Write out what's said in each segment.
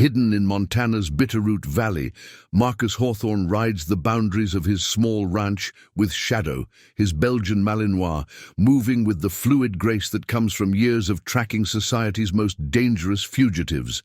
Hidden in Montana's Bitterroot Valley, Marcus Hawthorne rides the boundaries of his small ranch with Shadow, his Belgian Malinois, moving with the fluid grace that comes from years of tracking society's most dangerous fugitives.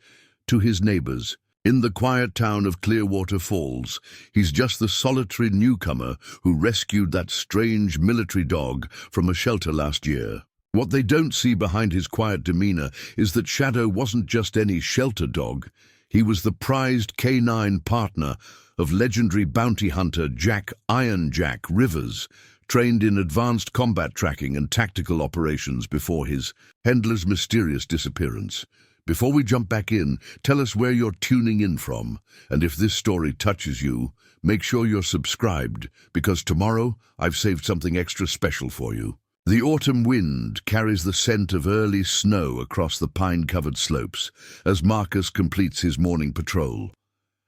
To his neighbors, in the quiet town of Clearwater Falls, he's just the solitary newcomer who rescued that strange military dog from a shelter last year. What they don't see behind his quiet demeanor is that Shadow wasn't just any shelter dog. He was the prized canine partner of legendary bounty hunter Jack "Iron Jack" Rivers, trained in advanced combat tracking and tactical operations before his handler's mysterious disappearance. Before we jump back in, tell us where you're tuning in from, and if this story touches you, make sure you're subscribed, because tomorrow I've saved something extra special for you. The autumn wind carries the scent of early snow across the pine-covered slopes as Marcus completes his morning patrol.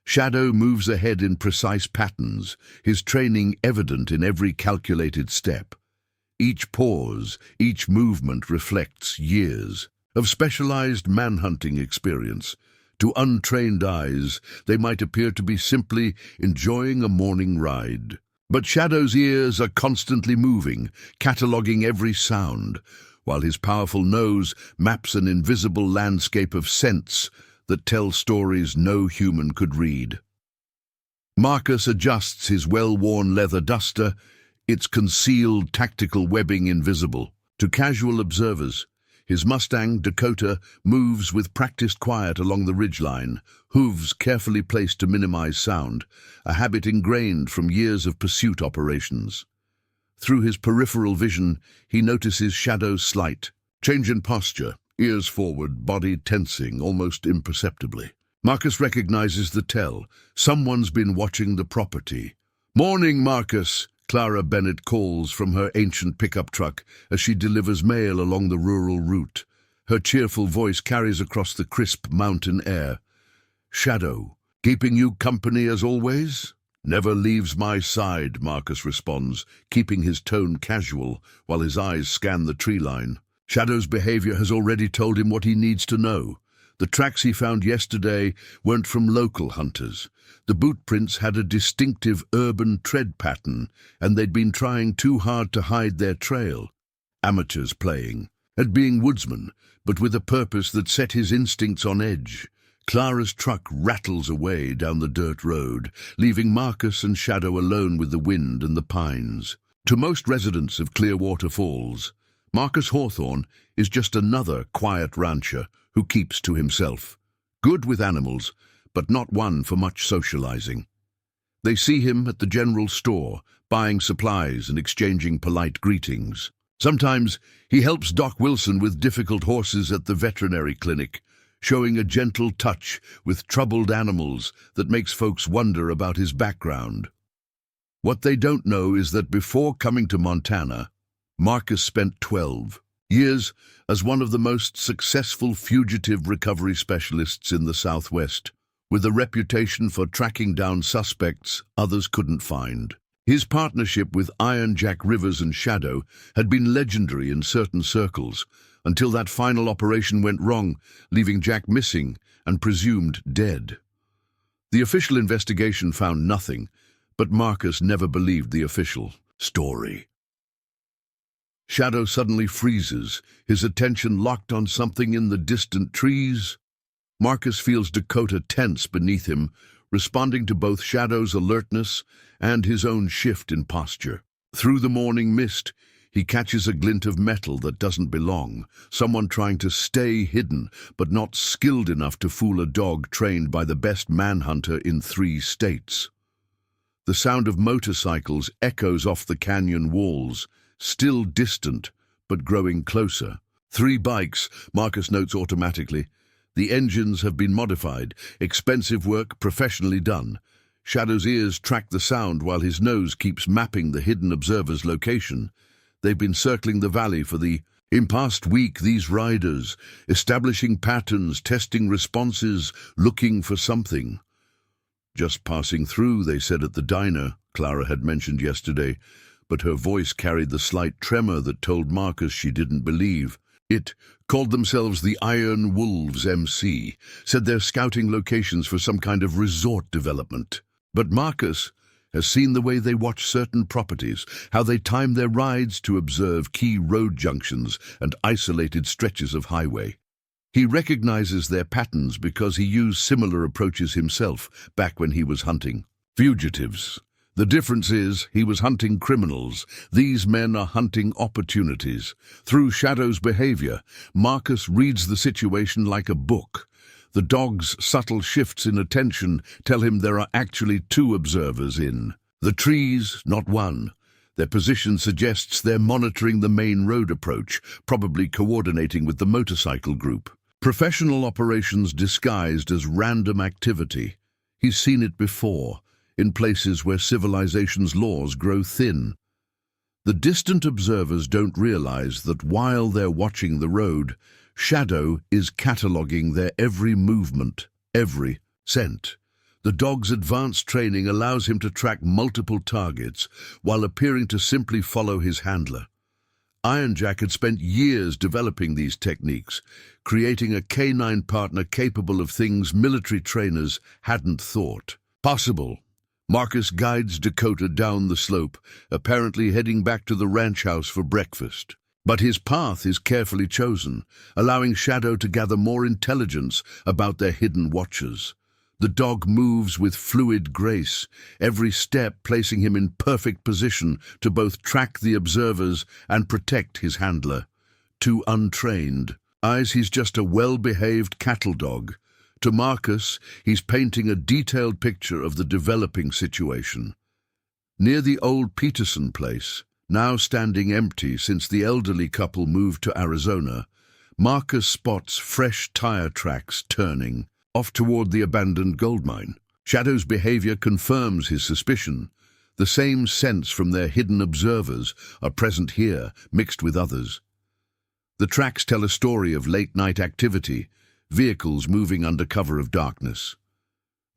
Shadow moves ahead in precise patterns, his training evident in every calculated step. Each pause, each movement reflects years of specialized manhunting experience. To untrained eyes, they might appear to be simply enjoying a morning ride. But Shadow's ears are constantly moving, cataloging every sound, while his powerful nose maps an invisible landscape of scents that tell stories no human could read. Marcus adjusts his well-worn leather duster, its concealed tactical webbing invisible. To casual observers, his Mustang, Dakota, moves with practiced quiet along the ridgeline, hooves carefully placed to minimize sound, a habit ingrained from years of pursuit operations. Through his peripheral vision, he notices Shadow's slight change in posture, ears forward, body tensing almost imperceptibly. Marcus recognizes the tell. Someone's been watching the property. "Morning, Marcus," Clara Bennett calls from her ancient pickup truck as she delivers mail along the rural route. Her cheerful voice carries across the crisp mountain air. "Shadow, keeping you company as always?" "Never leaves my side," Marcus responds, keeping his tone casual while his eyes scan the tree line. Shadow's behavior has already told him what he needs to know. The tracks he found yesterday weren't from local hunters. The boot prints had a distinctive urban tread pattern, and they'd been trying too hard to hide their trail. Amateurs playing, at being woodsmen, but with a purpose that set his instincts on edge. Clara's truck rattles away down the dirt road, leaving Marcus and Shadow alone with the wind and the pines. To most residents of Clearwater Falls, Marcus Hawthorne is just another quiet rancher who keeps to himself. Good with animals, but not one for much socializing. They see him at the general store, buying supplies and exchanging polite greetings. Sometimes he helps Doc Wilson with difficult horses at the veterinary clinic, showing a gentle touch with troubled animals that makes folks wonder about his background. What they don't know is that before coming to Montana, Marcus spent 12 years as one of the most successful fugitive recovery specialists in the Southwest, with a reputation for tracking down suspects others couldn't find. His partnership with Iron Jack Rivers and Shadow had been legendary in certain circles, until that final operation went wrong, leaving Jack missing and presumed dead. The official investigation found nothing, but Marcus never believed the official story. Shadow suddenly freezes, his attention locked on something in the distant trees. Marcus feels Dakota tense beneath him, responding to both Shadow's alertness and his own shift in posture. Through the morning mist, he catches a glint of metal that doesn't belong, someone trying to stay hidden, but not skilled enough to fool a dog trained by the best manhunter in 3 states. The sound of motorcycles echoes off the canyon walls, still distant, but growing closer. 3 bikes, Marcus notes automatically. The engines have been modified, expensive work professionally done. Shadow's ears track the sound while his nose keeps mapping the hidden observer's location. They've been circling the valley for the past week, these riders, establishing patterns, testing responses, looking for something. "Just passing through," they said at the diner, Clara had mentioned yesterday, but her voice carried the slight tremor that told Marcus she didn't believe. It called themselves the Iron Wolves MC, said they're scouting locations for some kind of resort development. But Marcus has seen the way they watch certain properties, how they time their rides to observe key road junctions and isolated stretches of highway. He recognizes their patterns because he used similar approaches himself back when he was hunting fugitives. The difference is he was hunting criminals. These men are hunting opportunities. Through Shadow's behavior, Marcus reads the situation like a book. The dog's subtle shifts in attention tell him there are actually two observers in the trees, not one. Their position suggests they're monitoring the main road approach, probably coordinating with the motorcycle group. Professional operations disguised as random activity. He's seen it before, in places where civilization's laws grow thin. The distant observers don't realize that while they're watching the road, Shadow is cataloging their every movement, every scent. The dog's advanced training allows him to track multiple targets while appearing to simply follow his handler. Ironjack had spent years developing these techniques, creating a canine partner capable of things military trainers hadn't thought possible. Marcus guides Dakota down the slope, apparently heading back to the ranch house for breakfast. But his path is carefully chosen, allowing Shadow to gather more intelligence about their hidden watchers. The dog moves with fluid grace, every step placing him in perfect position to both track the observers and protect his handler. To untrained eyes, he's just a well-behaved cattle dog. To Marcus, he's painting a detailed picture of the developing situation. Near the old Peterson place, now standing empty since the elderly couple moved to Arizona, Marcus spots fresh tire tracks turning off toward the abandoned gold mine. Shadow's behavior confirms his suspicion. The same scents from their hidden observers are present here, mixed with others. The tracks tell a story of late-night activity, vehicles moving under cover of darkness.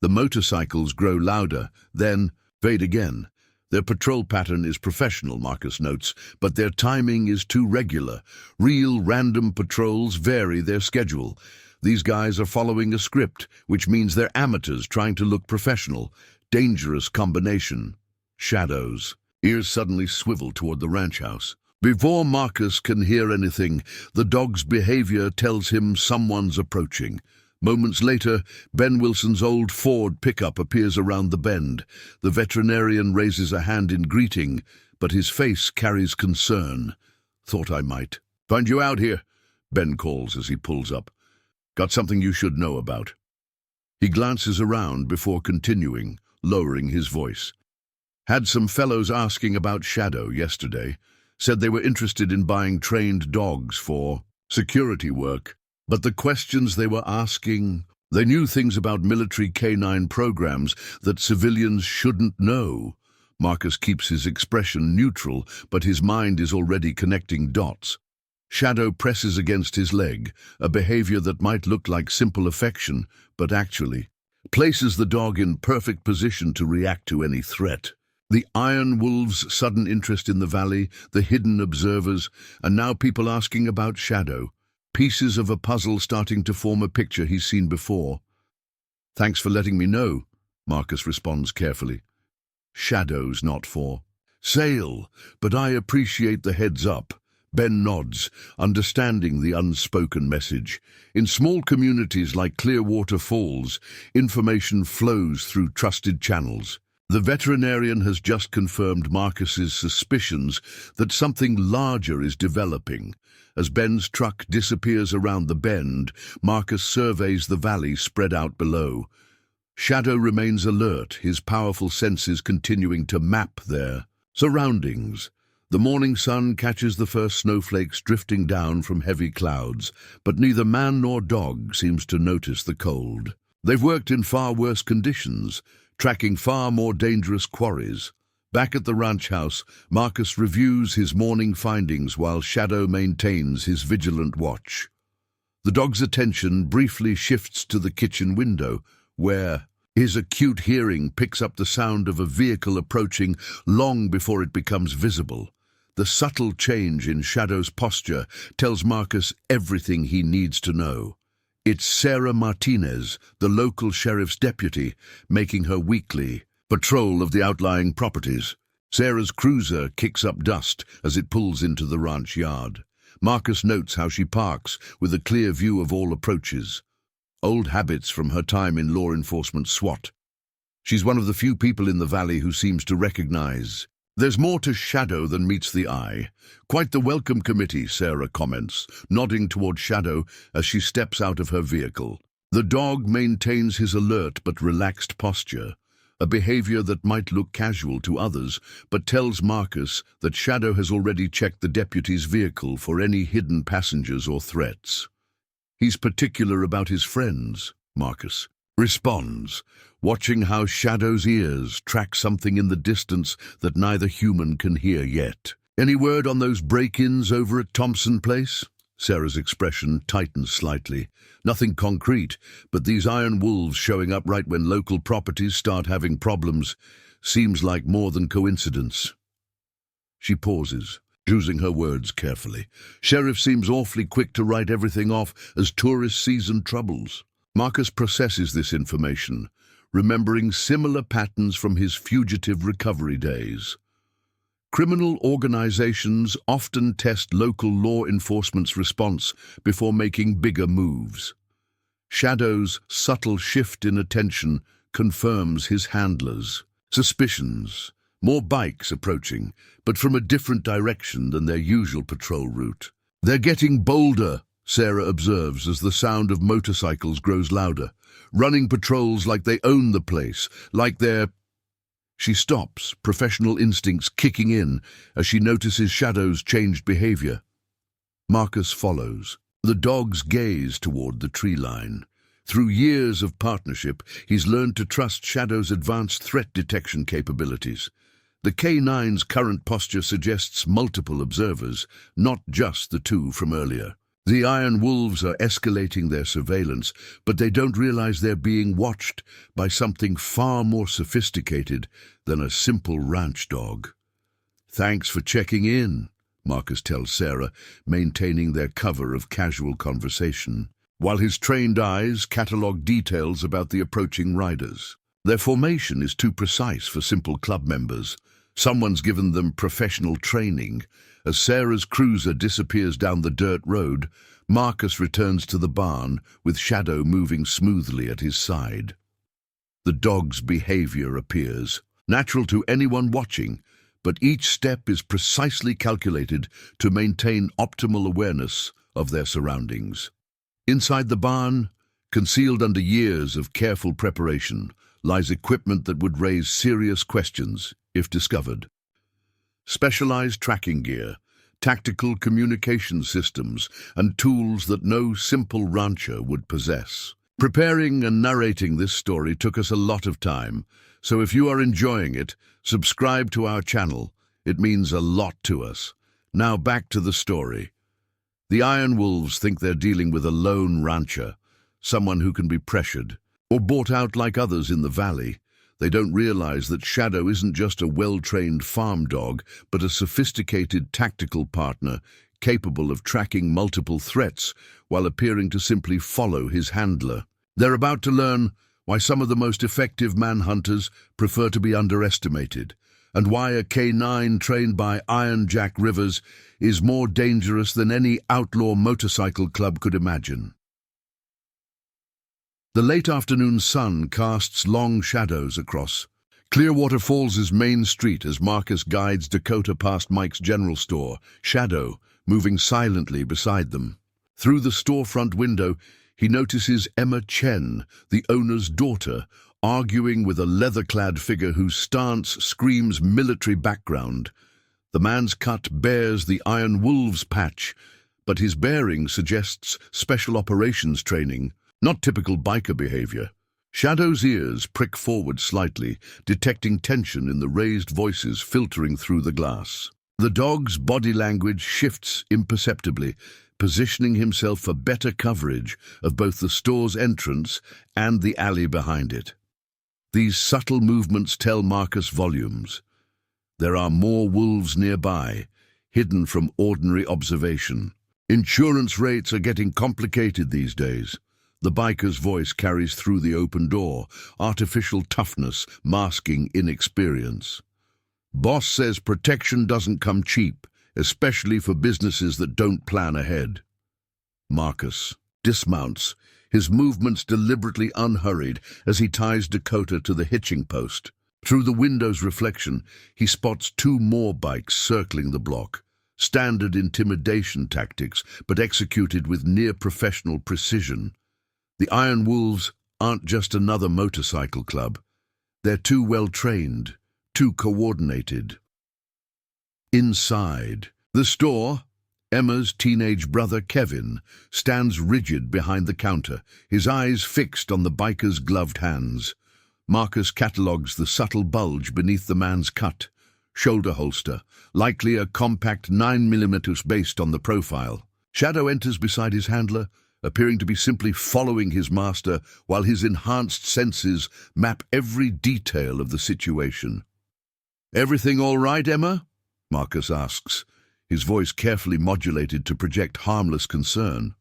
The motorcycles grow louder, then fade again. Their patrol pattern is professional, Marcus notes, but their timing is too regular. Real random patrols vary their schedule. These guys are following a script, which means they're amateurs trying to look professional. Dangerous combination. Shadows. Ears suddenly swivel toward the ranch house. Before Marcus can hear anything, the dog's behavior tells him someone's approaching. Moments later, Ben Wilson's old Ford pickup appears around the bend. The veterinarian raises a hand in greeting, but his face carries concern. "Thought I might find you out here," Ben calls as he pulls up. "Got something you should know about." He glances around before continuing, lowering his voice. "Had some fellows asking about Shadow yesterday. Said they were interested in buying trained dogs for security work. But the questions they were asking, they knew things about military canine programs that civilians shouldn't know." Marcus keeps his expression neutral, but his mind is already connecting dots. Shadow presses against his leg, a behavior that might look like simple affection, but actually places the dog in perfect position to react to any threat. The Iron Wolves' sudden interest in the valley, the hidden observers, and now people asking about Shadow. Pieces of a puzzle starting to form a picture he's seen before. "Thanks for letting me know," Marcus responds carefully. "Shadow's not for sale, but I appreciate the heads up." Ben nods, understanding the unspoken message. In small communities like Clearwater Falls, information flows through trusted channels. The veterinarian has just confirmed Marcus's suspicions that something larger is developing. As Ben's truck disappears around the bend, Marcus surveys the valley spread out below. Shadow remains alert, his powerful senses continuing to map their surroundings. The morning sun catches the first snowflakes drifting down from heavy clouds, but neither man nor dog seems to notice the cold. They've worked in far worse conditions, tracking far more dangerous quarries. Back at the ranch house, Marcus reviews his morning findings while Shadow maintains his vigilant watch. The dog's attention briefly shifts to the kitchen window, where his acute hearing picks up the sound of a vehicle approaching long before it becomes visible. The subtle change in Shadow's posture tells Marcus everything he needs to know. It's Sarah Martinez, the local sheriff's deputy, making her weekly patrol of the outlying properties. Sarah's cruiser kicks up dust as it pulls into the ranch yard. Marcus notes how she parks with a clear view of all approaches. Old habits from her time in law enforcement SWAT. She's one of the few people in the valley who seems to recognize. There's more to Shadow than meets the eye. Quite the welcome committee, Sarah comments, nodding toward Shadow as she steps out of her vehicle. The dog maintains his alert but relaxed posture, a behavior that might look casual to others, but tells Marcus that Shadow has already checked the deputy's vehicle for any hidden passengers or threats. He's particular about his friends, Marcus responds, watching how Shadow's ears track something in the distance that neither human can hear yet. Any word on those break-ins over at Thompson Place? Sarah's expression tightens slightly. Nothing concrete, but these iron wolves showing up right when local properties start having problems seems like more than coincidence. She pauses, choosing her words carefully. Sheriff seems awfully quick to write everything off as tourist season troubles. Marcus processes this information, remembering similar patterns from his fugitive recovery days. Criminal organizations often test local law enforcement's response before making bigger moves. Shadow's subtle shift in attention confirms his handlers' suspicions. More bikes approaching, but from a different direction than their usual patrol route. They're getting bolder, Sarah observes as the sound of motorcycles grows louder, running patrols like they own the place, like they're... She stops, professional instincts kicking in as she notices Shadow's changed behavior. Marcus follows. The dog's gaze toward the tree line. Through years of partnership, he's learned to trust Shadow's advanced threat detection capabilities. The K9's current posture suggests multiple observers, not just the two from earlier. The Iron Wolves are escalating their surveillance, but they don't realize they're being watched by something far more sophisticated than a simple ranch dog. Thanks for checking in, Marcus tells Sarah, maintaining their cover of casual conversation, while his trained eyes catalog details about the approaching riders. Their formation is too precise for simple club members. Someone's given them professional training. As Sarah's cruiser disappears down the dirt road, Marcus returns to the barn, with Shadow moving smoothly at his side. The dog's behavior appears natural to anyone watching, but each step is precisely calculated to maintain optimal awareness of their surroundings. Inside the barn, concealed under years of careful preparation, lies equipment that would raise serious questions if discovered. Specialized tracking gear, tactical communication systems, and tools that no simple rancher would possess. Preparing and narrating this story took us a lot of time, so if you are enjoying it, subscribe to our channel. It means a lot to us. Now back to the story. The Iron Wolves think they're dealing with a lone rancher, someone who can be pressured, or bought out like others in the valley. They don't realize that Shadow isn't just a well-trained farm dog, but a sophisticated tactical partner capable of tracking multiple threats while appearing to simply follow his handler. They're about to learn why some of the most effective manhunters prefer to be underestimated, and why a K9 trained by Iron Jack Rivers is more dangerous than any outlaw motorcycle club could imagine. The late afternoon sun casts long shadows across Clearwater Falls' main street as Marcus guides Dakota past Mike's general store, Shadow moving silently beside them. Through the storefront window, he notices Emma Chen, the owner's daughter, arguing with a leather-clad figure whose stance screams military background. The man's cut bears the Iron Wolves patch, but his bearing suggests special operations training, not typical biker behavior. Shadow's ears prick forward slightly, detecting tension in the raised voices filtering through the glass. The dog's body language shifts imperceptibly, positioning himself for better coverage of both the store's entrance and the alley behind it. These subtle movements tell Marcus volumes. There are more wolves nearby. hidden from ordinary observation. Insurance rates are getting complicated these days. The biker's voice carries through the open door, artificial toughness masking inexperience. Boss says protection doesn't come cheap, especially for businesses that don't plan ahead. Marcus dismounts, his movements deliberately unhurried as he ties Dakota to the hitching post. Through the window's reflection, he spots 2 more bikes circling the block. Standard intimidation tactics, but executed with near-professional precision. The Iron Wolves aren't just another motorcycle club. They're too well-trained, too coordinated. Inside the store, Emma's teenage brother Kevin stands rigid behind the counter, his eyes fixed on the biker's gloved hands. Marcus catalogues the subtle bulge beneath the man's cut. Shoulder holster, likely a compact 9mm based on the profile. Shadow enters beside his handler, appearing to be simply following his master while his enhanced senses map every detail of the situation. "Everything all right, Emma?" Marcus asks, his voice carefully modulated to project harmless concern.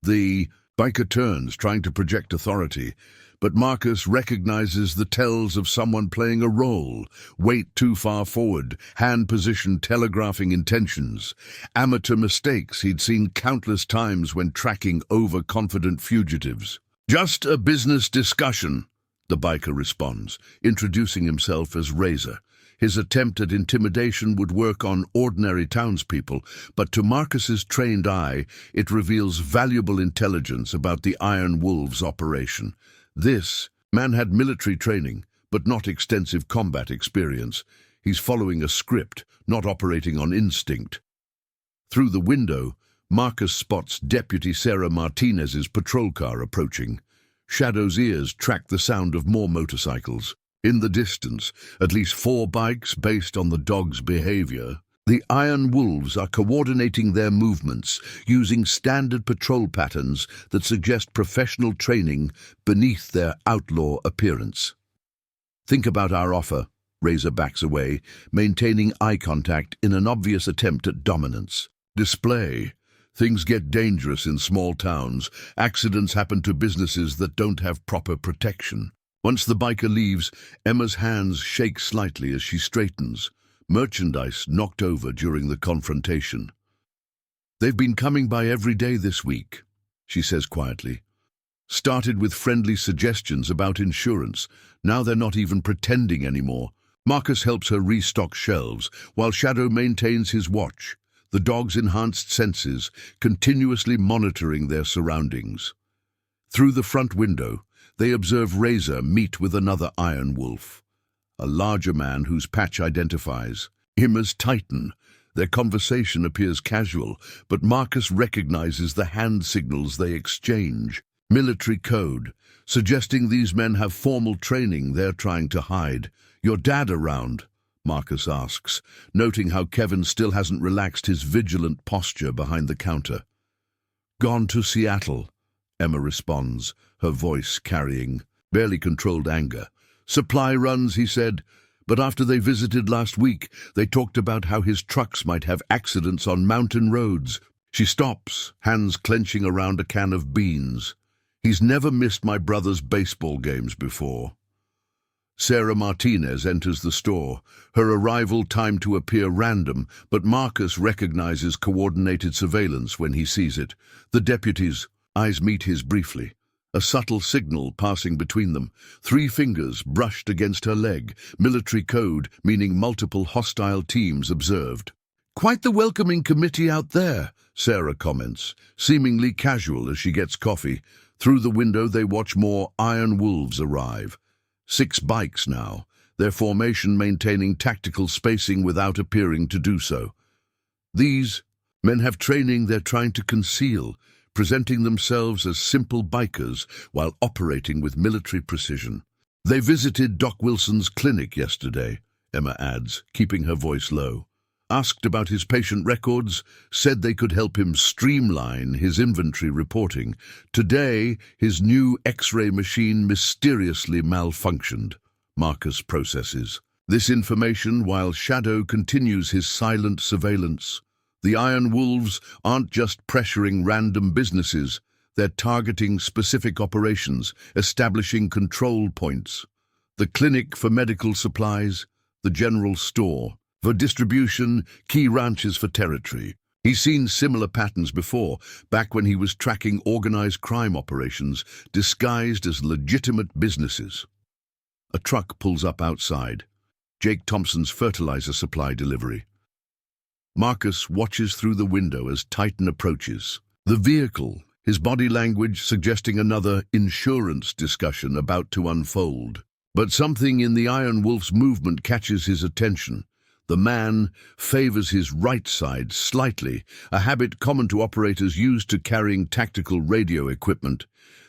The biker turns, trying to project authority, but Marcus recognizes the tells of someone playing a role. Weight too far forward, hand position telegraphing intentions. Amateur mistakes he'd seen countless times when tracking overconfident fugitives. "Just a business discussion," the biker responds, introducing himself as Razor. His attempt at intimidation would work on ordinary townspeople, but to Marcus's trained eye, it reveals valuable intelligence about the Iron Wolves operation. This man had military training, but not extensive combat experience. He's following a script, not operating on instinct. Through the window, Marcus spots Deputy Sarah Martinez's patrol car approaching. Shadow's ears track the sound of more motorcycles. In the distance, at least 4 bikes based on the dog's behavior. The Iron Wolves are coordinating their movements, using standard patrol patterns that suggest professional training beneath their outlaw appearance. "Think about our offer." Razor backs away, maintaining eye contact in an obvious attempt at dominance. "Display. Things get dangerous in small towns. Accidents happen to businesses that don't have proper protection." Once the biker leaves, Emma's hands shake slightly as she straightens. Merchandise knocked over during the confrontation. "They've been coming by every day this week," she says quietly. "Started with friendly suggestions about insurance. Now they're not even pretending anymore." Marcus helps her restock shelves, while Shadow maintains his watch, the dog's enhanced senses continuously monitoring their surroundings. Through the front window, they observe Razor meet with another Iron Wolf, a larger man whose patch identifies him as Titan. Their conversation appears casual, but Marcus recognizes the hand signals they exchange. Military code, suggesting these men have formal training they're trying to hide. "Your dad around?" Marcus asks, noting how Kevin still hasn't relaxed his vigilant posture behind the counter. "Gone to Seattle," Emma responds, her voice carrying barely controlled anger. "Supply runs," he said, but after they visited last week, they talked about how his trucks might have accidents on mountain roads. She stops, hands clenching around a can of beans. "He's never missed my brother's baseball games before." Sarah Martinez enters the store, her arrival timed to appear random, but Marcus recognizes coordinated surveillance when he sees it. The deputy's eyes meet his briefly, a subtle signal passing between them. 3 fingers brushed against her leg, military code meaning multiple hostile teams observed. "Quite the welcoming committee out there," Sarah comments, seemingly casual as she gets coffee. Through the window they watch more Iron Wolves arrive. 6 bikes now, their formation maintaining tactical spacing without appearing to do so. These men have training they're trying to conceal, presenting themselves as simple bikers while operating with military precision. "They visited Doc Wilson's clinic yesterday," Emma adds, keeping her voice low. "Asked about his patient records, said they could help him streamline his inventory reporting. Today, his new X-ray machine mysteriously malfunctioned." Marcus processes. This information while Shadow continues his silent surveillance. The Iron Wolves aren't just pressuring random businesses, they're targeting specific operations, establishing control points. The clinic for medical supplies, the general store. For distribution, key ranches for territory. He's seen similar patterns before, back when he was tracking organized crime operations disguised as legitimate businesses. A truck pulls up outside. Jake Thompson's fertilizer supply delivery. Marcus watches through the window as Titan approaches. The vehicle, his body language suggesting another insurance discussion about to unfold. But something in the Iron Wolf's movement catches his attention. The man favors his right side slightly, a habit common to operators used to carrying tactical radio equipment.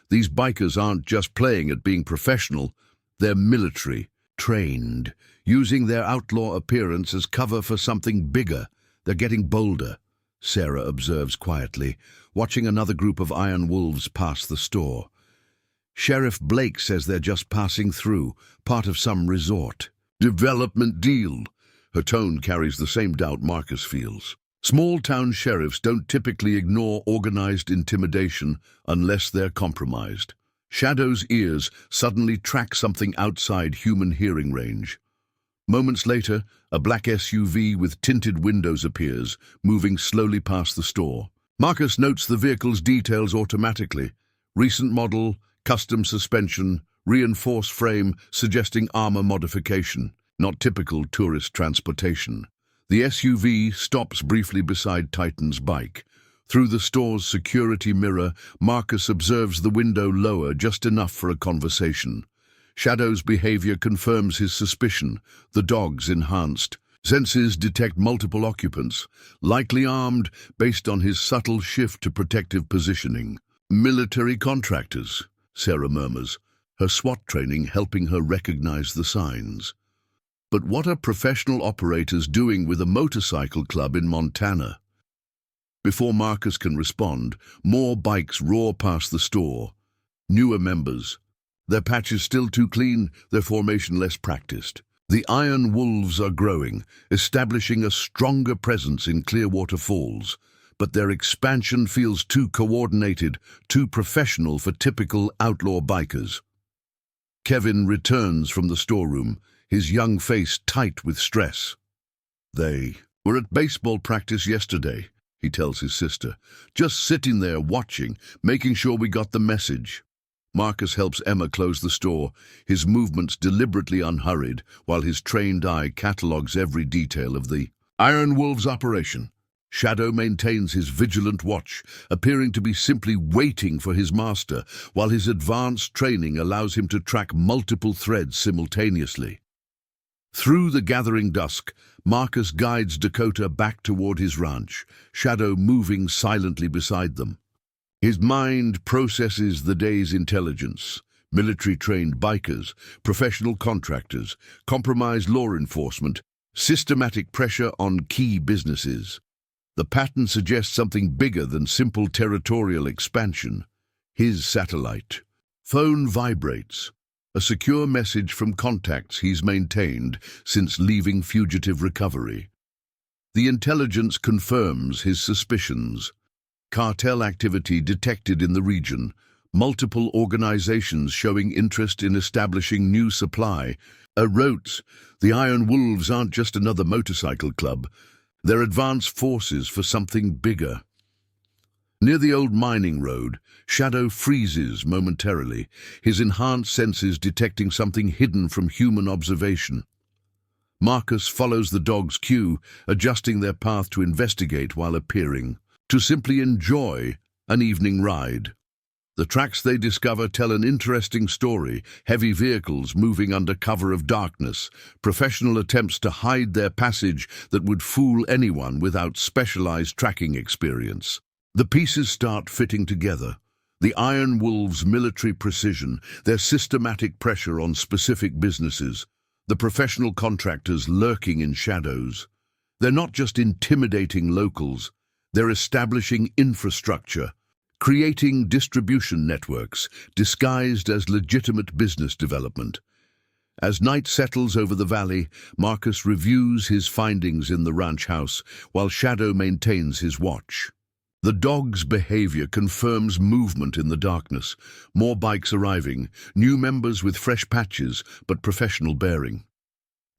These bikers aren't just playing at being professional, they're military, trained, using their outlaw appearance as cover for something bigger. They're getting bolder, Sarah observes quietly, watching another group of Iron Wolves pass the store. Sheriff Blake says they're just passing through, part of some resort. Development deal. Her tone carries the same doubt Marcus feels. Small-town sheriffs don't typically ignore organized intimidation unless they're compromised. Shadow's ears suddenly track something outside human hearing range. Moments later, a black SUV with tinted windows appears, moving slowly past the store. Marcus notes the vehicle's details automatically. Recent model, custom suspension, reinforced frame suggesting armor modification, not typical tourist transportation. The SUV stops briefly beside Titan's bike. Through the store's security mirror, Marcus observes the window lower just enough for a conversation. Shadow's behavior confirms his suspicion, the dog's enhanced. Senses detect multiple occupants, likely armed based on his subtle shift to protective positioning. Military contractors, Sarah murmurs, her SWAT training helping her recognize the signs. But what are professional operators doing with a motorcycle club in Montana? Before Marcus can respond, more bikes roar past the store. Newer members. Their patches still too clean, their formation less practiced. The Iron Wolves are growing, establishing a stronger presence in Clearwater Falls, but their expansion feels too coordinated, too professional for typical outlaw bikers. Kevin returns from the storeroom, his young face tight with stress. They were at baseball practice yesterday, he tells his sister, just sitting there watching, making sure we got the message. Marcus helps Emma close the store, his movements deliberately unhurried, while his trained eye catalogues every detail of the Iron Wolves operation. Shadow maintains his vigilant watch, appearing to be simply waiting for his master, while his advanced training allows him to track multiple threads simultaneously. Through the gathering dusk, Marcus guides Dakota back toward his ranch, Shadow moving silently beside them. His mind processes the day's intelligence, military-trained bikers, professional contractors, compromised law enforcement, systematic pressure on key businesses. The pattern suggests something bigger than simple territorial expansion. His satellite. Phone vibrates. A secure message from contacts he's maintained since leaving fugitive recovery. The intelligence confirms his suspicions. Cartel activity detected in the region, multiple organizations showing interest in establishing new supply. Rotes, the Iron Wolves aren't just another motorcycle club. They're advanced forces for something bigger. Near the old mining road, Shadow freezes momentarily, his enhanced senses detecting something hidden from human observation. Marcus follows the dog's cue, adjusting their path to investigate while appearing, to simply enjoy an evening ride. The tracks they discover tell an interesting story, heavy vehicles moving under cover of darkness, professional attempts to hide their passage that would fool anyone without specialized tracking experience. The pieces start fitting together. The Iron Wolves' military precision, their systematic pressure on specific businesses, the professional contractors lurking in shadows. They're not just intimidating locals, they're establishing infrastructure, creating distribution networks disguised as legitimate business development. As night settles over the valley, Marcus reviews his findings in the ranch house, while Shadow maintains his watch. The dog's behavior confirms movement in the darkness. More bikes arriving, new members with fresh patches, but professional bearing.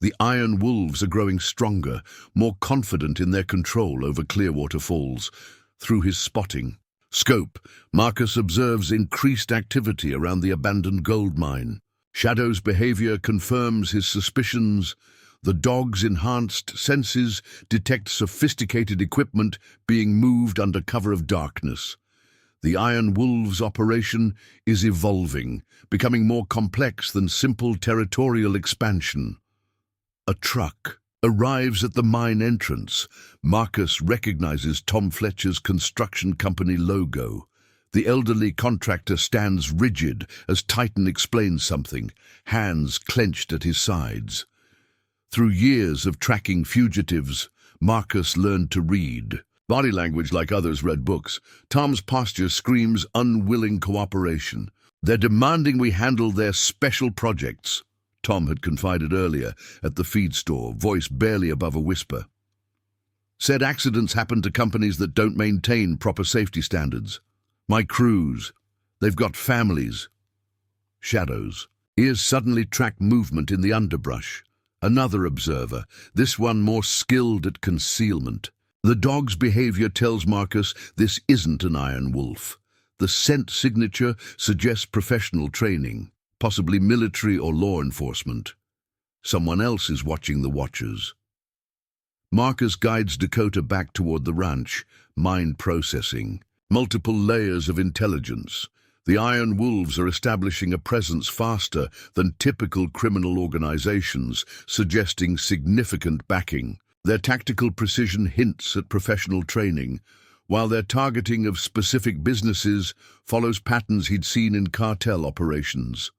The Iron Wolves are growing stronger, more confident in their control over Clearwater Falls. Through his spotting scope, Marcus observes increased activity around the abandoned gold mine. Shadow's behavior confirms his suspicions. The dog's enhanced senses detect sophisticated equipment being moved under cover of darkness. The Iron Wolves' operation is evolving, becoming more complex than simple territorial expansion. A truck arrives at the mine entrance. Marcus recognizes Tom Fletcher's construction company logo. The elderly contractor stands rigid as Titan explains something, hands clenched at his sides. Through years of tracking fugitives, Marcus learned to read body language like others read books. Tom's posture screams unwilling cooperation. They're demanding we handle their special projects, Tom had confided earlier at the feed store, voice barely above a whisper. Said accidents happen to companies that don't maintain proper safety standards. My crews, they've got families. Shadows. Ears suddenly track movement in the underbrush. Another observer, this one more skilled at concealment. The dog's behavior tells Marcus this isn't an Iron Wolf. The scent signature suggests professional training, possibly military or law enforcement. Someone else is watching the watchers. Marcus guides Dakota back toward the ranch, mind processing. Multiple layers of intelligence. The Iron Wolves are establishing a presence faster than typical criminal organizations, suggesting significant backing. Their tactical precision hints at professional training, while their targeting of specific businesses follows patterns he'd seen in cartel operations.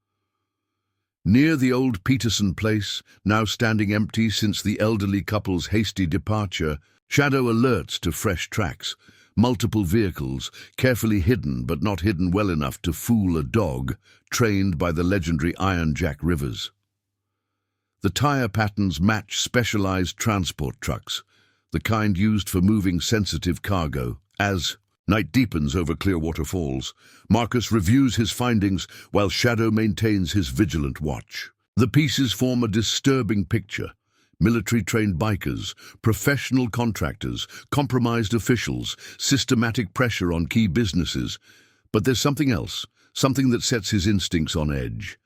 Near the old Peterson place, now standing empty since the elderly couple's hasty departure, Shadow alerts to fresh tracks. Multiple vehicles, carefully hidden but not hidden well enough to fool a dog, trained by the legendary Iron Jack Rivers. The tire patterns match specialized transport trucks, the kind used for moving sensitive cargo. As night deepens over Clearwater Falls, Marcus reviews his findings while Shadow maintains his vigilant watch. The pieces form a disturbing picture. Military-trained bikers, professional contractors, compromised officials, systematic pressure on key businesses. But there's something else, something that sets his instincts on edge.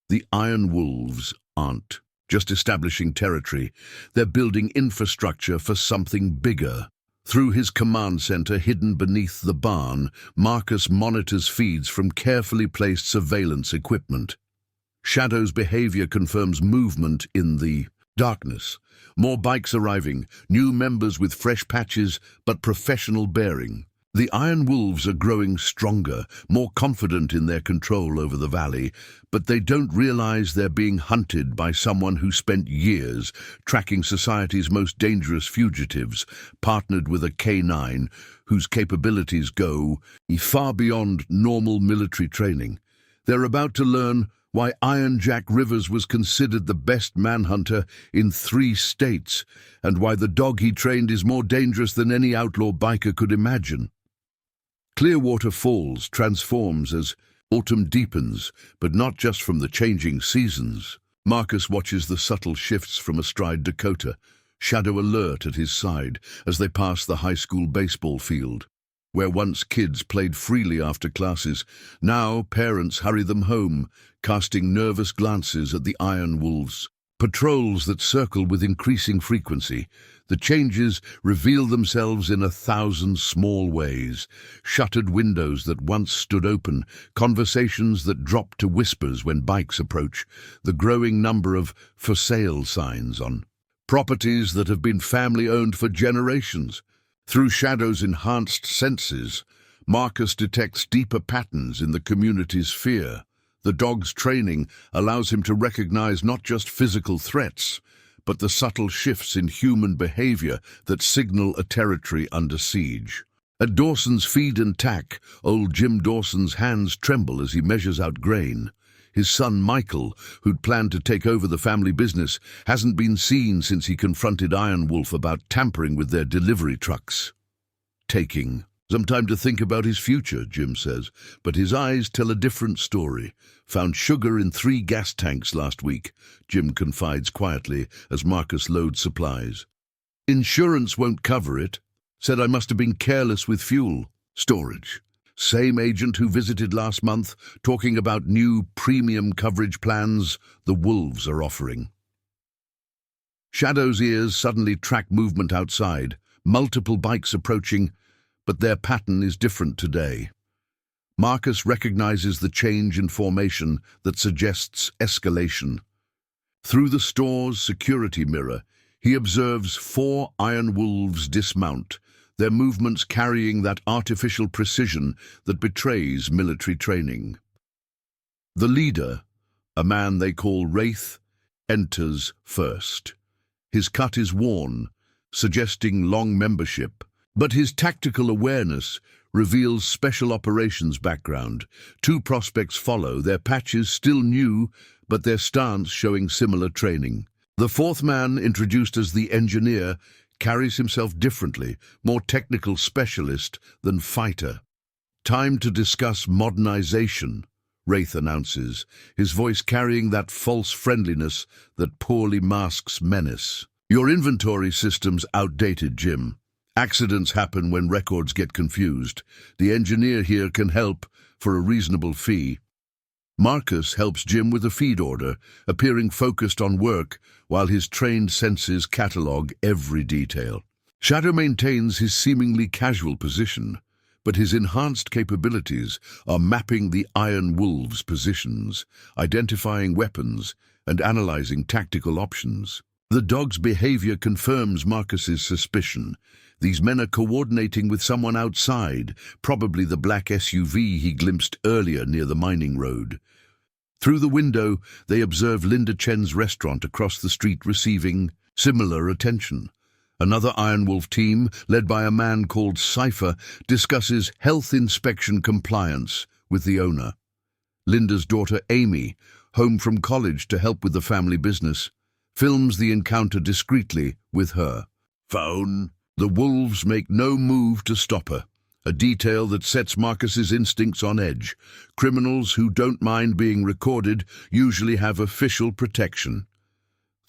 The Iron Wolves aren't just establishing territory, they're building infrastructure for something bigger. Through his command center hidden beneath the barn, Marcus monitors feeds from carefully placed surveillance equipment. Shadow's behavior confirms movement in the darkness. More bikes arriving, new members with fresh patches but professional bearing. The Iron Wolves are growing stronger, more confident in their control over the valley, but they don't realize they're being hunted by someone who spent years tracking society's most dangerous fugitives, partnered with a K9 whose capabilities go far beyond normal military training. They're about to learn why Iron Jack Rivers was considered the best manhunter in 3 states, and why the dog he trained is more dangerous than any outlaw biker could imagine. Clearwater Falls transforms as autumn deepens, but not just from the changing seasons. Marcus watches the subtle shifts from astride Dakota, Shadow alert at his side as they pass the high school baseball field. Where once kids played freely after classes, now parents hurry them home, casting nervous glances at the Iron Wolves. Patrols that circle with increasing frequency. The changes reveal themselves in 1,000 small ways. Shuttered windows that once stood open, conversations that drop to whispers when bikes approach, the growing number of for sale signs on properties that have been family-owned for generations. Through Shadow's enhanced senses, Marcus detects deeper patterns in the community's fear. The dog's training allows him to recognize not just physical threats, but the subtle shifts in human behavior that signal a territory under siege. At Dawson's feed and tack, old Jim Dawson's hands tremble as he measures out grain. His son Michael, who'd planned to take over the family business, hasn't been seen since he confronted Iron Wolf about tampering with their delivery trucks. Taking some time to think about his future, Jim says, but his eyes tell a different story. Found sugar in 3 gas tanks last week, Jim confides quietly as Marcus loads supplies. Insurance won't cover it. Said I must have been careless with fuel. Storage. Same agent who visited last month, talking about new premium coverage plans the Wolves are offering. Shadow's ears suddenly track movement outside, multiple bikes approaching, but their pattern is different today. Marcus recognizes the change in formation that suggests escalation. Through the store's security mirror, he observes 4 Iron Wolves dismount, their movements carrying that artificial precision that betrays military training. The leader, a man they call Wraith, enters first. His cut is worn, suggesting long membership, but his tactical awareness reveals special operations background. 2 prospects follow, their patches still new, but their stance showing similar training. The 4th man, introduced as the engineer, carries himself differently, more technical specialist than fighter. Time to discuss modernization, Wraith announces, his voice carrying that false friendliness that poorly masks menace. Your inventory system's outdated, Jim. Accidents happen when records get confused. The engineer here can help for a reasonable fee. Marcus helps Jim with a feed order, appearing focused on work while his trained senses catalogue every detail. Shadow maintains his seemingly casual position, but his enhanced capabilities are mapping the Iron Wolves' positions, identifying weapons, and analyzing tactical options. The dog's behavior confirms Marcus's suspicion. These men are coordinating with someone outside, probably the black SUV he glimpsed earlier near the mining road. Through the window, they observe Linda Chen's restaurant across the street receiving similar attention. Another Iron Wolf team, led by a man called Cypher, discusses health inspection compliance with the owner. Linda's daughter Amy, home from college to help with the family business, films the encounter discreetly with her phone. The Wolves make no move to stop her, a detail that sets Marcus's instincts on edge. Criminals who don't mind being recorded usually have official protection.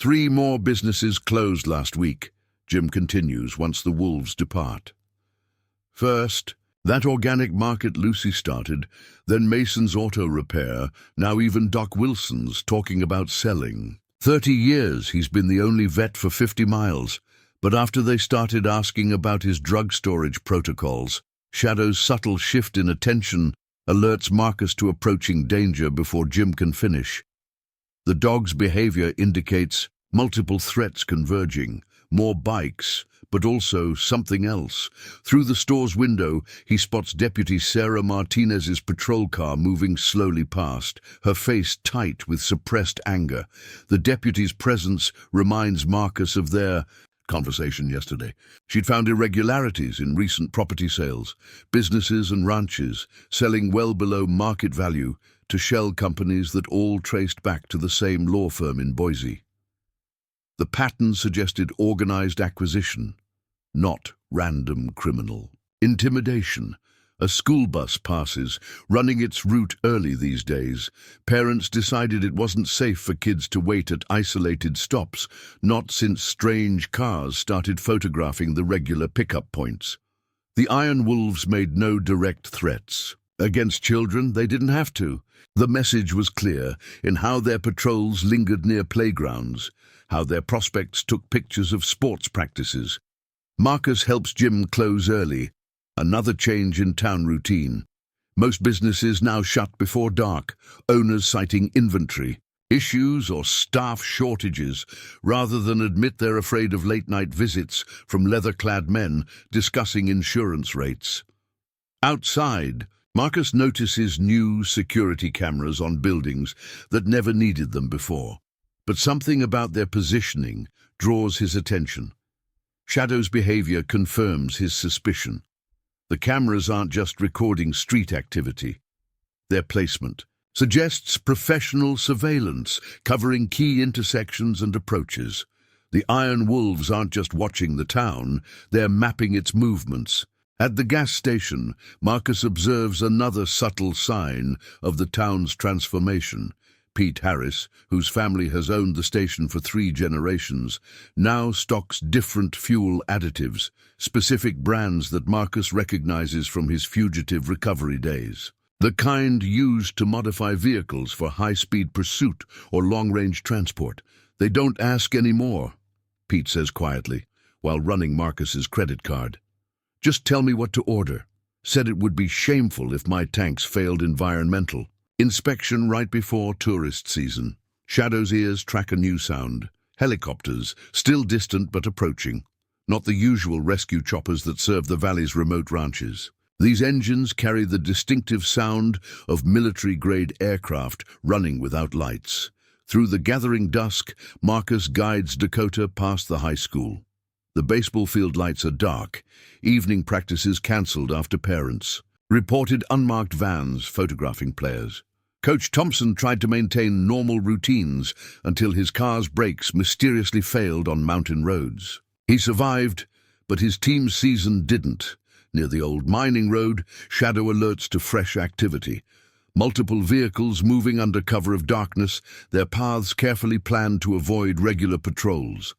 3 more businesses closed last week, Jim continues once the Wolves depart. First, that organic market Lucy started, then Mason's Auto Repair, now even Doc Wilson's talking about selling. 30 years he's been the only vet for 50 miles. But after they started asking about his drug storage protocols, Shadow's subtle shift in attention alerts Marcus to approaching danger before Jim can finish. The dog's behavior indicates multiple threats converging, more bikes, but also something else. Through the store's window, he spots Deputy Sarah Martinez's patrol car moving slowly past, her face tight with suppressed anger. The deputy's presence reminds Marcus of their conversation yesterday. She'd found irregularities in recent property sales, businesses and ranches selling well below market value to shell companies that all traced back to the same law firm in Boise. The pattern suggested organized acquisition, not random criminal intimidation. A school bus passes, running its route early these days. Parents decided it wasn't safe for kids to wait at isolated stops, not since strange cars started photographing the regular pickup points. The Iron Wolves made no direct threats. Against children, they didn't have to. The message was clear in how their patrols lingered near playgrounds, how their prospects took pictures of sports practices. Marcus helps Jim close early. Another change in town routine. Most businesses now shut before dark, owners citing inventory issues or staff shortages, rather than admit they're afraid of late-night visits from leather-clad men discussing insurance rates. Outside, Marcus notices new security cameras on buildings that never needed them before, but something about their positioning draws his attention. Shadow's behavior confirms his suspicion. The cameras aren't just recording street activity. Their placement, suggests professional surveillance, covering key intersections and approaches. The Iron Wolves aren't just watching the town, they're mapping its movements. At the gas station, Marcus observes another subtle sign of the town's transformation. Pete Harris, whose family has owned the station for 3 generations, now stocks different fuel additives, specific brands that Marcus recognizes from his fugitive recovery days. The kind used to modify vehicles for high-speed pursuit or long-range transport. They don't ask anymore, Pete says quietly, while running Marcus's credit card. Just tell me what to order. Said it would be shameful if my tanks failed environmental. Inspection right before tourist season. Shadow's ears track a new sound. Helicopters, still distant but approaching. Not the usual rescue choppers that serve the valley's remote ranches. These engines carry the distinctive sound of military-grade aircraft running without lights. Through the gathering dusk, Marcus guides Dakota past the high school. The baseball field lights are dark. Evening practices cancelled after parents. Reported unmarked vans photographing players. Coach Thompson tried to maintain normal routines until his car's brakes mysteriously failed on mountain roads. He survived, but his team's season didn't. Near the old mining road, Shadow alerts to fresh activity. Multiple vehicles moving under cover of darkness, their paths carefully planned to avoid regular patrols.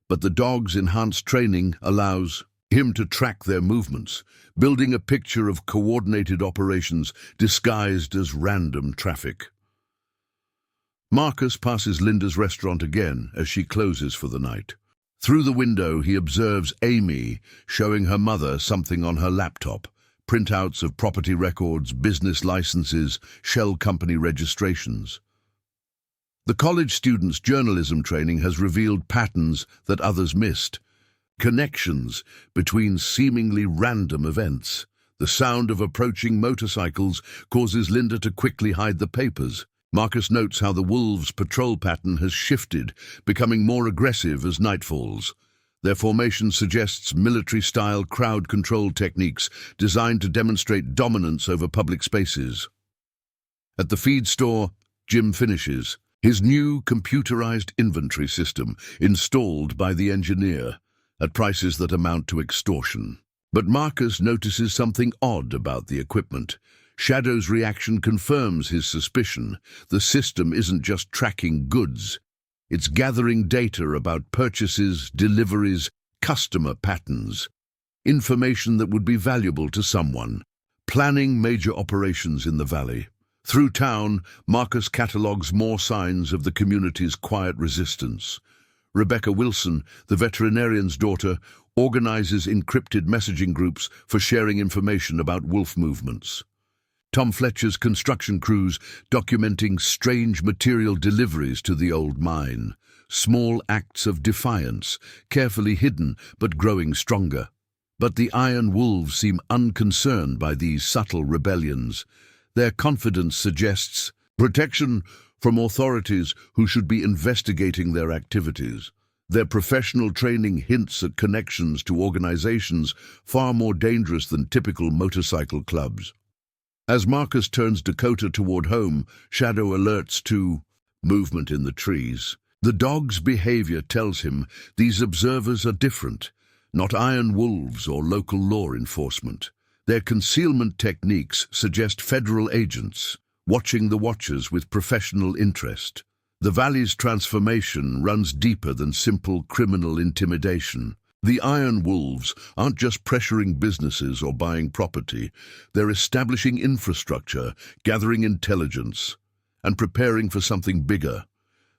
But the dog's enhanced training allows him to track their movements, building a picture of coordinated operations disguised as random traffic. Marcus passes Linda's restaurant again as she closes for the night. Through the window, he observes Amy showing her mother something on her laptop, printouts of property records, business licenses, shell company registrations. The college student's journalism training has revealed patterns that others missed. Connections between seemingly random events. The sound of approaching motorcycles causes Linda to quickly hide the papers. Marcus notes how the wolves' patrol pattern has shifted, becoming more aggressive as night falls. Their formation suggests military-style crowd control techniques designed to demonstrate dominance over public spaces. At the feed store, Jim finishes his new computerized inventory system installed by the engineer at prices that amount to extortion. But Marcus notices something odd about the equipment. Shadow's reaction confirms his suspicion. The system isn't just tracking goods. It's gathering data about purchases, deliveries, customer patterns. Information that would be valuable to someone. Planning major operations in the valley. Through town, Marcus catalogues more signs of the community's quiet resistance. Rebecca Wilson, the veterinarian's daughter, organizes encrypted messaging groups for sharing information about wolf movements. Tom Fletcher's construction crews documenting strange material deliveries to the old mine. Small acts of defiance, carefully hidden but growing stronger. But the Iron Wolves seem unconcerned by these subtle rebellions. Their confidence suggests protection from authorities who should be investigating their activities. Their professional training hints at connections to organizations far more dangerous than typical motorcycle clubs. As Marcus turns Dakota toward home, Shadow alerts to movement in the trees. The dog's behavior tells him these observers are different, not Iron Wolves or local law enforcement. Their concealment techniques suggest federal agents, watching the watchers with professional interest. The valley's transformation runs deeper than simple criminal intimidation. The Iron Wolves aren't just pressuring businesses or buying property. They're establishing infrastructure, gathering intelligence, and preparing for something bigger.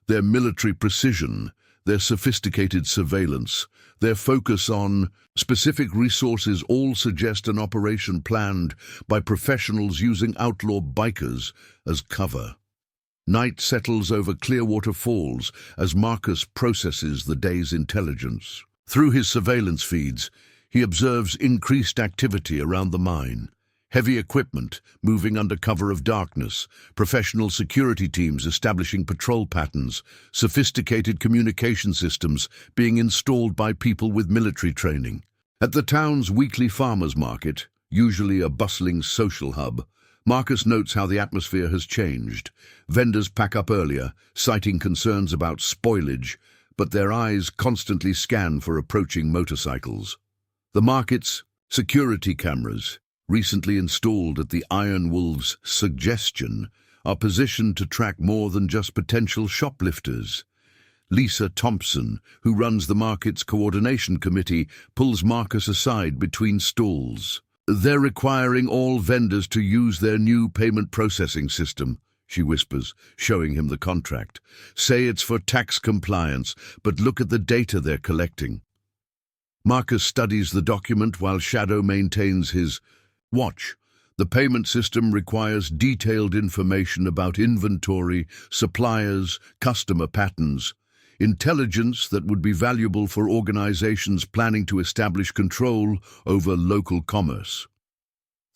Their military precision, their sophisticated surveillance, their focus on specific resources all suggest an operation planned by professionals using outlaw bikers as cover. Night settles over Clearwater Falls as Marcus processes the day's intelligence. Through his surveillance feeds, he observes increased activity around the mine. Heavy equipment moving under cover of darkness, professional security teams establishing patrol patterns, sophisticated communication systems being installed by people with military training. At the town's weekly farmers market, usually a bustling social hub, Marcus notes how the atmosphere has changed. Vendors pack up earlier, citing concerns about spoilage, but their eyes constantly scan for approaching motorcycles. The market's security cameras, recently installed at the Iron Wolves' suggestion, are positioned to track more than just potential shoplifters. Lisa Thompson, who runs the market's coordination committee, pulls Marcus aside between stalls. "They're requiring all vendors to use their new payment processing system," she whispers, showing him the contract. "Say it's for tax compliance, but look at the data they're collecting." Marcus studies the document while Shadow maintains his watch. The payment system requires detailed information about inventory, suppliers, customer patterns, intelligence that would be valuable for organizations planning to establish control over local commerce.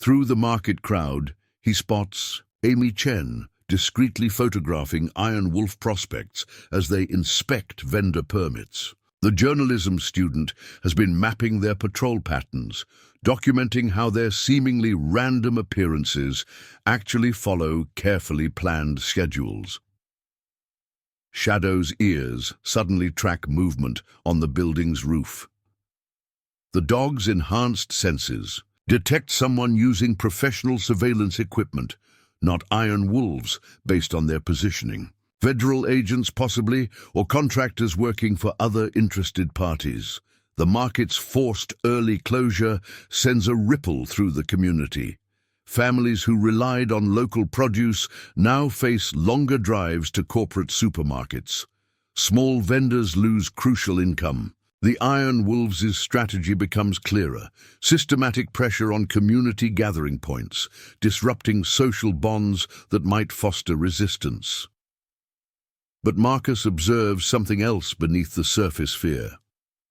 Through the market crowd, he spots Amy Chen discreetly photographing Iron Wolf prospects as they inspect vendor permits. The journalism student has been mapping their patrol patterns, documenting how their seemingly random appearances actually follow carefully planned schedules. Shadow's ears suddenly track movement on the building's roof. The dog's enhanced senses detect someone using professional surveillance equipment, not Iron Wolves, based on their positioning. Federal agents possibly, or contractors working for other interested parties. The market's forced early closure sends a ripple through the community. Families who relied on local produce now face longer drives to corporate supermarkets. Small vendors lose crucial income. The Iron Wolves' strategy becomes clearer. Systematic pressure on community gathering points, disrupting social bonds that might foster resistance. But Marcus observes something else beneath the surface fear.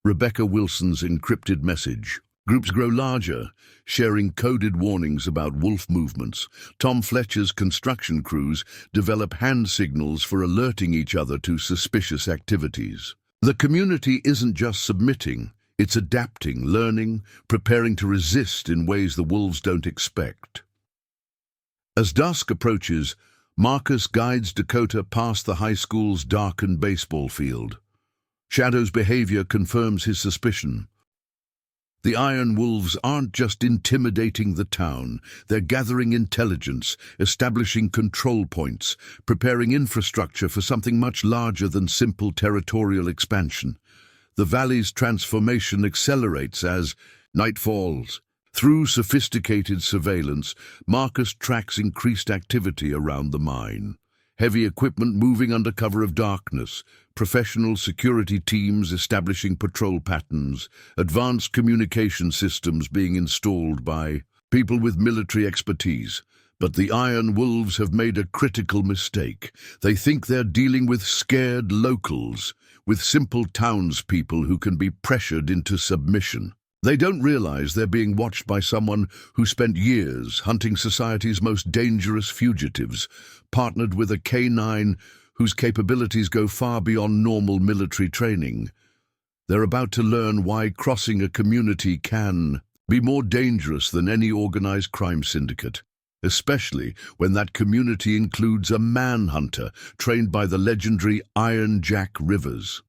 Rebecca Wilson's encrypted message. Groups grow larger, sharing coded warnings about wolf movements. Tom Fletcher's construction crews develop hand signals for alerting each other to suspicious activities. The community isn't just submitting, it's adapting, learning, preparing to resist in ways the wolves don't expect. As dusk approaches, Marcus guides Dakota past the high school's darkened baseball field. Shadow's behavior confirms his suspicion. The Iron Wolves aren't just intimidating the town, they're gathering intelligence, establishing control points, preparing infrastructure for something much larger than simple territorial expansion. The valley's transformation accelerates as night falls. Through sophisticated surveillance, Marcus tracks increased activity around the mine. Heavy equipment moving under cover of darkness, professional security teams establishing patrol patterns, advanced communication systems being installed by people with military expertise. But the Iron Wolves have made a critical mistake. They think they're dealing with scared locals, with simple townspeople who can be pressured into submission. They don't realize they're being watched by someone who spent years hunting society's most dangerous fugitives, partnered with a K-9 whose capabilities go far beyond normal military training. They're about to learn why crossing a community can be more dangerous than any organized crime syndicate, especially when that community includes a manhunter trained by the legendary Iron Jack Rivers.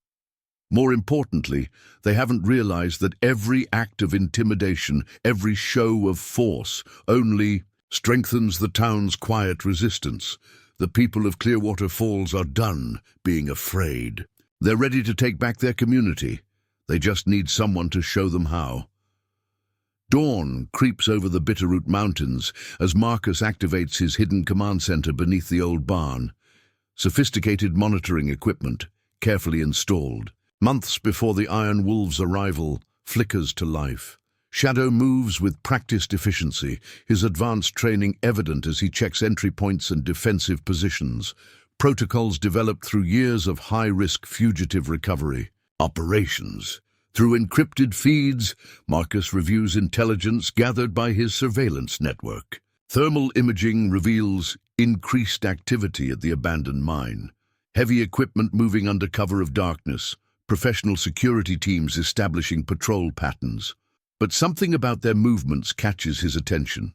More importantly, they haven't realized that every act of intimidation, every show of force, only strengthens the town's quiet resistance. The people of Clearwater Falls are done being afraid. They're ready to take back their community. They just need someone to show them how. Dawn creeps over the Bitterroot Mountains as Marcus activates his hidden command center beneath the old barn. Sophisticated monitoring equipment, carefully installed. Months before the Iron Wolves' arrival, flickers to life. Shadow moves with practiced efficiency, his advanced training evident as he checks entry points and defensive positions. Protocols developed through years of high-risk fugitive recovery. Operations. Through encrypted feeds, Marcus reviews intelligence gathered by his surveillance network. Thermal imaging reveals increased activity at the abandoned mine. Heavy equipment moving under cover of darkness. Professional security teams establishing patrol patterns. But something about their movements catches his attention.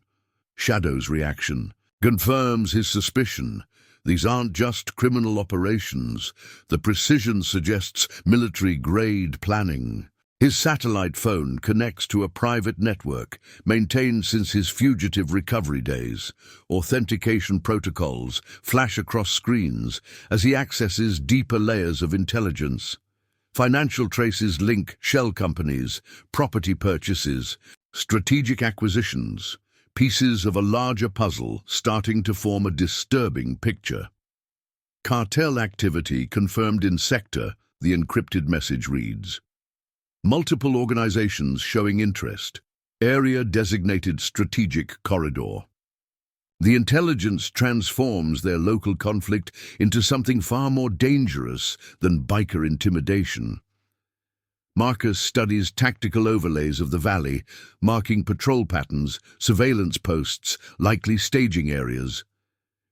Shadow's reaction. confirms his suspicion. These aren't just criminal operations. The precision suggests military-grade planning. His satellite phone connects to a private network maintained since his fugitive recovery days. Authentication protocols flash across screens as he accesses deeper layers of intelligence. Financial traces link shell companies, property purchases, strategic acquisitions, pieces of a larger puzzle starting to form a disturbing picture. Cartel activity confirmed in sector, the encrypted message reads. Multiple organizations showing interest. Area designated strategic corridor. The intelligence transforms their local conflict into something far more dangerous than biker intimidation. Marcus studies tactical overlays of the valley, marking patrol patterns, surveillance posts, likely staging areas.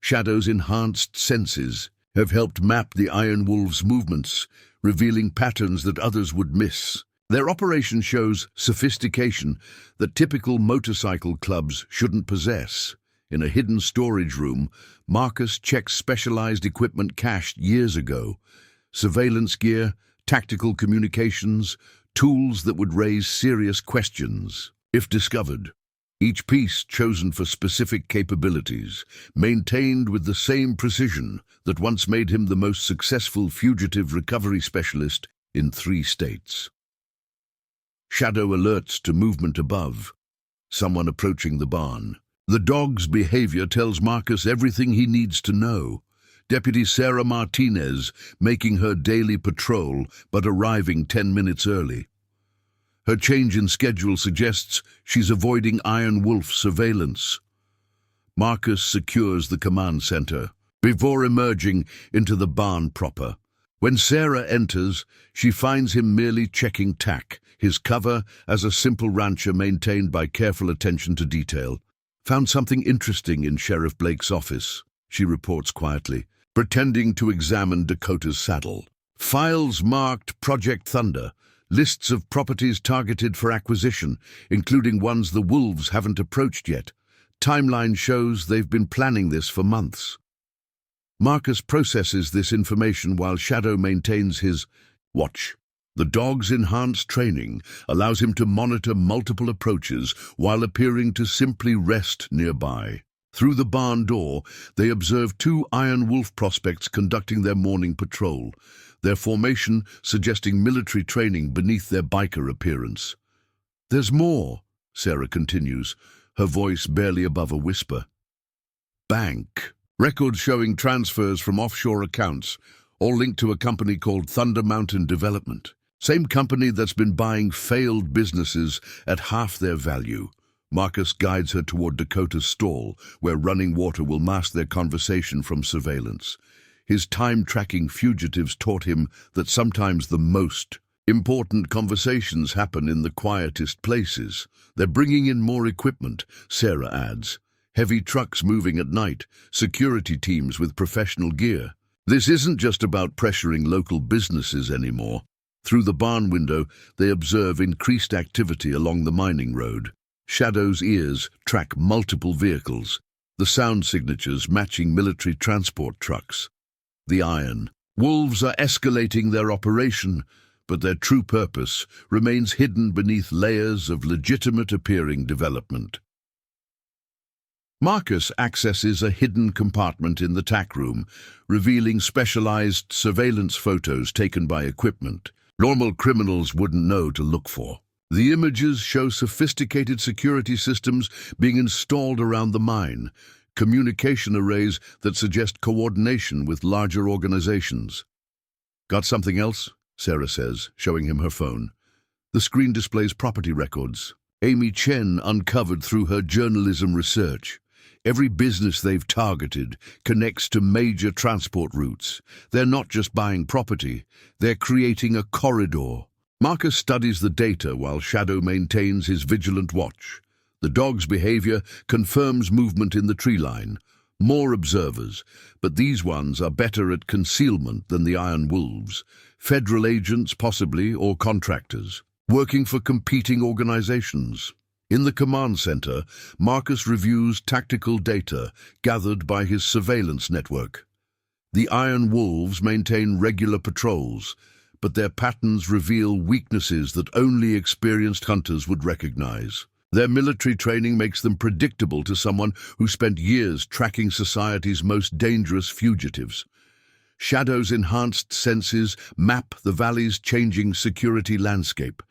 Shadow's enhanced senses have helped map the Iron Wolves' movements, revealing patterns that others would miss. Their operation shows sophistication that typical motorcycle clubs shouldn't possess. In a hidden storage room, Marcus checks specialized equipment cached years ago. Surveillance gear, tactical communications, tools that would raise serious questions if discovered. Each piece chosen for specific capabilities, maintained with the same precision that once made him the most successful fugitive recovery specialist in 3 states. Shadow alerts to movement above. Someone approaching the barn. The dog's behavior tells Marcus everything he needs to know. Deputy Sarah Martinez making her daily patrol but arriving 10 minutes early. Her change in schedule suggests she's avoiding Iron Wolf surveillance. Marcus secures the command center before emerging into the barn proper. When Sarah enters, she finds him merely checking tack, his cover as a simple rancher maintained by careful attention to detail. Found something interesting in Sheriff Blake's office, she reports quietly, pretending to examine Dakota's saddle. Files marked Project Thunder, lists of properties targeted for acquisition, including ones the Wolves haven't approached yet. Timeline shows they've been planning this for months. Marcus processes this information while Shadow maintains his watch. The dog's enhanced training allows him to monitor multiple approaches while appearing to simply rest nearby. Through the barn door, they observe 2 Iron Wolf prospects conducting their morning patrol, their formation suggesting military training beneath their biker appearance. "There's more," Sarah continues, her voice barely above a whisper. Bank. Records showing transfers from offshore accounts, all linked to a company called Thunder Mountain Development. Same company that's been buying failed businesses at half their value. Marcus guides her toward Dakota's stall, where running water will mask their conversation from surveillance. His time-tracking fugitives taught him that sometimes the most important conversations happen in the quietest places. They're bringing in more equipment, Sarah adds. Heavy trucks moving at night, security teams with professional gear. This isn't just about pressuring local businesses anymore. Through the barn window, they observe increased activity along the mining road. Shadow's ears track multiple vehicles, the sound signatures matching military transport trucks. The Iron Wolves are escalating their operation, but their true purpose remains hidden beneath layers of legitimate-appearing development. Marcus accesses a hidden compartment in the tack room, revealing specialized surveillance photos taken by equipment normal criminals wouldn't know to look for. The images show sophisticated security systems being installed around the mine, communication arrays that suggest coordination with larger organizations. "Got something else?" Sarah says, showing him her phone. The screen displays property records. Amy Chen uncovered through her journalism research. Every business they've targeted connects to major transport routes. They're not just buying property, they're creating a corridor. Marcus studies the data while Shadow maintains his vigilant watch. The dog's behavior confirms movement in the tree line. More observers, but these ones are better at concealment than the Iron Wolves. Federal agents, possibly, or contractors, working for competing organizations. In the command center, Marcus reviews tactical data gathered by his surveillance network. The Iron Wolves maintain regular patrols, but their patterns reveal weaknesses that only experienced hunters would recognize. Their military training makes them predictable to someone who spent years tracking society's most dangerous fugitives. Shadow's enhanced senses map the valley's changing security landscape.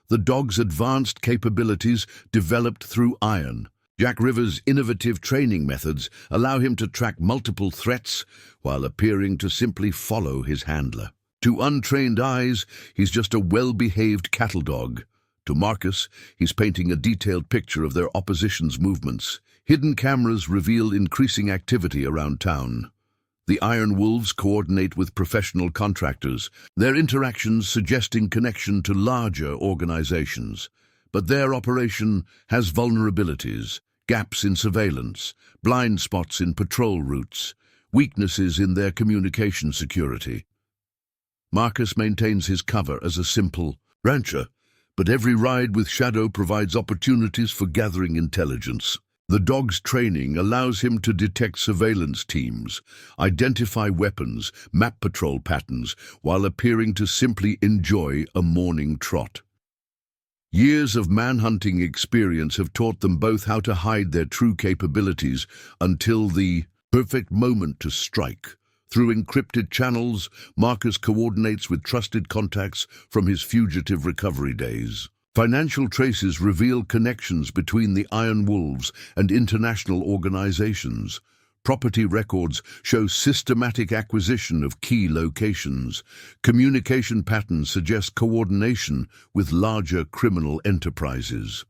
The dog's advanced capabilities developed through Iron. Jack River's innovative training methods allow him to track multiple threats while appearing to simply follow his handler. To untrained eyes, he's just a well-behaved cattle dog. To Marcus, he's painting a detailed picture of their opposition's movements. Hidden cameras reveal increasing activity around town. The Iron Wolves coordinate with professional contractors, their interactions suggesting connection to larger organizations. But their operation has vulnerabilities, gaps in surveillance, blind spots in patrol routes, weaknesses in their communication security. Marcus maintains his cover as a simple rancher, but every ride with Shadow provides opportunities for gathering intelligence. The dog's training allows him to detect surveillance teams, identify weapons, map patrol patterns, while appearing to simply enjoy a morning trot. Years of manhunting experience have taught them both how to hide their true capabilities until the perfect moment to strike. Through encrypted channels, Marcus coordinates with trusted contacts from his fugitive recovery days. Financial traces reveal connections between the Iron Wolves and international organizations. Property records show systematic acquisition of key locations. Communication patterns suggest coordination with larger criminal enterprises.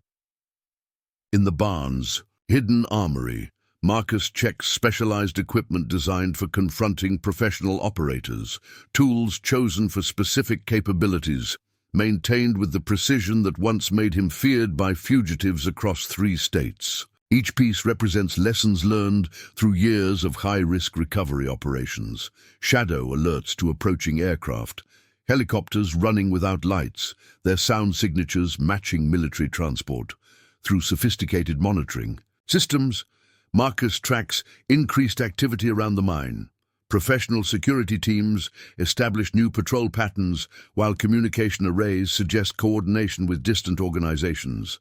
In the barn's hidden armory, Marcus checks specialized equipment designed for confronting professional operators, tools chosen for specific capabilities, maintained with the precision that once made him feared by fugitives across 3 states. Each piece represents lessons learned through years of high-risk recovery operations. Shadow alerts to approaching aircraft, helicopters running without lights, their sound signatures matching military transport. Through sophisticated monitoring systems, Marcus tracks increased activity around the mine. Professional security teams establish new patrol patterns, while communication arrays suggest coordination with distant organizations.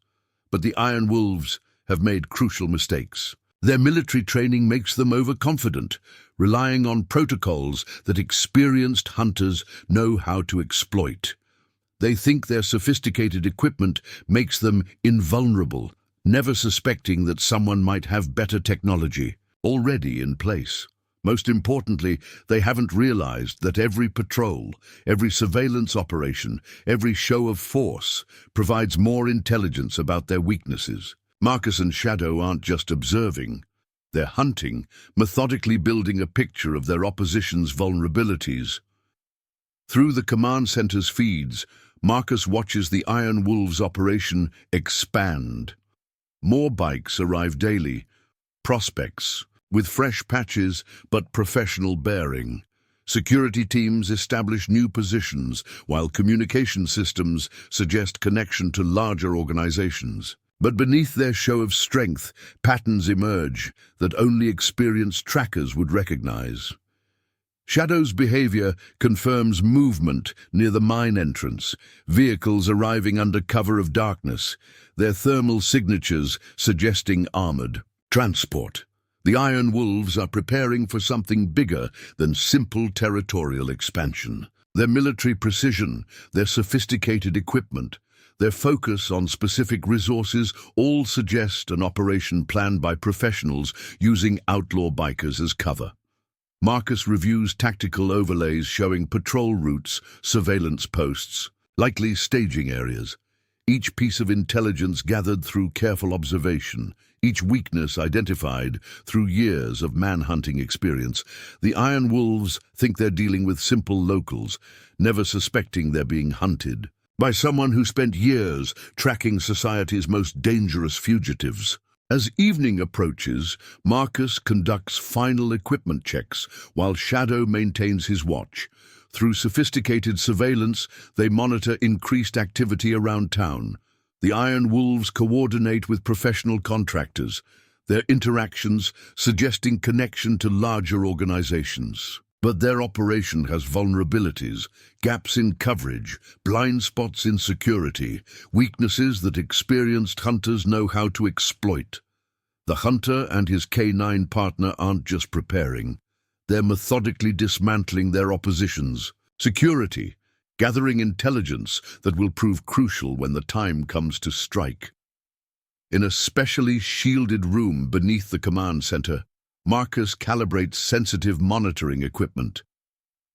But the Iron Wolves have made crucial mistakes. Their military training makes them overconfident, relying on protocols that experienced hunters know how to exploit. They think their sophisticated equipment makes them invulnerable, never suspecting that someone might have better technology already in place. Most importantly, they haven't realized that every patrol, every surveillance operation, every show of force provides more intelligence about their weaknesses. Marcus and Shadow aren't just observing, they're hunting, methodically building a picture of their opposition's vulnerabilities. Through the command center's feeds, Marcus watches the Iron Wolves operation expand. More bikes arrive daily, prospects with fresh patches but professional bearing. Security teams establish new positions, while communication systems suggest connection to larger organizations. But beneath their show of strength, patterns emerge that only experienced trackers would recognize. Shadow's behavior confirms movement near the mine entrance, vehicles arriving under cover of darkness, their thermal signatures suggesting armored transport. The Iron Wolves are preparing for something bigger than simple territorial expansion. Their military precision, their sophisticated equipment, their focus on specific resources all suggest an operation planned by professionals using outlaw bikers as cover. Marcus reviews tactical overlays showing patrol routes, surveillance posts, likely staging areas. Each piece of intelligence gathered through careful observation, each weakness identified through years of manhunting experience. The Iron Wolves think they're dealing with simple locals, never suspecting they're being hunted by someone who spent years tracking society's most dangerous fugitives. As evening approaches, Marcus conducts final equipment checks while Shadow maintains his watch. Through sophisticated surveillance, they monitor increased activity around town. The Iron Wolves coordinate with professional contractors, their interactions suggesting connection to larger organizations. But their operation has vulnerabilities, gaps in coverage, blind spots in security, weaknesses that experienced hunters know how to exploit. The hunter and his canine partner aren't just preparing. They're methodically dismantling their oppositions. Security, gathering intelligence that will prove crucial when the time comes to strike. In a specially shielded room beneath the command center, Marcus calibrates sensitive monitoring equipment.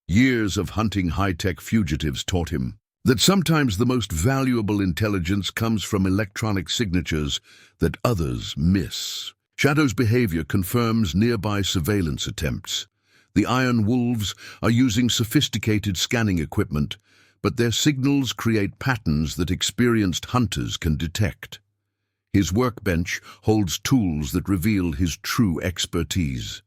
Years of hunting high-tech fugitives taught him that sometimes the most valuable intelligence comes from electronic signatures that others miss. Shadow's behavior confirms nearby surveillance attempts. The Iron Wolves are using sophisticated scanning equipment, but their signals create patterns that experienced hunters can detect. His workbench holds tools that reveal his true expertise.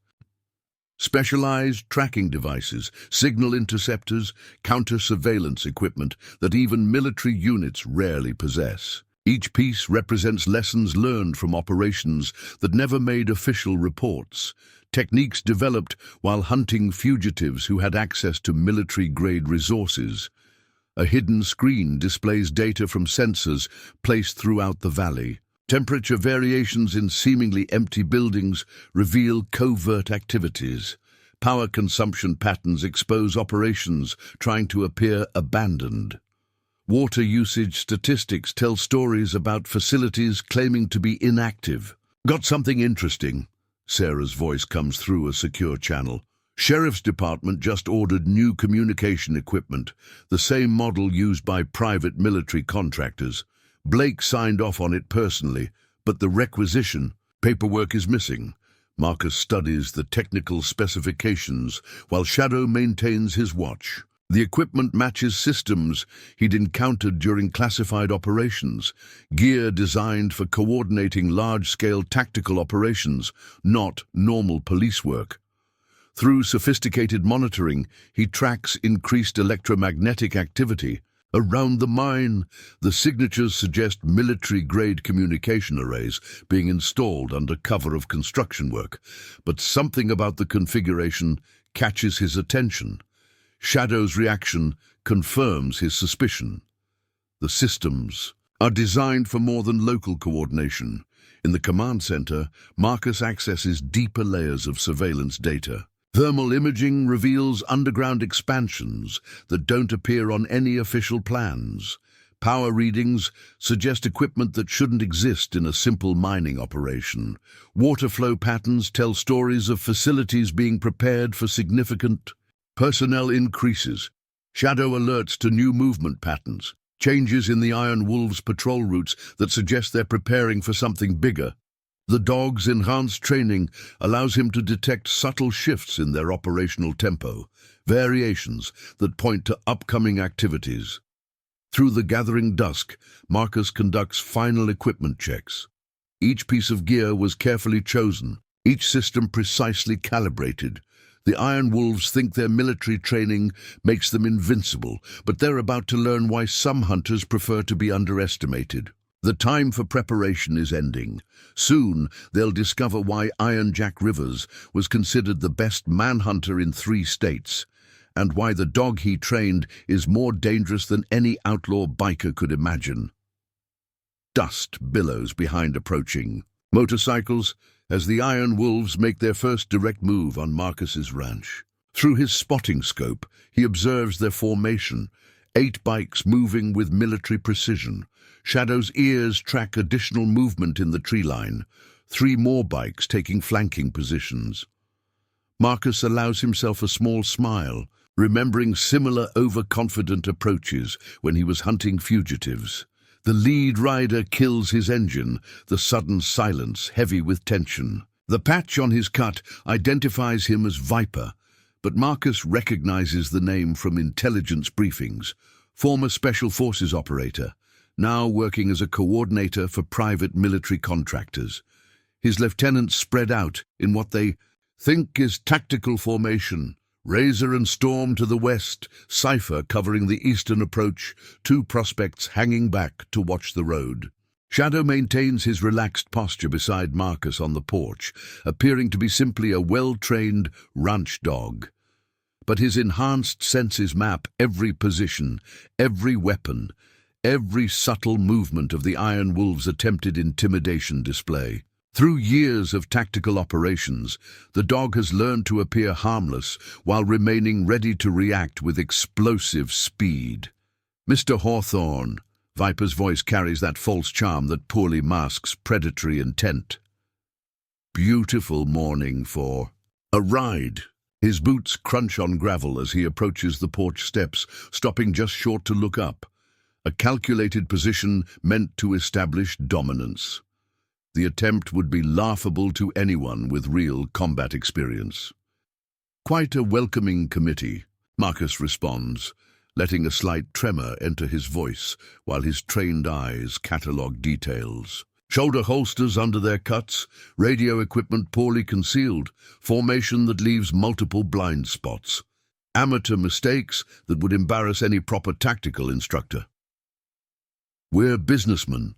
Specialized tracking devices, signal interceptors, counter-surveillance equipment that even military units rarely possess. Each piece represents lessons learned from operations that never made official reports, techniques developed while hunting fugitives who had access to military-grade resources. A hidden screen displays data from sensors placed throughout the valley. Temperature variations in seemingly empty buildings reveal covert activities. Power consumption patterns expose operations trying to appear abandoned. Water usage statistics tell stories about facilities claiming to be inactive. Got something interesting? Sarah's voice comes through a secure channel. Sheriff's Department just ordered new communication equipment, the same model used by private military contractors. Blake signed off on it personally, but the requisition paperwork is missing. Marcus studies the technical specifications while Shadow maintains his watch. The equipment matches systems he'd encountered during classified operations, gear designed for coordinating large-scale tactical operations, not normal police work. Through sophisticated monitoring, he tracks increased electromagnetic activity. Around the mine, the signatures suggest military-grade communication arrays being installed under cover of construction work, but something about the configuration catches his attention. Shadow's reaction confirms his suspicion. The systems are designed for more than local coordination. In the command center, Marcus accesses deeper layers of surveillance data. Thermal imaging reveals underground expansions that don't appear on any official plans. Power readings suggest equipment that shouldn't exist in a simple mining operation. Water flow patterns tell stories of facilities being prepared for significant personnel increases. Shadow alerts to new movement patterns, changes in the Iron Wolves' patrol routes that suggest they're preparing for something bigger. The dog's enhanced training allows him to detect subtle shifts in their operational tempo, variations that point to upcoming activities. Through the gathering dusk, Marcus conducts final equipment checks. Each piece of gear was carefully chosen, each system precisely calibrated. The Iron Wolves think their military training makes them invincible, but they're about to learn why some hunters prefer to be underestimated. The time for preparation is ending. Soon, they'll discover why Iron Jack Rivers was considered the best manhunter in 3 states, and why the dog he trained is more dangerous than any outlaw biker could imagine. Dust billows behind approaching motorcycles as the Iron Wolves make their first direct move on Marcus's ranch. Through his spotting scope, he observes their formation, 8 bikes moving with military precision. Shadow's ears track additional movement in the tree line, 3 more bikes taking flanking positions. Marcus allows himself a small smile, remembering similar overconfident approaches when he was hunting fugitives. The lead rider kills his engine, the sudden silence heavy with tension. The patch on his cut identifies him as Viper, but Marcus recognizes the name from intelligence briefings. Former Special Forces operator, now working as a coordinator for private military contractors. His lieutenants spread out in what they think is tactical formation, Razor and Storm to the west, Cypher covering the eastern approach, two prospects hanging back to watch the road. Shadow maintains his relaxed posture beside Marcus on the porch, appearing to be simply a well-trained ranch dog. But his enhanced senses map every position, every weapon, every subtle movement of the Iron Wolves' attempted intimidation display. Through years of tactical operations, the dog has learned to appear harmless while remaining ready to react with explosive speed. "Mr. Hawthorne," Viper's voice carries that false charm that poorly masks predatory intent. "Beautiful morning for a ride." His boots crunch on gravel as he approaches the porch steps, stopping just short to look up. A calculated position meant to establish dominance. The attempt would be laughable to anyone with real combat experience. "Quite a welcoming committee," Marcus responds, letting a slight tremor enter his voice while his trained eyes catalogue details. Shoulder holsters under their cuts, radio equipment poorly concealed, formation that leaves multiple blind spots. Amateur mistakes that would embarrass any proper tactical instructor. "We're businessmen."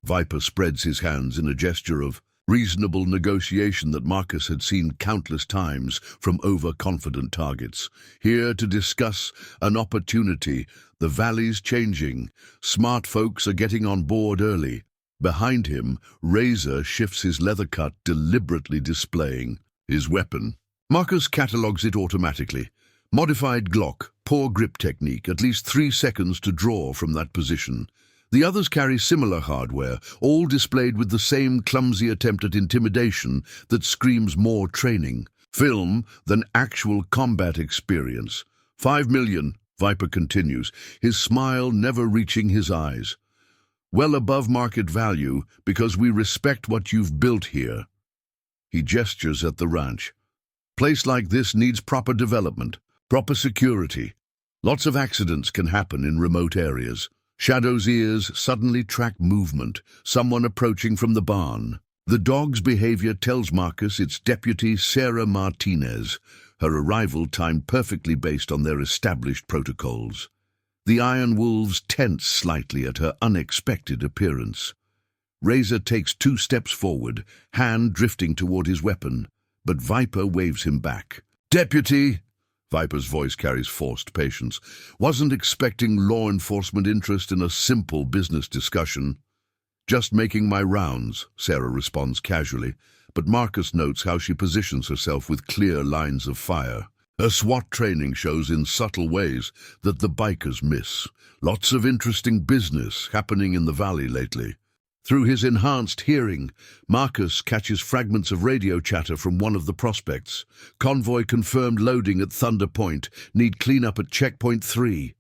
Viper spreads his hands in a gesture of reasonable negotiation that Marcus had seen countless times from overconfident targets. "Here to discuss an opportunity. The valley's changing. Smart folks are getting on board early." Behind him, Razor shifts his leather cut, deliberately displaying his weapon. Marcus catalogues it automatically. Modified Glock, poor grip technique, at least 3 seconds to draw from that position. The others carry similar hardware, all displayed with the same clumsy attempt at intimidation that screams more training, film than actual combat experience. 5 million, Viper continues, his smile never reaching his eyes. "Well above market value because we respect what you've built here." He gestures at the ranch. "Place like this needs proper development, proper security. Lots of accidents can happen in remote areas." Shadow's ears suddenly track movement, someone approaching from the barn. The dog's behavior tells Marcus it's Deputy Sarah Martinez, her arrival timed perfectly based on their established protocols. The Iron Wolves tense slightly at her unexpected appearance. Razor takes 2 steps forward, hand drifting toward his weapon, but Viper waves him back. "Deputy," Viper's voice carries forced patience, "wasn't expecting law enforcement interest in a simple business discussion." "Just making my rounds," Sarah responds casually, but Marcus notes how she positions herself with clear lines of fire. Her SWAT training shows in subtle ways that the bikers miss. Lots of interesting business happening in the valley lately. Through his enhanced hearing, Marcus catches fragments of radio chatter from one of the prospects. "Convoy confirmed loading at Thunder Point. Need cleanup at Checkpoint 3.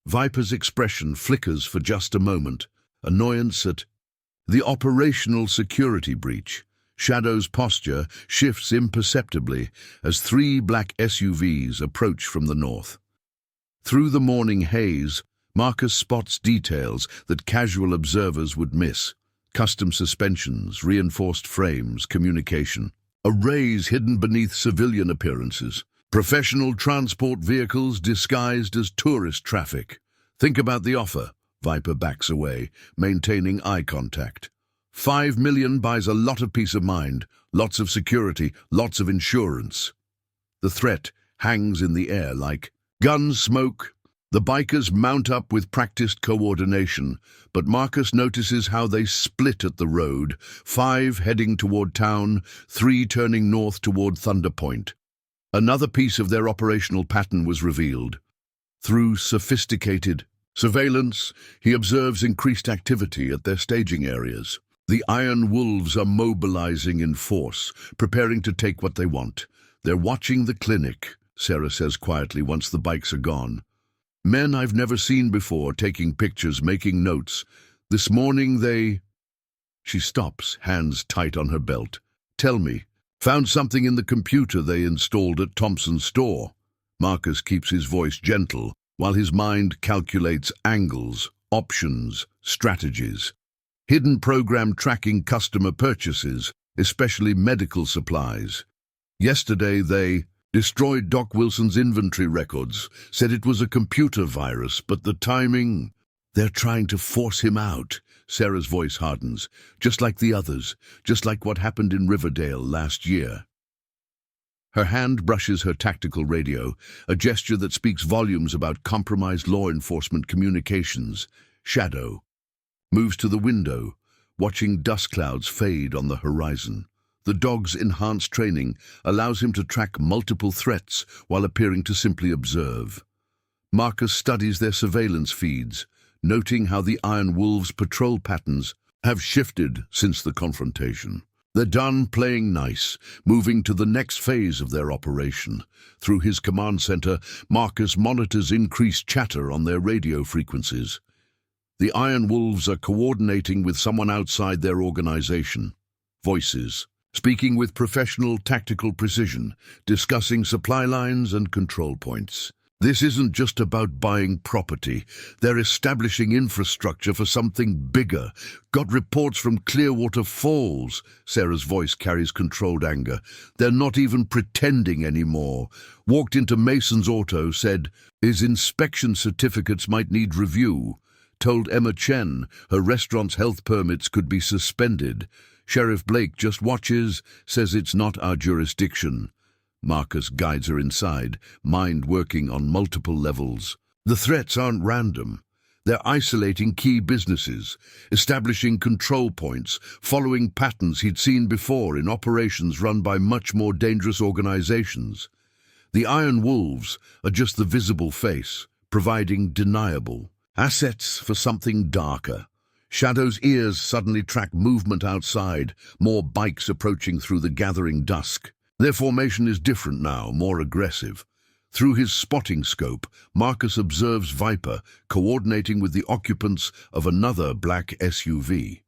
Viper's expression flickers for just a moment. Annoyance at the operational security breach. Shadow's posture shifts imperceptibly as 3 black SUVs approach from the north. Through the morning haze, Marcus spots details that casual observers would miss. Custom suspensions, reinforced frames, communication. Arrays hidden beneath civilian appearances. Professional transport vehicles disguised as tourist traffic. "Think about the offer." Viper backs away, maintaining eye contact. 5 million buys a lot of peace of mind, lots of security, lots of insurance. The threat hangs in the air like gun smoke. The bikers mount up with practiced coordination, but Marcus notices how they split at the road, 5 heading toward town, 3 turning north toward Thunder Point. Another piece of their operational pattern was revealed. Through sophisticated surveillance, he observes increased activity at their staging areas. The Iron Wolves are mobilizing in force, preparing to take what they want. "They're watching the clinic," Sarah says quietly once the bikes are gone. "Men I've never seen before, taking pictures, making notes. This morning they..." She stops, hands tight on her belt. "Tell me." "Found something in the computer they installed at Thompson's store." Marcus keeps his voice gentle, while his mind calculates angles, options, strategies. Hidden program tracking customer purchases, especially medical supplies. Yesterday they... Destroyed Doc Wilson's inventory records, said it was a computer virus, but the timing... They're trying to force him out. Sarah's voice hardens, just like the others, just like what happened in Riverdale last year. Her hand brushes her tactical radio, a gesture that speaks volumes about compromised law enforcement communications. Shadow moves to the window, watching dust clouds fade on the horizon. The dog's enhanced training allows him to track multiple threats while appearing to simply observe. Marcus studies their surveillance feeds, noting how the Iron Wolves' patrol patterns have shifted since the confrontation. They're done playing nice, moving to the next phase of their operation. Through his command center, Marcus monitors increased chatter on their radio frequencies. The Iron Wolves are coordinating with someone outside their organization. Voices, speaking with professional tactical precision, discussing supply lines and control points. This isn't just about buying property. They're establishing infrastructure for something bigger. Got reports from Clearwater Falls. Sarah's voice carries controlled anger. They're not even pretending anymore. Walked into Mason's auto, said his inspection certificates might need review. Told Emma Chen her restaurant's health permits could be suspended. Sheriff Blake just watches, says it's not our jurisdiction. Marcus guides her inside, mind working on multiple levels. The threats aren't random. They're isolating key businesses, establishing control points, following patterns he'd seen before in operations run by much more dangerous organizations. The Iron Wolves are just the visible face, providing deniable assets for something darker. Shadow's ears suddenly track movement outside, more bikes approaching through the gathering dusk. Their formation is different now, more aggressive. Through his spotting scope, Marcus observes Viper coordinating with the occupants of another black SUV.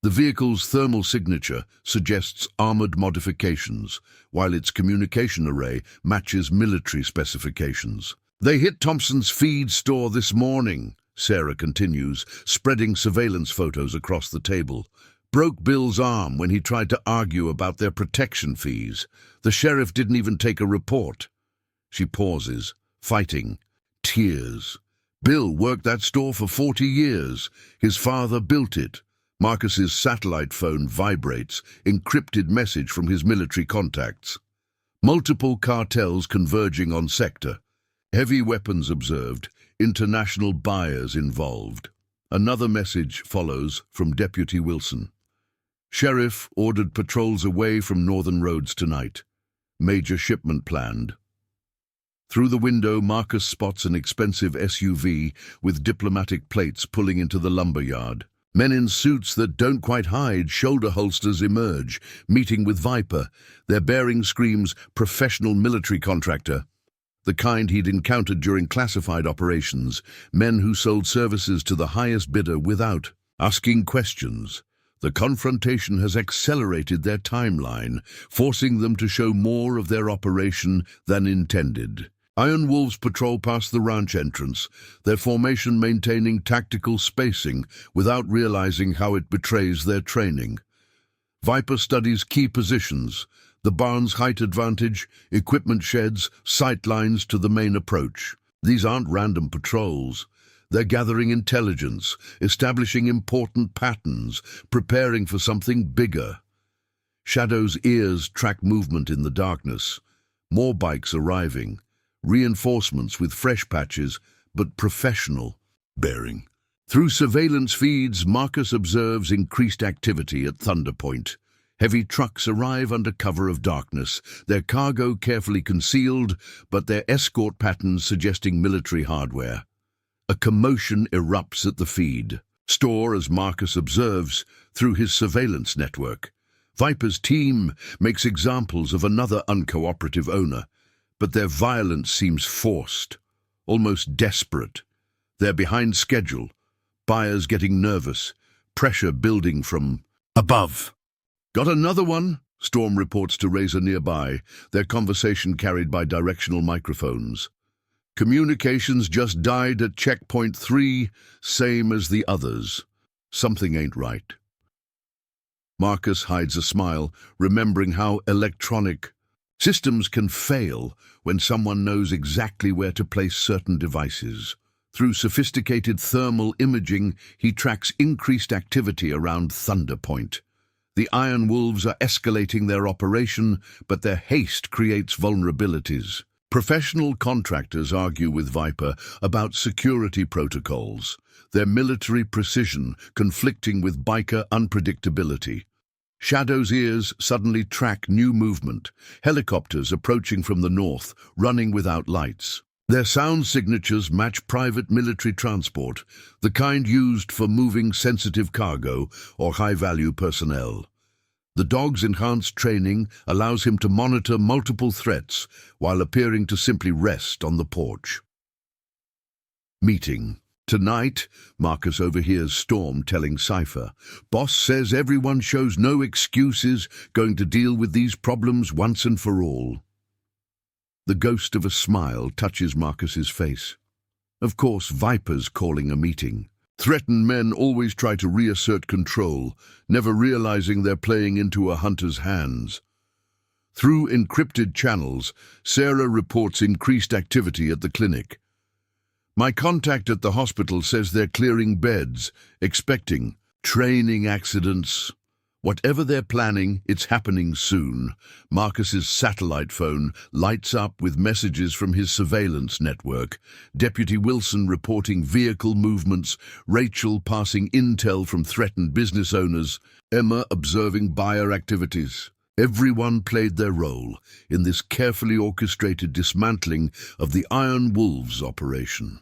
The vehicle's thermal signature suggests armored modifications, while its communication array matches military specifications. They hit Thompson's feed store this morning, Sarah continues, spreading surveillance photos across the table. Broke Bill's arm when he tried to argue about their protection fees. The sheriff didn't even take a report. She pauses, fighting, tears. Bill worked that store for 40 years. His father built it. Marcus's satellite phone vibrates, encrypted message from his military contacts. Multiple cartels converging on sector. Heavy weapons observed, international buyers involved. Another message follows from Deputy Wilson. Sheriff ordered patrols away from northern roads tonight. Major shipment planned. Through the window, Marcus spots an expensive SUV with diplomatic plates pulling into the lumber yard. Men in suits that don't quite hide shoulder holsters emerge, meeting with Viper. Their bearing screams professional military contractor. The kind he'd encountered during classified operations, men who sold services to the highest bidder without asking questions. The confrontation has accelerated their timeline, forcing them to show more of their operation than intended. Iron Wolves patrol past the ranch entrance, their formation maintaining tactical spacing without realizing how it betrays their training. Viper studies key positions, the barn's height advantage, equipment sheds, sight lines to the main approach. These aren't random patrols. They're gathering intelligence, establishing important patterns, preparing for something bigger. Shadow's ears track movement in the darkness. More bikes arriving. Reinforcements with fresh patches, but professional bearing. Through surveillance feeds, Marcus observes increased activity at Thunder Point. Heavy trucks arrive under cover of darkness, their cargo carefully concealed, but their escort patterns suggesting military hardware. A commotion erupts at the feed store as Marcus observes through his surveillance network. Viper's team makes examples of another uncooperative owner, but their violence seems forced, almost desperate. They're behind schedule, buyers getting nervous, pressure building from above. Got another one? Storm reports to Razor nearby, their conversation carried by directional microphones. Communications just died at checkpoint 3, same as the others. Something ain't right. Marcus hides a smile, remembering how electronic Systems can fail when someone knows exactly where to place certain devices. Through sophisticated thermal imaging, he tracks increased activity around Thunder Point. The Iron Wolves are escalating their operation, but their haste creates vulnerabilities. Professional contractors argue with Viper about security protocols, their military precision conflicting with biker unpredictability. Shadow's ears suddenly track new movement, helicopters approaching from the north, running without lights. Their sound signatures match private military transport, the kind used for moving sensitive cargo or high-value personnel. The dog's enhanced training allows him to monitor multiple threats while appearing to simply rest on the porch. Meeting. Tonight, Marcus overhears Storm telling Cypher, "Boss says everyone shows no excuses, going to deal with these problems once and for all." The ghost of a smile touches Marcus's face. Of course, Viper's calling a meeting. Threatened men always try to reassert control, never realizing they're playing into a hunter's hands. Through encrypted channels, Sarah reports increased activity at the clinic. "My contact at the hospital says they're clearing beds, expecting training accidents." Whatever they're planning, it's happening soon. Marcus's satellite phone lights up with messages from his surveillance network. Deputy Wilson reporting vehicle movements, Rachel passing intel from threatened business owners, Emma observing buyer activities. Everyone played their role in this carefully orchestrated dismantling of the Iron Wolves operation.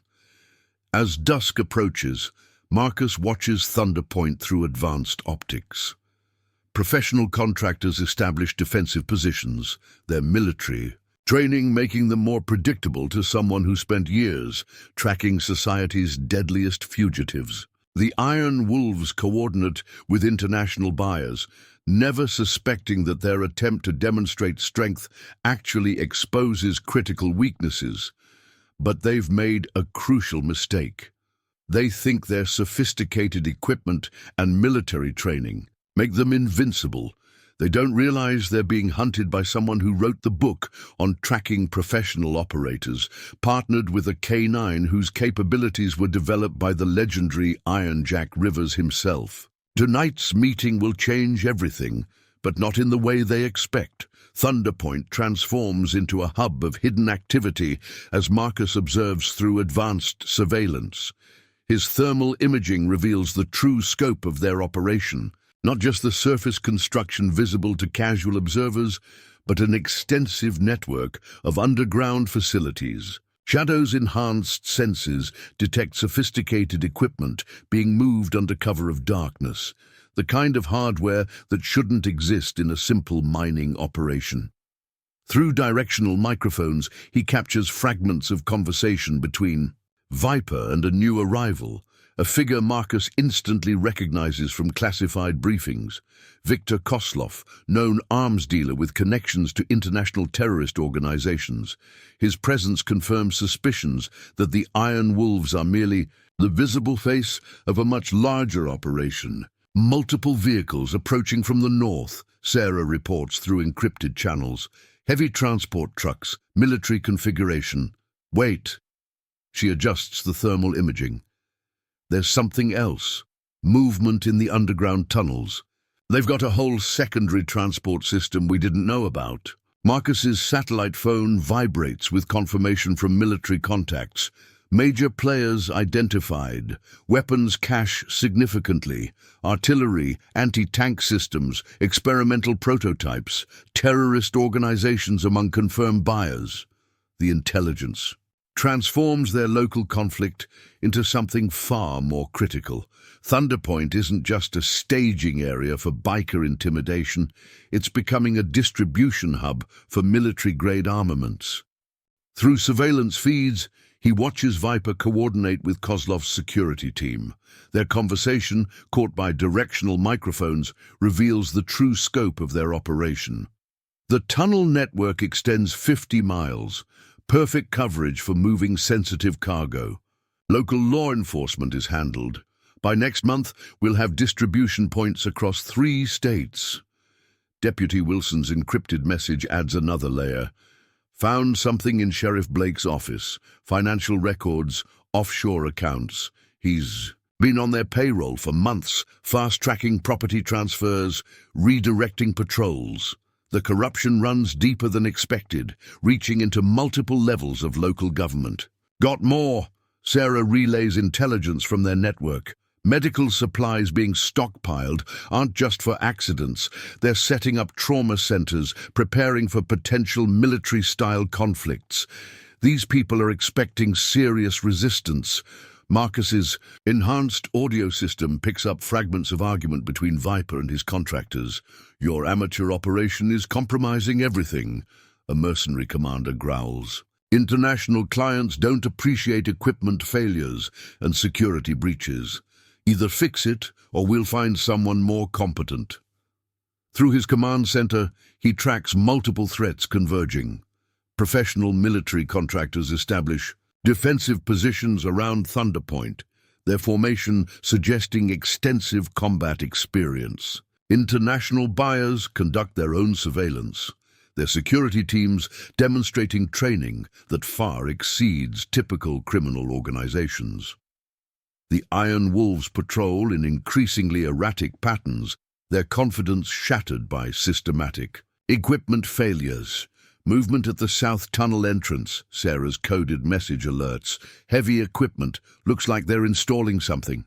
As dusk approaches, Marcus watches Thunder Point through advanced optics. Professional contractors establish defensive positions, their military training making them more predictable to someone who spent years tracking society's deadliest fugitives. The Iron Wolves coordinate with international buyers, never suspecting that their attempt to demonstrate strength actually exposes critical weaknesses. But they've made a crucial mistake. They think their sophisticated equipment and military training make them invincible. They don't realize they're being hunted by someone who wrote the book on tracking professional operators, partnered with a K9 whose capabilities were developed by the legendary Iron Jack Rivers himself. Tonight's meeting will change everything, but not in the way they expect. Thunder Point transforms into a hub of hidden activity as Marcus observes through advanced surveillance. His thermal imaging reveals the true scope of their operation. Not just the surface construction visible to casual observers, but an extensive network of underground facilities. Shadow's enhanced senses detect sophisticated equipment being moved under cover of darkness, the kind of hardware that shouldn't exist in a simple mining operation. Through directional microphones, he captures fragments of conversation between Viper and a new arrival, a figure Marcus instantly recognizes from classified briefings. Victor Koslov, known arms dealer with connections to international terrorist organizations. His presence confirms suspicions that the Iron Wolves are merely the visible face of a much larger operation. Multiple vehicles approaching from the north, Sarah reports through encrypted channels. Heavy transport trucks, military configuration. Wait. She adjusts the thermal imaging. There's something else. Movement in the underground tunnels. They've got a whole secondary transport system we didn't know about. Marcus's satellite phone vibrates with confirmation from military contacts. Major players identified. Weapons cache significantly. Artillery, anti-tank systems, experimental prototypes, terrorist organizations among confirmed buyers. The intelligence transforms their local conflict into something far more critical. Thunder Point isn't just a staging area for biker intimidation, it's becoming a distribution hub for military-grade armaments. Through surveillance feeds, he watches Viper coordinate with Kozlov's security team. Their conversation, caught by directional microphones, reveals the true scope of their operation. The tunnel network extends 50 miles, perfect coverage for moving sensitive cargo. Local law enforcement is handled. By next month, we'll have distribution points across 3 states. Deputy Wilson's encrypted message adds another layer. Found something in Sheriff Blake's office. Financial records, offshore accounts. He's been on their payroll for months, fast-tracking property transfers, redirecting patrols. The corruption runs deeper than expected, reaching into multiple levels of local government. Got more. Sarah relays intelligence from their network. Medical supplies being stockpiled aren't just for accidents. They're setting up trauma centers, preparing for potential military-style conflicts. These people are expecting serious resistance. Marcus's enhanced audio system picks up fragments of argument between Viper and his contractors. Your amateur operation is compromising everything, a mercenary commander growls. International clients don't appreciate equipment failures and security breaches. Either fix it or we'll find someone more competent. Through his command center, he tracks multiple threats converging. Professional military contractors establish defensive positions around Thunder Point, their formation suggesting extensive combat experience. International buyers conduct their own surveillance, their security teams demonstrating training that far exceeds typical criminal organizations. The Iron Wolves patrol in increasingly erratic patterns, their confidence shattered by systematic equipment failures. Movement at the South Tunnel entrance, Sarah's coded message alerts. Heavy equipment, looks like they're installing something.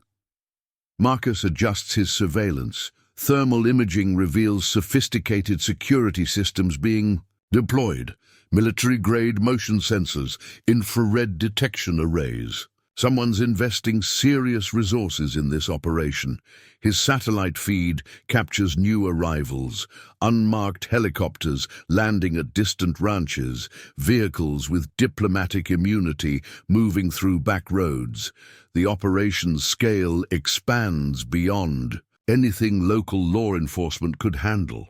Marcus adjusts his surveillance. Thermal imaging reveals sophisticated security systems being deployed. Military-grade motion sensors, infrared detection arrays. Someone's investing serious resources in this operation. His satellite feed captures new arrivals, unmarked helicopters landing at distant ranches, vehicles with diplomatic immunity moving through back roads. The operation's scale expands beyond anything local law enforcement could handle.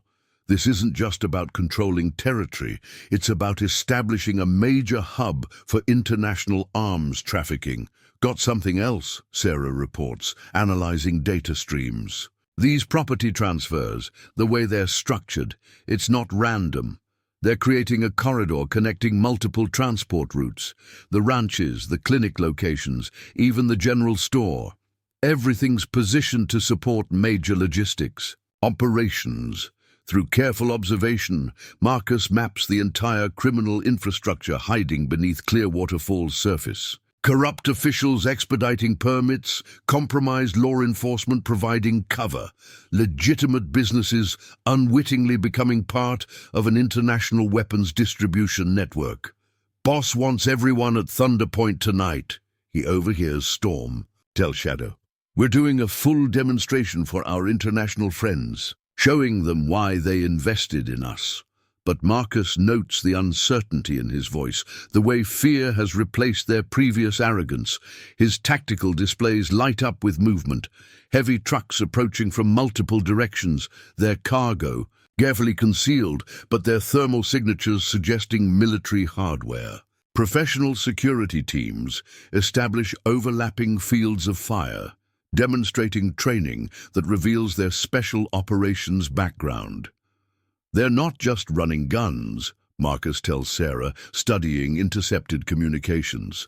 This isn't just about controlling territory, it's about establishing a major hub for international arms trafficking. Got something else, Sarah reports, analyzing data streams. These property transfers, the way they're structured, it's not random. They're creating a corridor connecting multiple transport routes. The ranches, the clinic locations, even the general store. Everything's positioned to support major logistics, operations. Through careful observation, Marcus maps the entire criminal infrastructure hiding beneath Clearwater Fall's surface. Corrupt officials expediting permits, compromised law enforcement providing cover, legitimate businesses unwittingly becoming part of an international weapons distribution network. Boss wants everyone at Thunder Point tonight. He overhears Storm tell Shadow. We're doing a full demonstration for our international friends, showing them why they invested in us. But Marcus notes the uncertainty in his voice, the way fear has replaced their previous arrogance. His tactical displays light up with movement, heavy trucks approaching from multiple directions, their cargo carefully concealed, but their thermal signatures suggesting military hardware. Professional security teams establish overlapping fields of fire, demonstrating training that reveals their special operations background. They're not just running guns, Marcus tells Sarah, studying intercepted communications.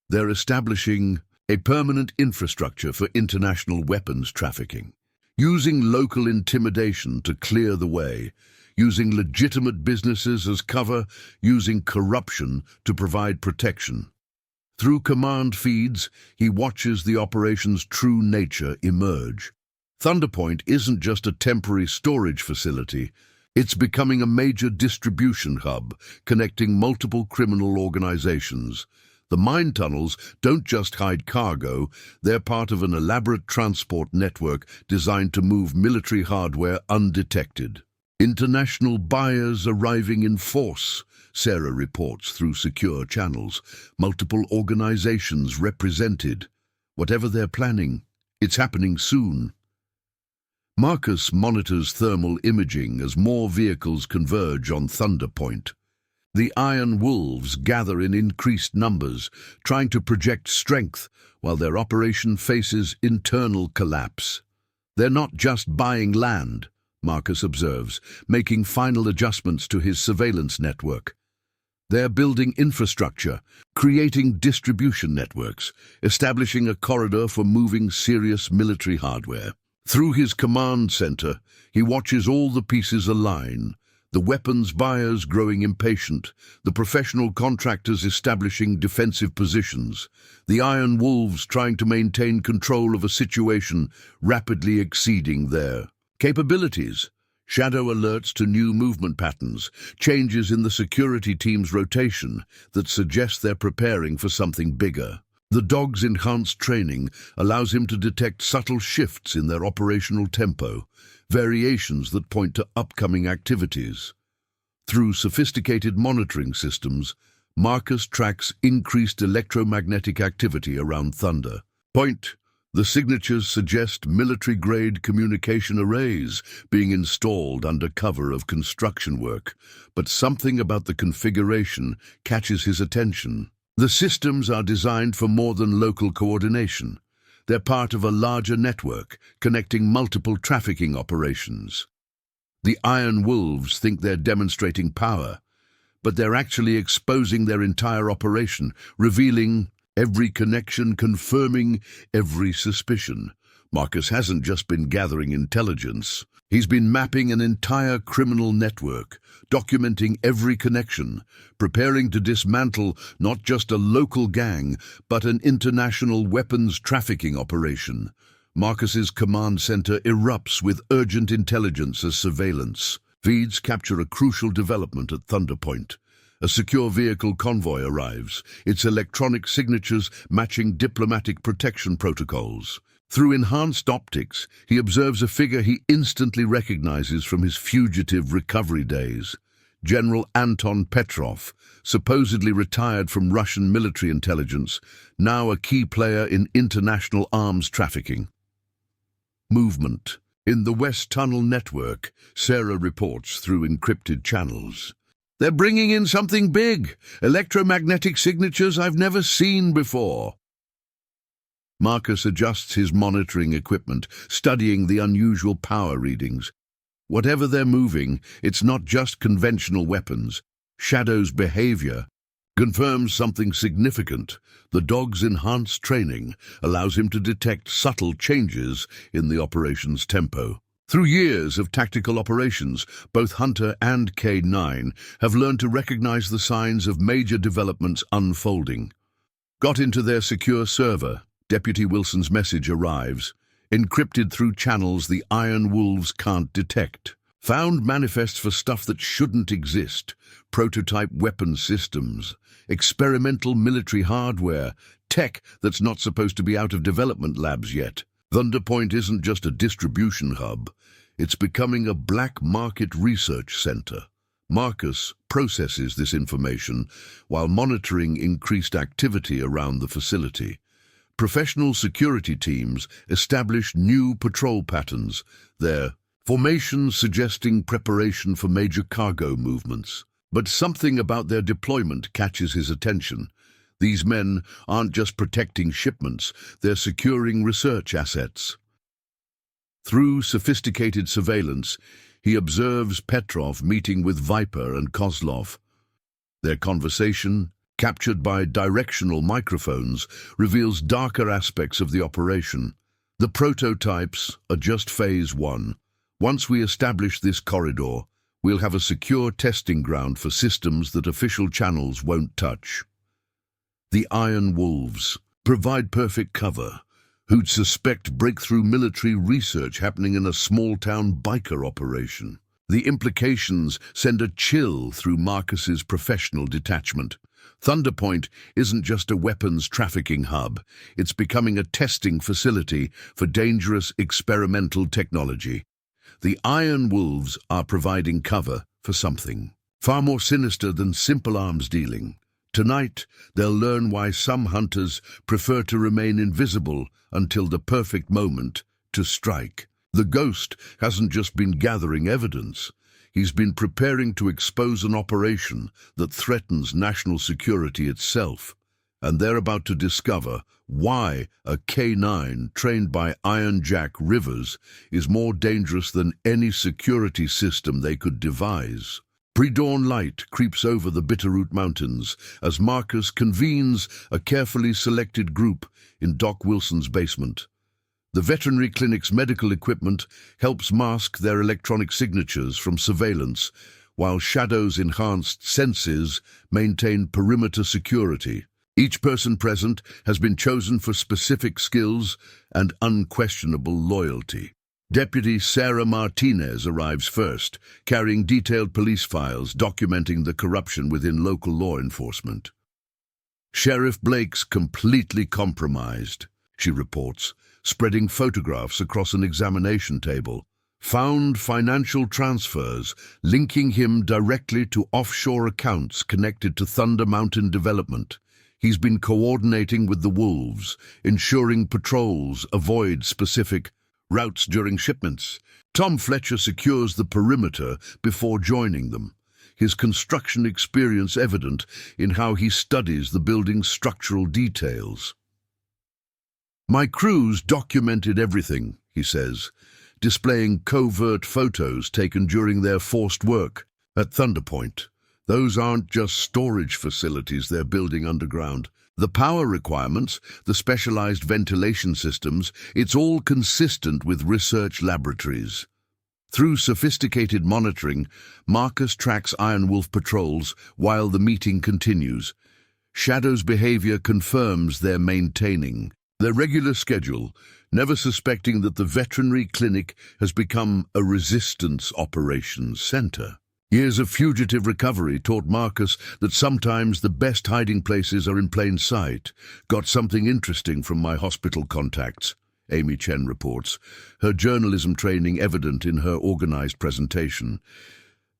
They're establishing a permanent infrastructure for international weapons trafficking, using local intimidation to clear the way, using legitimate businesses as cover, using corruption to provide protection. Through command feeds, he watches the operation's true nature emerge. Thunder Point isn't just a temporary storage facility. It's becoming a major distribution hub, connecting multiple criminal organizations. The mine tunnels don't just hide cargo, they're part of an elaborate transport network designed to move military hardware undetected. International buyers arriving in force, Sarah reports through secure channels. Multiple organizations represented. Whatever they're planning, it's happening soon. Marcus monitors thermal imaging as more vehicles converge on Thunder Point. The Iron Wolves gather in increased numbers, trying to project strength while their operation faces internal collapse. They're not just buying land, Marcus observes, making final adjustments to his surveillance network. They're building infrastructure, creating distribution networks, establishing a corridor for moving serious military hardware. Through his command center, he watches all the pieces align, the weapons buyers growing impatient, the professional contractors establishing defensive positions, the Iron Wolves trying to maintain control of a situation rapidly exceeding their capabilities. Shadow alerts to new movement patterns, changes in the security team's rotation that suggest they're preparing for something bigger. The dog's enhanced training allows him to detect subtle shifts in their operational tempo, variations that point to upcoming activities. Through sophisticated monitoring systems, Marcus tracks increased electromagnetic activity around Thunder Point. The signatures suggest military-grade communication arrays being installed under cover of construction work, but something about the configuration catches his attention. The systems are designed for more than local coordination. They're part of a larger network, connecting multiple trafficking operations. The Iron Wolves think they're demonstrating power, but they're actually exposing their entire operation, revealing every connection, confirming every suspicion. Marcus hasn't just been gathering intelligence. He's been mapping an entire criminal network, documenting every connection, preparing to dismantle not just a local gang, but an international weapons trafficking operation. Marcus's command center erupts with urgent intelligence as surveillance. Feeds capture a crucial development at Thunder Point. A secure vehicle convoy arrives, its electronic signatures matching diplomatic protection protocols. Through enhanced optics, he observes a figure he instantly recognizes from his fugitive recovery days. General Anton Petrov, supposedly retired from Russian military intelligence, now a key player in international arms trafficking. Movement. In the West Tunnel network, Sarah reports through encrypted channels. They're bringing in something big, electromagnetic signatures I've never seen before. Marcus adjusts his monitoring equipment, studying the unusual power readings. Whatever they're moving, it's not just conventional weapons. Shadow's behavior confirms something significant. The dog's enhanced training allows him to detect subtle changes in the operation's tempo. Through years of tactical operations, both Hunter and K9 have learned to recognize the signs of major developments unfolding. Got into their secure server, Deputy Wilson's message arrives, encrypted through channels the Iron Wolves can't detect. Found manifests for stuff that shouldn't exist, prototype weapon systems, experimental military hardware, tech that's not supposed to be out of development labs yet. Thunder Point isn't just a distribution hub, it's becoming a black market research center. Marcus processes this information while monitoring increased activity around the facility. Professional security teams establish new patrol patterns, their formations suggesting preparation for major cargo movements. But something about their deployment catches his attention. These men aren't just protecting shipments, they're securing research assets. Through sophisticated surveillance, he observes Petrov meeting with Viper and Kozlov. Their conversation, captured by directional microphones, reveals darker aspects of the operation. The prototypes are just phase 1. Once we establish this corridor, we'll have a secure testing ground for systems that official channels won't touch. The Iron Wolves provide perfect cover. Who'd suspect breakthrough military research happening in a small-town biker operation? The implications send a chill through Marcus's professional detachment. Thunder Point isn't just a weapons trafficking hub. It's becoming a testing facility for dangerous experimental technology. The Iron Wolves are providing cover for something far more sinister than simple arms dealing. Tonight, they'll learn why some hunters prefer to remain invisible until the perfect moment to strike. The Ghost hasn't just been gathering evidence. He's been preparing to expose an operation that threatens national security itself. and they're about to discover why a K-9 trained by Iron Jack Rivers is more dangerous than any security system they could devise. Pre-dawn light creeps over the Bitterroot Mountains as Marcus convenes a carefully selected group in Doc Wilson's basement. The veterinary clinic's medical equipment helps mask their electronic signatures from surveillance, while Shadow's enhanced senses maintain perimeter security. Each person present has been chosen for specific skills and unquestionable loyalty. Deputy Sarah Martinez arrives first, carrying detailed police files documenting the corruption within local law enforcement. Sheriff Blake's completely compromised, she reports, spreading photographs across an examination table. Found financial transfers linking him directly to offshore accounts connected to Thunder Mountain development. He's been coordinating with the Wolves, ensuring patrols avoid specific routes during shipments. Tom Fletcher secures the perimeter before joining them, his construction experience evident in how he studies the building's structural details. "My crews documented everything," he says, displaying covert photos taken during their forced work at Thunder Point. Those aren't just storage facilities they're building underground. The power requirements, the specialized ventilation systems, it's all consistent with research laboratories. Through sophisticated monitoring, Marcus tracks Iron Wolf patrols while the meeting continues. Shadow's behavior confirms they're maintaining their regular schedule, never suspecting that the veterinary clinic has become a resistance operations center. Years of fugitive recovery taught Marcus that sometimes the best hiding places are in plain sight. "Got something interesting from my hospital contacts," Amy Chen reports, her journalism training evident in her organized presentation.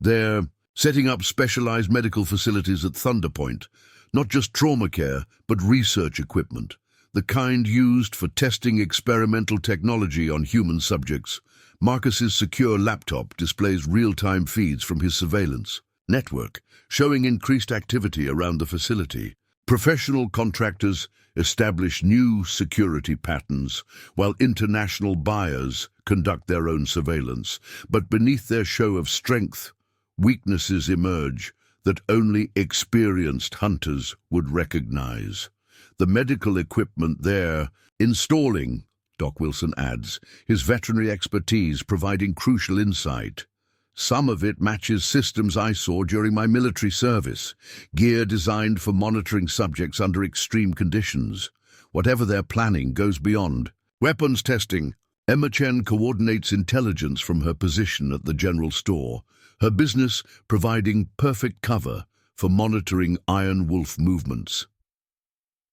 They're setting up specialized medical facilities at Thunder Point, not just trauma care, but research equipment, the kind used for testing experimental technology on human subjects. Marcus's secure laptop displays real-time feeds from his surveillance network, showing increased activity around the facility. Professional contractors establish new security patterns, while international buyers conduct their own surveillance. But beneath their show of strength, weaknesses emerge that only experienced hunters would recognize. The medical equipment they're installing, Doc Wilson adds, his veterinary expertise providing crucial insight. "Some of it matches systems I saw during my military service, gear designed for monitoring subjects under extreme conditions. Whatever they're planning goes beyond weapons testing." Emma Chen coordinates intelligence from her position at the general store, her business providing perfect cover for monitoring Iron Wolf movements.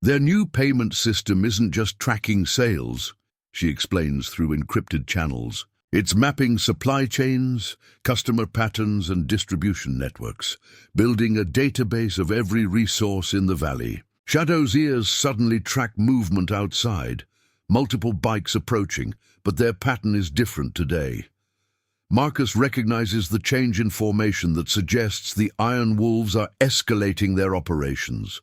Their new payment system isn't just tracking sales, she explains through encrypted channels. It's mapping supply chains, customer patterns, and distribution networks, building a database of every resource in the valley. Shadow's ears suddenly track movement outside, multiple bikes approaching, but their pattern is different today. Marcus recognizes the change in formation that suggests the Iron Wolves are escalating their operations.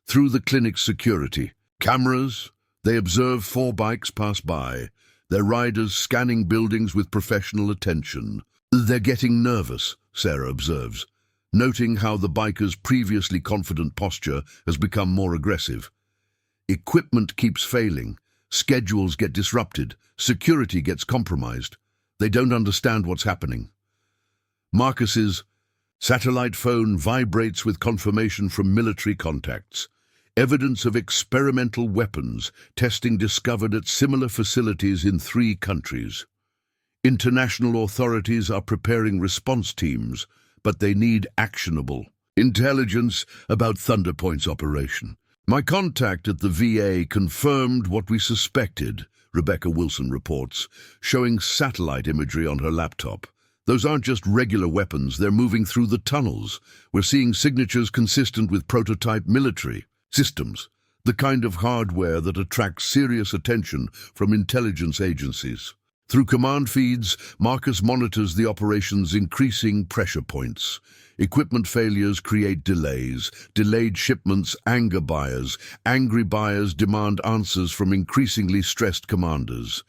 Through the clinic's security cameras, they observe 4 bikes pass by, their riders scanning buildings with professional attention. "They're getting nervous," Sarah observes, noting how the bikers' previously confident posture has become more aggressive. Equipment keeps failing, schedules get disrupted, security gets compromised. They don't understand what's happening. Marcus's satellite phone vibrates with confirmation from military contacts. Evidence of experimental weapons testing discovered at similar facilities in 3 countries. International authorities are preparing response teams, but they need actionable intelligence about Thunder Point's operation. "My contact at the VA confirmed what we suspected," Rebecca Wilson reports, showing satellite imagery on her laptop. "Those aren't just regular weapons, they're moving through the tunnels. We're seeing signatures consistent with prototype military systems, the kind of hardware that attracts serious attention from intelligence agencies." Through command feeds, Marcus monitors the operation's increasing pressure points. Equipment failures create delays. Delayed shipments anger buyers. Angry buyers demand answers from increasingly stressed commanders.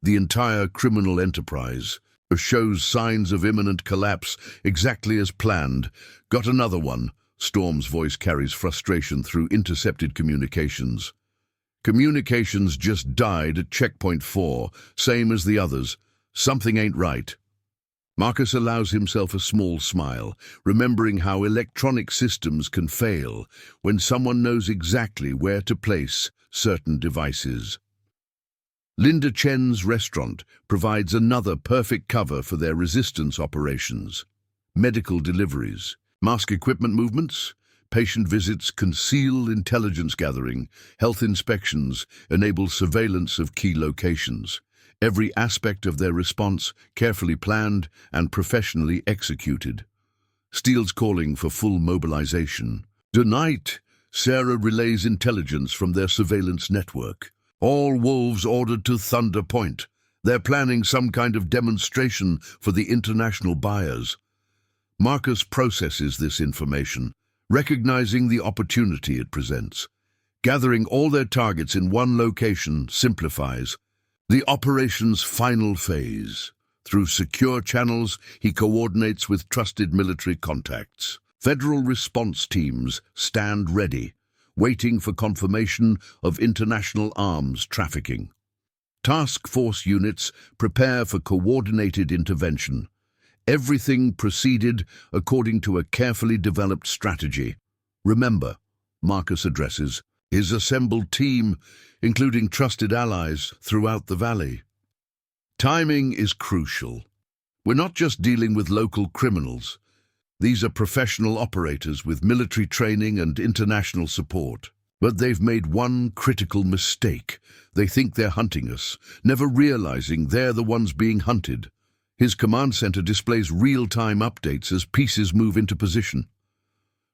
The entire criminal enterprise shows signs of imminent collapse, exactly as planned. Got another one. Storm's voice carries frustration through intercepted communications. Communications just died at checkpoint 4, same as the others. Something ain't right. Marcus allows himself a small smile, remembering how electronic systems can fail when someone knows exactly where to place certain devices. Linda Chen's restaurant provides another perfect cover for their resistance operations. Medical deliveries, mask equipment movements, patient visits, conceal intelligence gathering, health inspections enable surveillance of key locations. Every aspect of their response carefully planned and professionally executed. Steele's calling for full mobilization. Tonight, Sarah relays intelligence from their surveillance network. All wolves ordered to Thunder Point. They're planning some kind of demonstration for the international buyers. Marcus processes this information, recognizing the opportunity it presents. Gathering all their targets in one location simplifies the operation's final phase. Through secure channels, he coordinates with trusted military contacts. Federal response teams stand ready, waiting for confirmation of international arms trafficking. Task force units prepare for coordinated intervention. Everything proceeded according to a carefully developed strategy. Remember, Marcus addresses his assembled team, including trusted allies throughout the valley. Timing is crucial. We're not just dealing with local criminals. These are professional operators with military training and international support. But they've made one critical mistake. They think they're hunting us, never realizing they're the ones being hunted. His command center displays real-time updates as pieces move into position.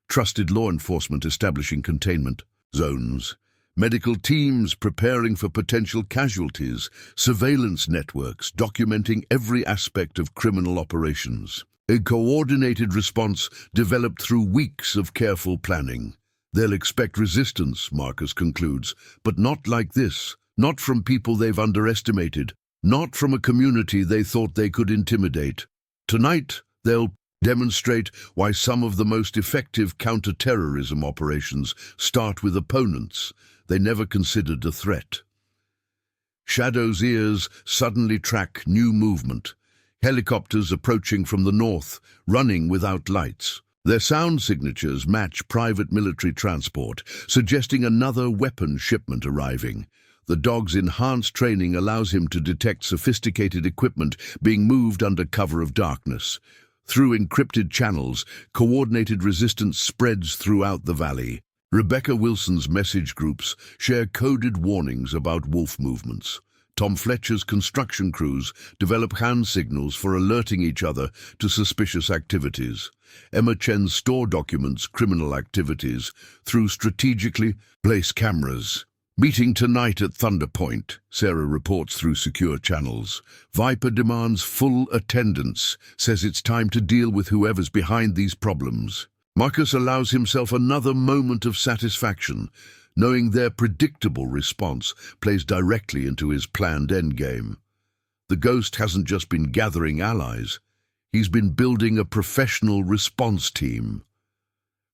Trusted law enforcement establishing containment zones. Medical teams preparing for potential casualties. Surveillance networks documenting every aspect of criminal operations. A coordinated response developed through weeks of careful planning. They'll expect resistance, Marcus concludes, but not like this. Not from people they've underestimated. Not from a community they thought they could intimidate. Tonight, they'll demonstrate why some of the most effective counter-terrorism operations start with opponents they never considered a threat. Shadow's ears suddenly track new movement. Helicopters approaching from the north, running without lights. Their sound signatures match private military transport, suggesting another weapon shipment arriving. The dog's enhanced training allows him to detect sophisticated equipment being moved under cover of darkness. Through encrypted channels, coordinated resistance spreads throughout the valley. Rebecca Wilson's message groups share coded warnings about wolf movements. Tom Fletcher's construction crews develop hand signals for alerting each other to suspicious activities. Emma Chen's store documents criminal activities through strategically placed cameras. Meeting tonight at Thunder Point, Sarah reports through secure channels. Viper demands full attendance, says it's time to deal with whoever's behind these problems. Marcus allows himself another moment of satisfaction, knowing their predictable response plays directly into his planned endgame. The Ghost hasn't just been gathering allies, he's been building a professional response team.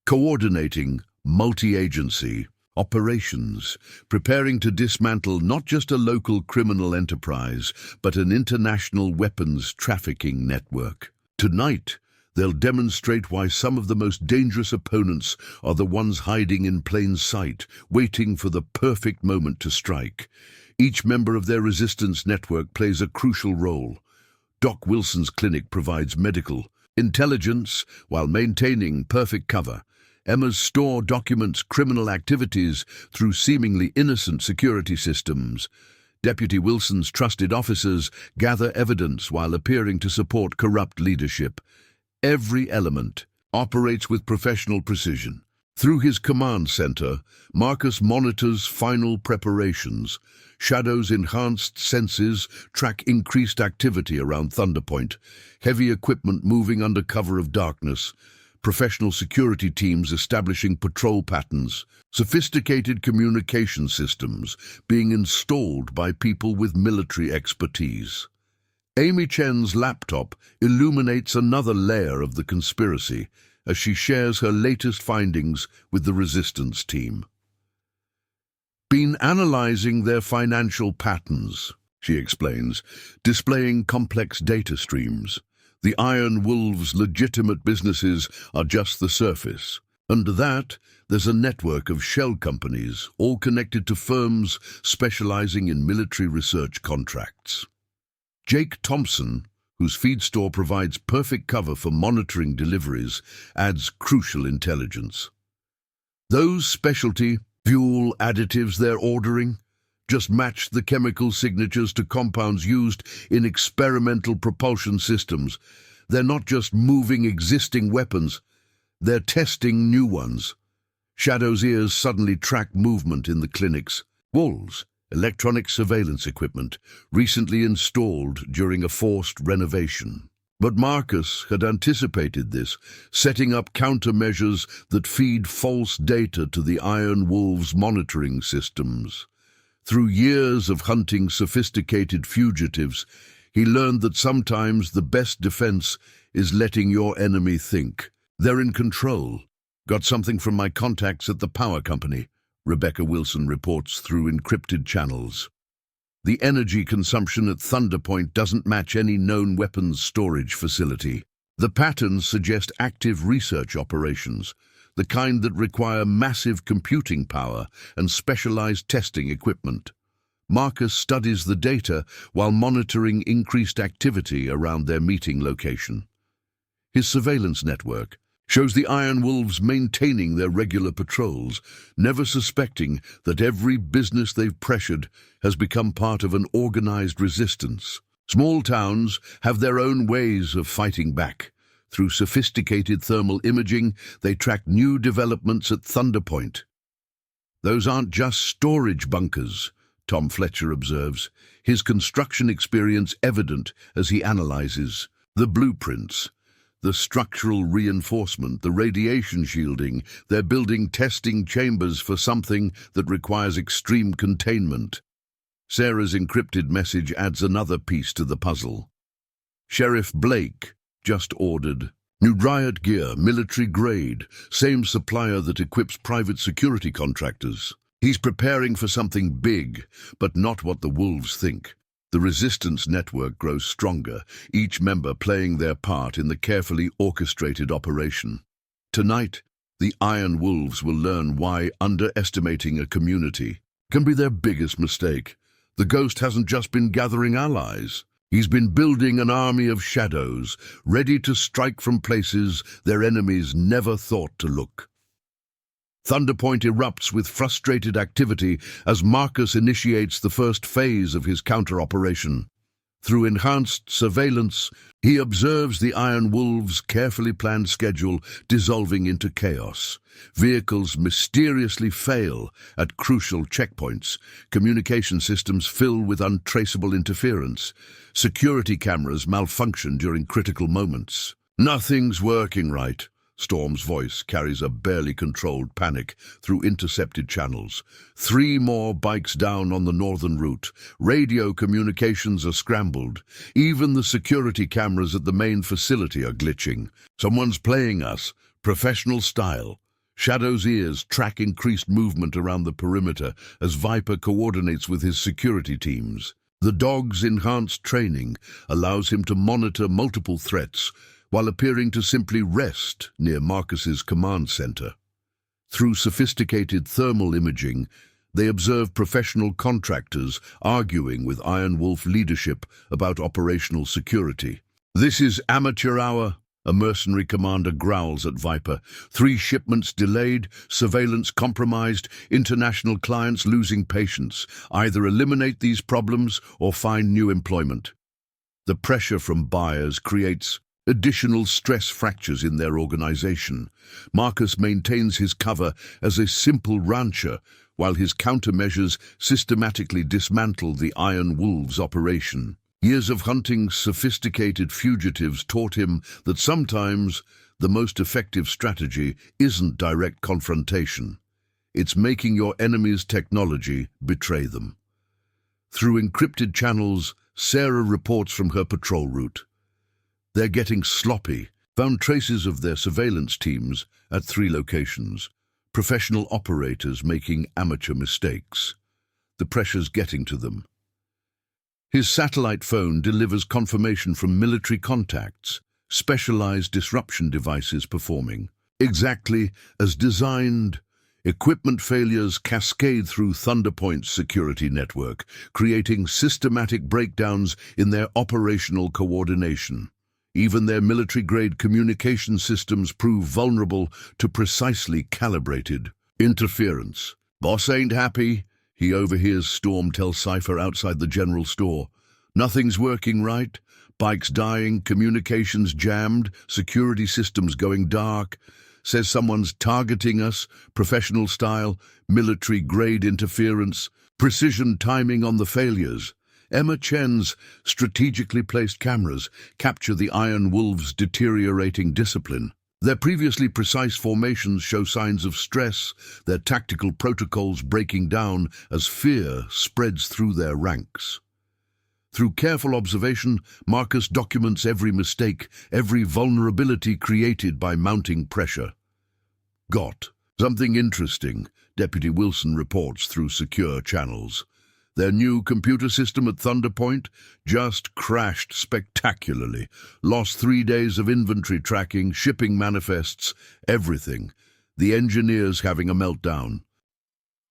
Coordinating multi-agency operations, preparing to dismantle not just a local criminal enterprise, but an international weapons trafficking network. Tonight, they'll demonstrate why some of the most dangerous opponents are the ones hiding in plain sight, waiting for the perfect moment to strike. Each member of their resistance network plays a crucial role. Doc Wilson's clinic provides medical intelligence while maintaining perfect cover. Emma's store documents criminal activities through seemingly innocent security systems. Deputy Wilson's trusted officers gather evidence while appearing to support corrupt leadership. Every element operates with professional precision. Through his command center, Marcus monitors final preparations. Shadow's enhanced senses track increased activity around Thunderpoint, heavy equipment moving under cover of darkness, professional security teams establishing patrol patterns, sophisticated communication systems being installed by people with military expertise. Amy Chen's laptop illuminates another layer of the conspiracy as she shares her latest findings with the resistance team. Been analyzing their financial patterns, she explains, displaying complex data streams. The Iron Wolves' legitimate businesses are just the surface. Under that, there's a network of shell companies, all connected to firms specializing in military research contracts. Jake Thompson, whose feed store provides perfect cover for monitoring deliveries, adds crucial intelligence. Those specialty fuel additives they're ordering just match the chemical signatures to compounds used in experimental propulsion systems. They're not just moving existing weapons, they're testing new ones. Shadow's ears suddenly track movement in the clinic's walls. Electronic surveillance equipment, recently installed during a forced renovation. But Marcus had anticipated this, setting up countermeasures that feed false data to the Iron Wolves' monitoring systems. Through years of hunting sophisticated fugitives, he learned that sometimes the best defense is letting your enemy think. They're in control. Got something from my contacts at the power company, Rebecca Wilson reports through encrypted channels. The energy consumption at Thunderpoint doesn't match any known weapons storage facility. The patterns suggest active research operations, the kind that require massive computing power and specialized testing equipment. Marcus studies the data while monitoring increased activity around their meeting location. His surveillance network shows the Iron Wolves maintaining their regular patrols, never suspecting that every business they've pressured has become part of an organized resistance. Small towns have their own ways of fighting back. Through sophisticated thermal imaging, they track new developments at Thunderpoint. Those aren't just storage bunkers, Tom Fletcher observes, his construction experience evident as he analyzes the blueprints. The structural reinforcement, the radiation shielding, they're building testing chambers for something that requires extreme containment. Sarah's encrypted message adds another piece to the puzzle. Sheriff Blake just ordered new riot gear, military grade, same supplier that equips private security contractors. He's preparing for something big, but not what the Wolves think. The resistance network grows stronger, each member playing their part in the carefully orchestrated operation. Tonight, the Iron Wolves will learn why underestimating a community can be their biggest mistake. The Ghost hasn't just been gathering allies. He's been building an army of shadows, ready to strike from places their enemies never thought to look. Thunderpoint erupts with frustrated activity as Marcus initiates the first phase of his counter-operation. Through enhanced surveillance, he observes the Iron Wolves' carefully planned schedule dissolving into chaos. Vehicles mysteriously fail at crucial checkpoints. Communication systems fill with untraceable interference. Security cameras malfunction during critical moments. Nothing's working right. Storm's voice carries a barely controlled panic through intercepted channels. 3 more bikes down on the northern route. Radio communications are scrambled. Even the security cameras at the main facility are glitching. Someone's playing us, professional style. Shadow's ears track increased movement around the perimeter as Viper coordinates with his security teams. The dog's enhanced training allows him to monitor multiple threats, while appearing to simply rest near Marcus's command center. Through sophisticated thermal imaging, they observe professional contractors arguing with Iron Wolf leadership about operational security. "This is amateur hour," a mercenary commander growls at Viper. 3 shipments delayed, surveillance compromised, international clients losing patience. Either eliminate these problems or find new employment. The pressure from buyers creates additional stress fractures in their organization. Marcus maintains his cover as a simple rancher, while his countermeasures systematically dismantle the Iron Wolves operation. Years of hunting sophisticated fugitives taught him that sometimes the most effective strategy isn't direct confrontation. It's making your enemy's technology betray them. Through encrypted channels, Sarah reports from her patrol route. They're getting sloppy. Found traces of their surveillance teams at 3 locations. Professional operators making amateur mistakes. The pressure's getting to them. His satellite phone delivers confirmation from military contacts, specialized disruption devices performing exactly as designed. Equipment failures cascade through Thunderpoint's security network, creating systematic breakdowns in their operational coordination. Even their military-grade communication systems prove vulnerable to precisely calibrated interference. "Boss ain't happy," he overhears Storm tell Cypher outside the general store. "Nothing's working right. Bikes dying, communications jammed, security systems going dark. Says someone's targeting us, professional style, military-grade interference, precision timing on the failures." Emma Chen's strategically placed cameras capture the Iron Wolves' deteriorating discipline. Their previously precise formations show signs of stress, their tactical protocols breaking down as fear spreads through their ranks. Through careful observation, Marcus documents every mistake, every vulnerability created by mounting pressure. "Got something interesting," Deputy Wilson reports through secure channels. "Their new computer system at Thunderpoint just crashed spectacularly. Lost 3 days of inventory tracking, shipping manifests, everything. The engineers having a meltdown.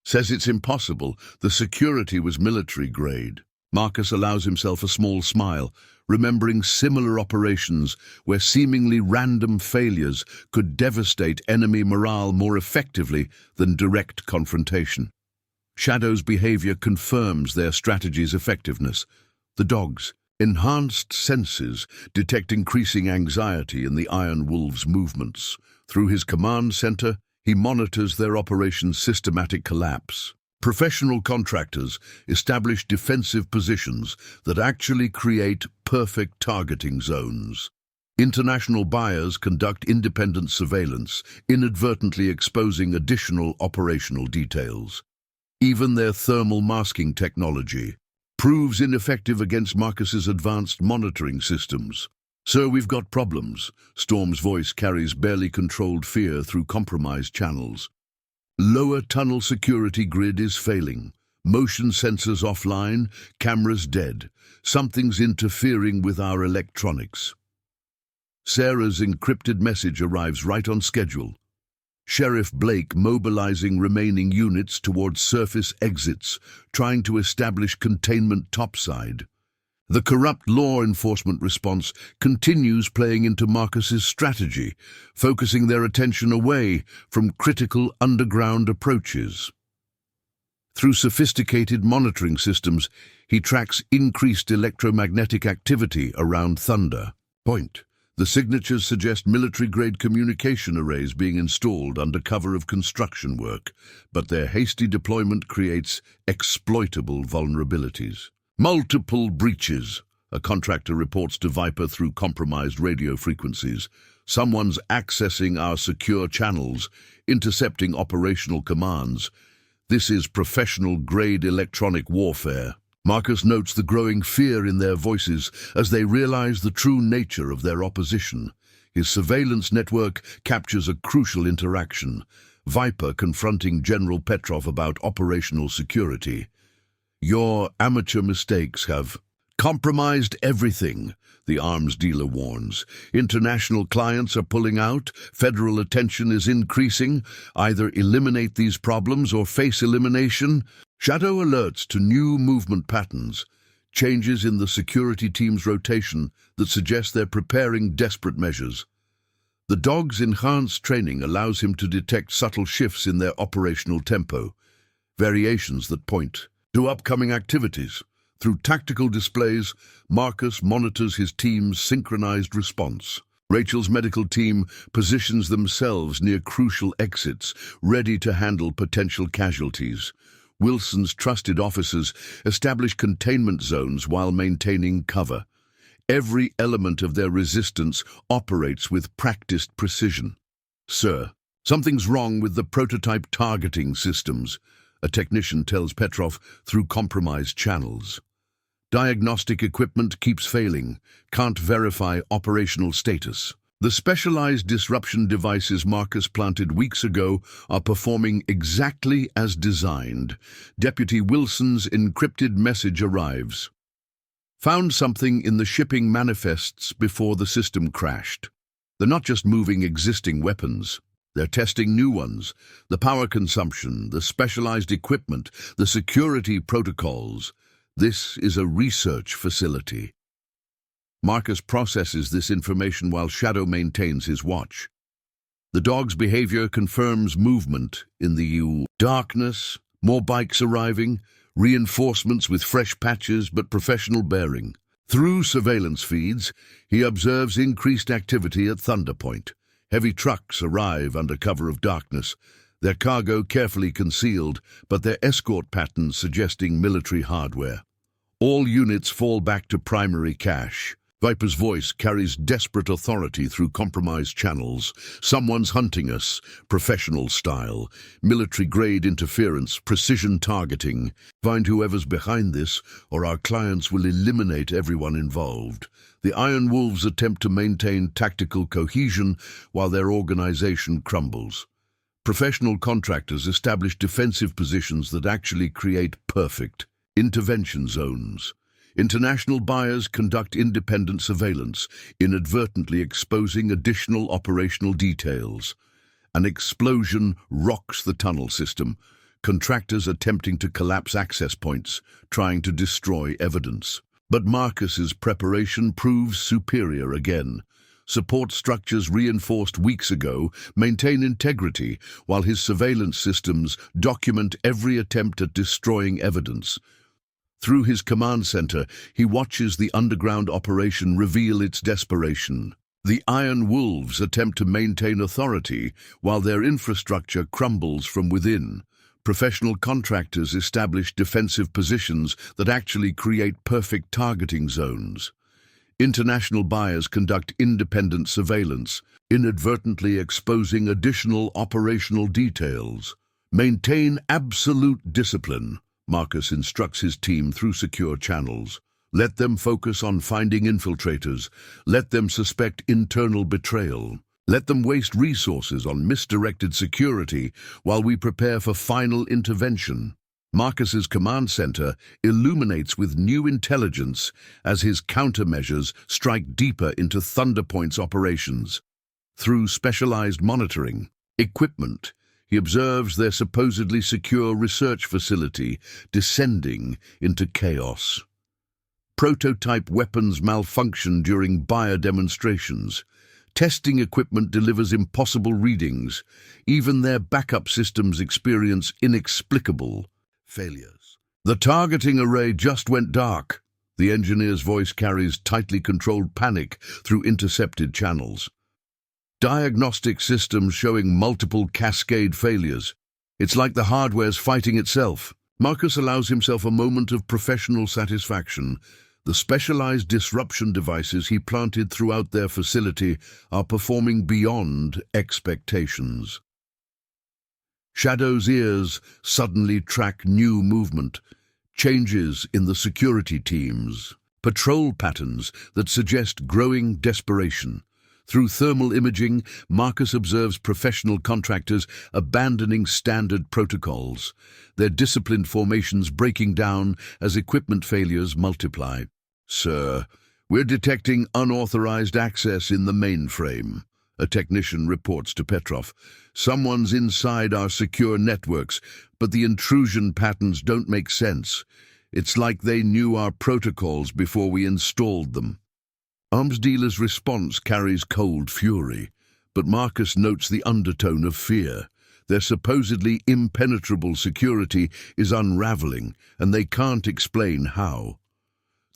Says it's impossible. The security was military grade." Marcus allows himself a small smile, remembering similar operations where seemingly random failures could devastate enemy morale more effectively than direct confrontation. Shadow's behavior confirms their strategy's effectiveness. The dog's enhanced senses detect increasing anxiety in the Iron Wolves' movements. Through his command center, he monitors their operation's systematic collapse. Professional contractors establish defensive positions that actually create perfect targeting zones. International buyers conduct independent surveillance, inadvertently exposing additional operational details. Even their thermal masking technology proves ineffective against Marcus's advanced monitoring systems. "Sir, we've got problems." Storm's voice carries barely controlled fear through compromised channels. "Lower tunnel security grid is failing. Motion sensors offline, cameras dead. Something's interfering with our electronics." Sarah's encrypted message arrives right on schedule. Sheriff Blake mobilizing remaining units towards surface exits, trying to establish containment topside. The corrupt law enforcement response continues playing into Marcus's strategy, focusing their attention away from critical underground approaches. Through sophisticated monitoring systems, he tracks increased electromagnetic activity around Thunder Point. The signatures suggest military-grade communication arrays being installed under cover of construction work, but their hasty deployment creates exploitable vulnerabilities. "Multiple breaches," a contractor reports to Viper through compromised radio frequencies. "Someone's accessing our secure channels, intercepting operational commands. This is professional-grade electronic warfare." Marcus notes the growing fear in their voices as they realize the true nature of their opposition. His surveillance network captures a crucial interaction. Viper confronting General Petrov about operational security. "Your amateur mistakes have compromised everything," the arms dealer warns. "International clients are pulling out, federal attention is increasing. Either eliminate these problems or face elimination." Shadow alerts to new movement patterns, changes in the security team's rotation that suggest they're preparing desperate measures. The dog's enhanced training allows him to detect subtle shifts in their operational tempo, variations that point to upcoming activities. Through tactical displays, Marcus monitors his team's synchronized response. Rachel's medical team positions themselves near crucial exits, ready to handle potential casualties. Wilson's trusted officers establish containment zones while maintaining cover. Every element of their resistance operates with practiced precision. "Sir, something's wrong with the prototype targeting systems," a technician tells Petrov through compromised channels. "Diagnostic equipment keeps failing, can't verify operational status." The specialized disruption devices Marcus planted weeks ago are performing exactly as designed. Deputy Wilson's encrypted message arrives. "Found something in the shipping manifests before the system crashed." They're not just moving existing weapons. They're testing new ones. The power consumption, the specialized equipment, the security protocols. This is a research facility. Marcus processes this information while Shadow maintains his watch. The dog's behavior confirms movement in the darkness, more bikes arriving, reinforcements with fresh patches but professional bearing. Through surveillance feeds, he observes increased activity at Thunder Point. Heavy trucks arrive under cover of darkness, their cargo carefully concealed, but their escort patterns suggesting military hardware. All units fall back to primary cache. Viper's voice carries desperate authority through compromised channels. "Someone's hunting us, professional style. Military-grade interference, precision targeting. Find whoever's behind this, or our clients will eliminate everyone involved." The Iron Wolves attempt to maintain tactical cohesion while their organization crumbles. Professional contractors establish defensive positions that actually create perfect intervention zones. International buyers conduct independent surveillance, inadvertently exposing additional operational details. An explosion rocks the tunnel system, contractors attempting to collapse access points, trying to destroy evidence. But Marcus's preparation proves superior again. Support structures reinforced weeks ago maintain integrity, while his surveillance systems document every attempt at destroying evidence. Through his command center, he watches the underground operation reveal its desperation. The Iron Wolves attempt to maintain authority while their infrastructure crumbles from within. Professional contractors establish defensive positions that actually create perfect targeting zones. International buyers conduct independent surveillance, inadvertently exposing additional operational details. Maintain absolute discipline, Marcus instructs his team through secure channels. Let them focus on finding infiltrators. Let them suspect internal betrayal. Let them waste resources on misdirected security while we prepare for final intervention. Marcus's command center illuminates with new intelligence as his countermeasures strike deeper into Thunder Point's operations. Through specialized monitoring equipment, he observes their supposedly secure research facility descending into chaos. Prototype weapons malfunction during buyer demonstrations. Testing equipment delivers impossible readings. Even their backup systems experience inexplicable failures. The targeting array just went dark. The engineer's voice carries tightly controlled panic through intercepted channels. Diagnostic systems showing multiple cascade failures. It's like the hardware's fighting itself. Marcus allows himself a moment of professional satisfaction. The specialized disruption devices he planted throughout their facility are performing beyond expectations. Shadow's ears suddenly track new movement, changes in the security teams, patrol patterns that suggest growing desperation. Through thermal imaging, Marcus observes professional contractors abandoning standard protocols, their disciplined formations breaking down as equipment failures multiply. "Sir, we're detecting unauthorized access in the mainframe," a technician reports to Petrov. "Someone's inside our secure networks, but the intrusion patterns don't make sense. It's like they knew our protocols before we installed them." Arms dealer's response carries cold fury, but Marcus notes the undertone of fear. Their supposedly impenetrable security is unraveling, and they can't explain how.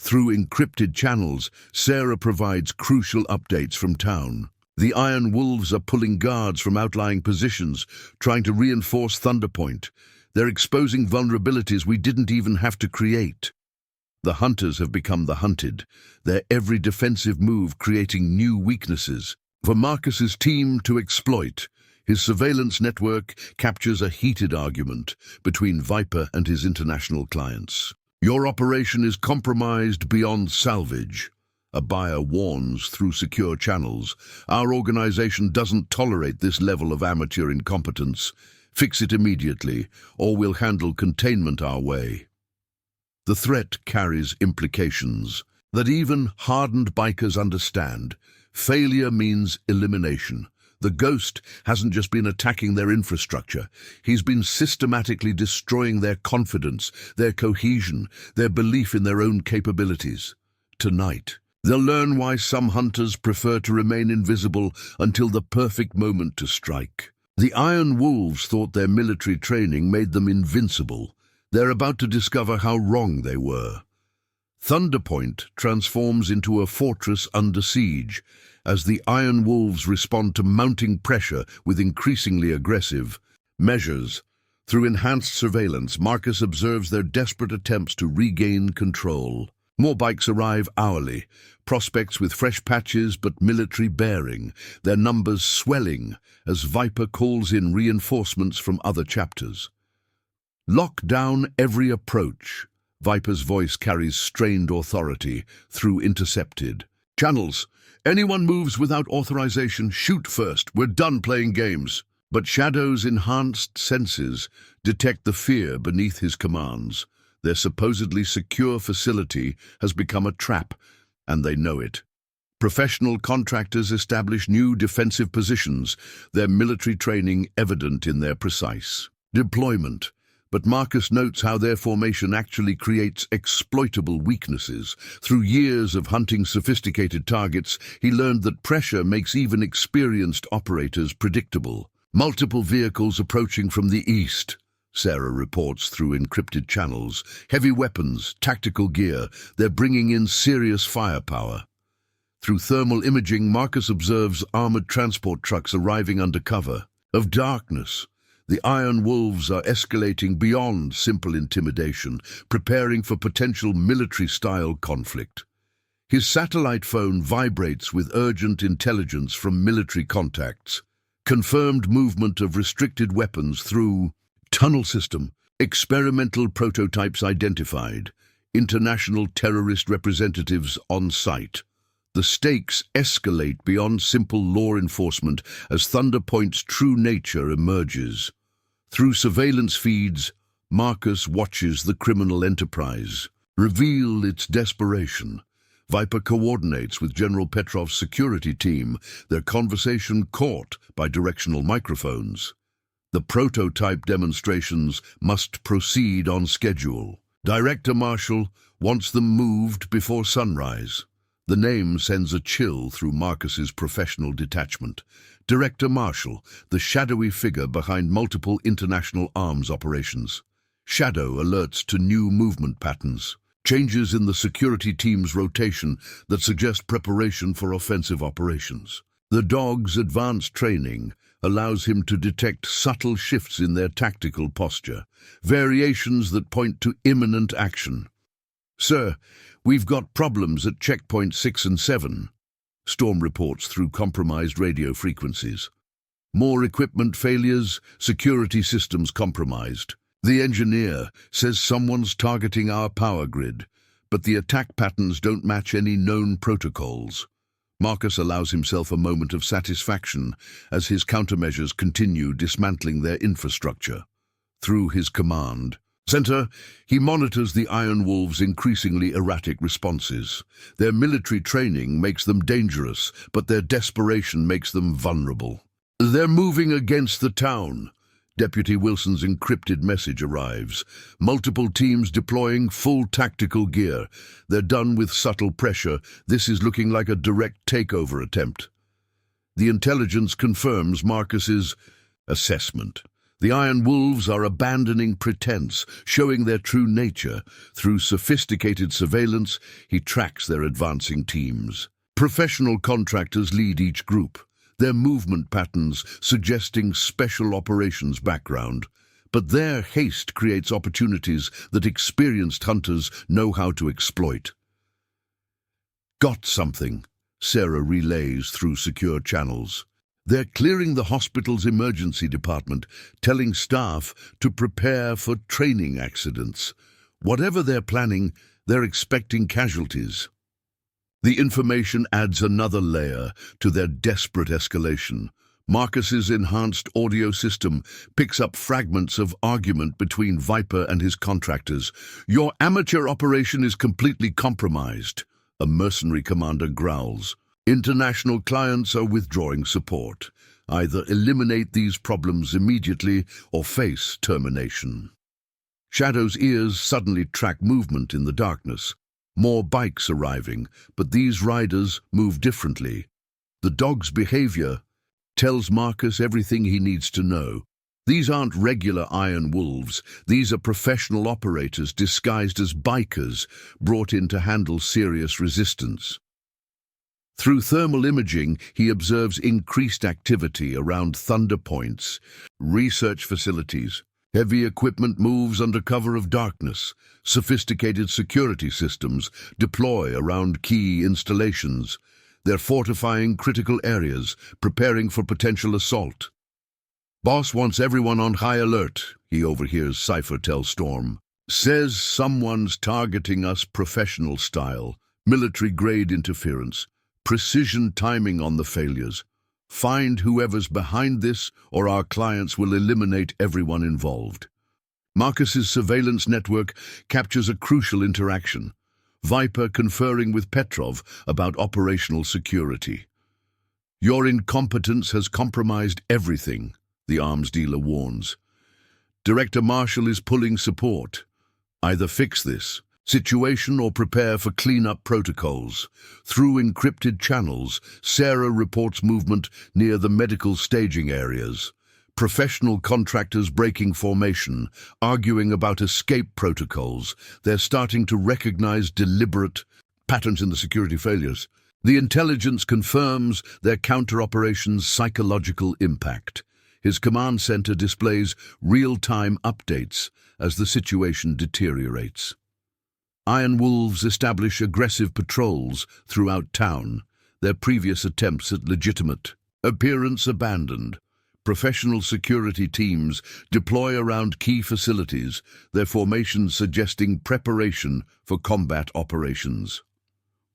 Through encrypted channels, Sarah provides crucial updates from town. The Iron Wolves are pulling guards from outlying positions, trying to reinforce Thunderpoint. They're exposing vulnerabilities we didn't even have to create. The hunters have become the hunted, their every defensive move creating new weaknesses for Marcus's team to exploit. His surveillance network captures a heated argument between Viper and his international clients. Your operation is compromised beyond salvage. A buyer warns through secure channels. Our organization doesn't tolerate this level of amateur incompetence. Fix it immediately, or we'll handle containment our way. The threat carries implications that even hardened bikers understand. Failure means elimination. The Ghost hasn't just been attacking their infrastructure. He's been systematically destroying their confidence, their cohesion, their belief in their own capabilities. Tonight, they'll learn why some hunters prefer to remain invisible until the perfect moment to strike. The Iron Wolves thought their military training made them invincible. They're about to discover how wrong they were. Thunderpoint transforms into a fortress under siege as the Iron Wolves respond to mounting pressure with increasingly aggressive measures. Through enhanced surveillance, Marcus observes their desperate attempts to regain control. More bikes arrive hourly, prospects with fresh patches but military bearing, their numbers swelling as Viper calls in reinforcements from other chapters. Lock down every approach. Viper's voice carries strained authority through intercepted channels. Anyone moves without authorization, shoot first. We're done playing games. But Shadow's enhanced senses detect the fear beneath his commands. Their supposedly secure facility has become a trap, and they know it. Professional contractors establish new defensive positions, their military training evident in their precise deployment. But Marcus notes how their formation actually creates exploitable weaknesses. Through years of hunting sophisticated targets, he learned that pressure makes even experienced operators predictable. Multiple vehicles approaching from the east, Sarah reports through encrypted channels. Heavy weapons, tactical gear, they're bringing in serious firepower. Through thermal imaging, Marcus observes armored transport trucks arriving under cover of darkness. The Iron Wolves are escalating beyond simple intimidation, preparing for potential military-style conflict. His satellite phone vibrates with urgent intelligence from military contacts. Confirmed movement of restricted weapons through tunnel system. Experimental prototypes identified. International terrorist representatives on site. The stakes escalate beyond simple law enforcement as Thunderpoint's true nature emerges. Through surveillance feeds, Marcus watches the criminal enterprise reveal its desperation. Viper coordinates with General Petrov's security team, their conversation caught by directional microphones. The prototype demonstrations must proceed on schedule. Director Marshall wants them moved before sunrise. The name sends a chill through Marcus's professional detachment. Director Marshall, the shadowy figure behind multiple international arms operations. Shadow alerts to new movement patterns, changes in the security team's rotation that suggest preparation for offensive operations. The dog's advanced training allows him to detect subtle shifts in their tactical posture, variations that point to imminent action. "Sir, we've got problems at checkpoint 6 and 7. Storm reports through compromised radio frequencies. More equipment failures, security systems compromised. The engineer says someone's targeting our power grid, but the attack patterns don't match any known protocols. Marcus allows himself a moment of satisfaction as his countermeasures continue dismantling their infrastructure. Through his command center, he monitors the Iron Wolves' increasingly erratic responses. Their military training makes them dangerous, but their desperation makes them vulnerable. They're moving against the town. Deputy Wilson's encrypted message arrives. Multiple teams deploying full tactical gear. They're done with subtle pressure. This is looking like a direct takeover attempt. The intelligence confirms Marcus's assessment. The Iron Wolves are abandoning pretense, showing their true nature. Through sophisticated surveillance, he tracks their advancing teams. Professional contractors lead each group, their movement patterns suggesting special operations background. But their haste creates opportunities that experienced hunters know how to exploit. Got something, Sarah relays through secure channels. They're clearing the hospital's emergency department, telling staff to prepare for training accidents. Whatever they're planning, they're expecting casualties. The information adds another layer to their desperate escalation. Marcus's enhanced audio system picks up fragments of argument between Viper and his contractors. "Your amateur operation is completely compromised," a mercenary commander growls. "International clients are withdrawing support. Either eliminate these problems immediately or face termination." Shadow's ears suddenly track movement in the darkness. More bikes arriving, but these riders move differently. The dog's behavior tells Marcus everything he needs to know. These aren't regular Iron Wolves. These are professional operators disguised as bikers, brought in to handle serious resistance. Through thermal imaging, he observes increased activity around Thunder Point's research facilities. Heavy equipment moves under cover of darkness. Sophisticated security systems deploy around key installations. They're fortifying critical areas, preparing for potential assault. "Boss wants everyone on high alert," he overhears Cypher tell Storm. "Says someone's targeting us professional style, military-grade interference, precision timing on the failures. Find whoever's behind this, or our clients will eliminate everyone involved." Marcus's surveillance network captures a crucial interaction. Viper conferring with Petrov about operational security. "Your incompetence has compromised everything," the arms dealer warns. "Director Marshall is pulling support. Either fix this situation or prepare for cleanup protocols." Through encrypted channels, Sarah reports movement near the medical staging areas. Professional contractors breaking formation, arguing about escape protocols. They're starting to recognize deliberate patterns in the security failures. The intelligence confirms their counter-operations' psychological impact. His command center displays real-time updates as the situation deteriorates. Iron Wolves establish aggressive patrols throughout town, their previous attempts at legitimate appearance abandoned. Professional security teams deploy around key facilities, their formations suggesting preparation for combat operations.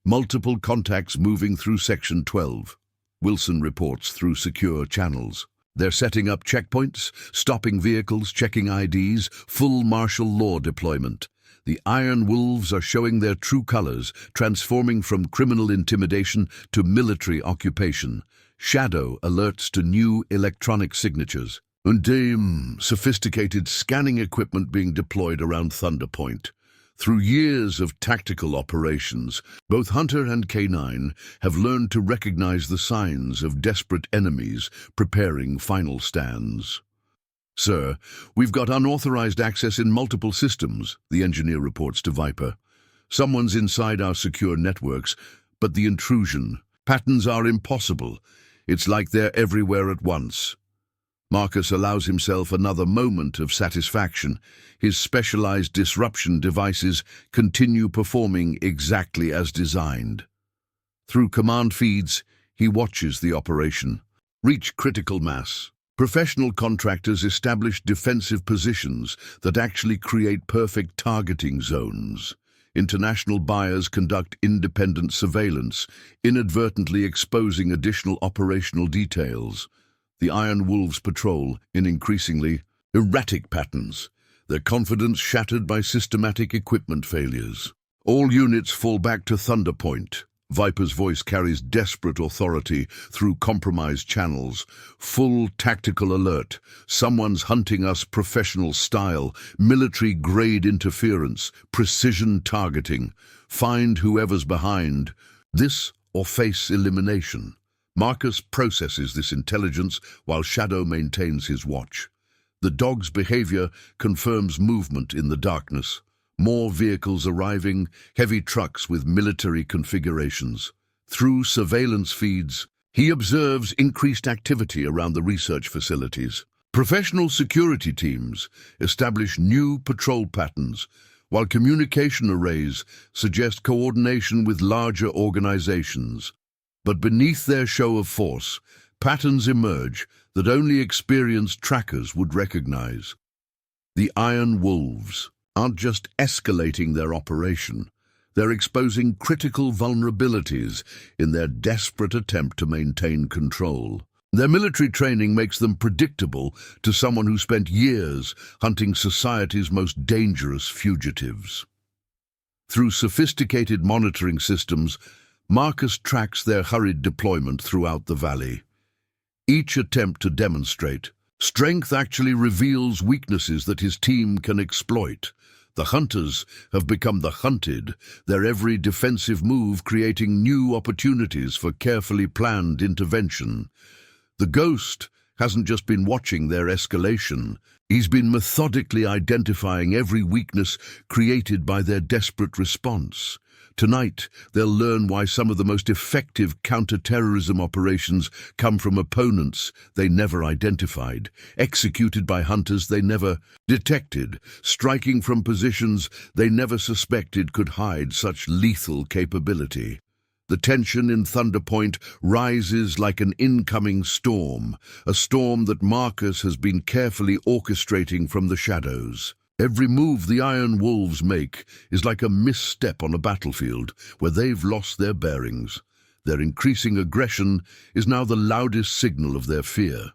Multiple contacts moving through Section 12. Wilson reports through secure channels. They're setting up checkpoints, stopping vehicles, checking IDs, full martial law deployment. The Iron Wolves are showing their true colors, transforming from criminal intimidation to military occupation. Shadow alerts to new electronic signatures. Sophisticated scanning equipment being deployed around Thunder Point. Through years of tactical operations, both Hunter and K9 have learned to recognize the signs of desperate enemies preparing final stands. "Sir, we've got unauthorized access in multiple systems," the engineer reports to Viper. "Someone's inside our secure networks, but the intrusion patterns are impossible. It's like they're everywhere at once." Marcus allows himself another moment of satisfaction. His specialized disruption devices continue performing exactly as designed. Through command feeds, he watches the operation reach critical mass. Professional contractors establish defensive positions that actually create perfect targeting zones. International buyers conduct independent surveillance, inadvertently exposing additional operational details. The Iron Wolves patrol in increasingly erratic patterns, their confidence shattered by systematic equipment failures. "All units fall back to Thunder Point." Viper's voice carries desperate authority through compromised channels. "Full tactical alert. Someone's hunting us professional style, military-grade interference, precision targeting. Find whoever's behind. This or face elimination." Marcus processes this intelligence while Shadow maintains his watch. The dog's behavior confirms movement in the darkness. More vehicles arriving, heavy trucks with military configurations. Through surveillance feeds, he observes increased activity around the research facilities. Professional security teams establish new patrol patterns, while communication arrays suggest coordination with larger organizations. But beneath their show of force, patterns emerge that only experienced trackers would recognize. The Iron Wolves aren't just escalating their operation, they're exposing critical vulnerabilities in their desperate attempt to maintain control. Their military training makes them predictable to someone who spent years hunting society's most dangerous fugitives. Through sophisticated monitoring systems, Marcus tracks their hurried deployment throughout the valley. Each attempt to demonstrate strength actually reveals weaknesses that his team can exploit. The hunters have become the hunted, their every defensive move creating new opportunities for carefully planned intervention. The Ghost hasn't just been watching their escalation, he's been methodically identifying every weakness created by their desperate response. Tonight, they'll learn why some of the most effective counter-terrorism operations come from opponents they never identified, executed by hunters they never detected, striking from positions they never suspected could hide such lethal capability. The tension in Thunder Point rises like an incoming storm, a storm that Marcus has been carefully orchestrating from the shadows. Every move the Iron Wolves make is like a misstep on a battlefield where they've lost their bearings. Their increasing aggression is now the loudest signal of their fear.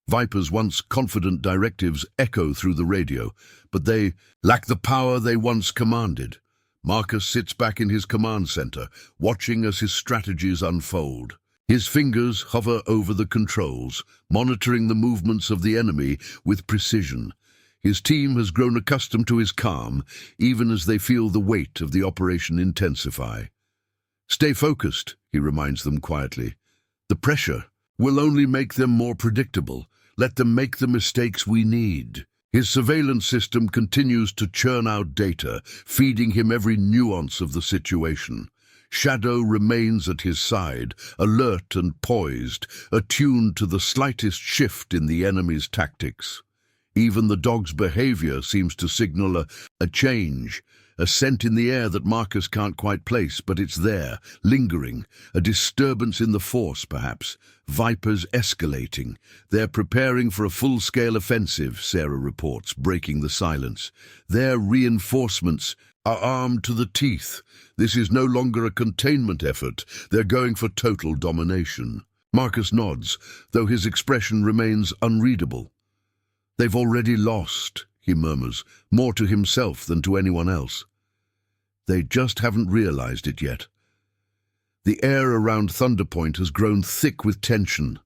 Viper's once confident directives echo through the radio, but they lack the power they once commanded. Marcus sits back in his command center, watching as his strategies unfold. His fingers hover over the controls, monitoring the movements of the enemy with precision. His team has grown accustomed to his calm, even as they feel the weight of the operation intensify. "Stay focused," he reminds them quietly. "The pressure will only make them more predictable. Let them make the mistakes we need." His surveillance system continues to churn out data, feeding him every nuance of the situation. Shadow remains at his side, alert and poised, attuned to the slightest shift in the enemy's tactics. Even the dog's behavior seems to signal a change, a scent in the air that Marcus can't quite place, but it's there, lingering, a disturbance in the force, perhaps. Vipers escalating. They're preparing for a full-scale offensive, Sarah reports, breaking the silence. Their reinforcements are armed to the teeth. This is no longer a containment effort. They're going for total domination. Marcus nods, though his expression remains unreadable. "They've already lost," he murmurs, more to himself than to anyone else. They just haven't realized it yet. The air around Thunder Point has grown thick with tension,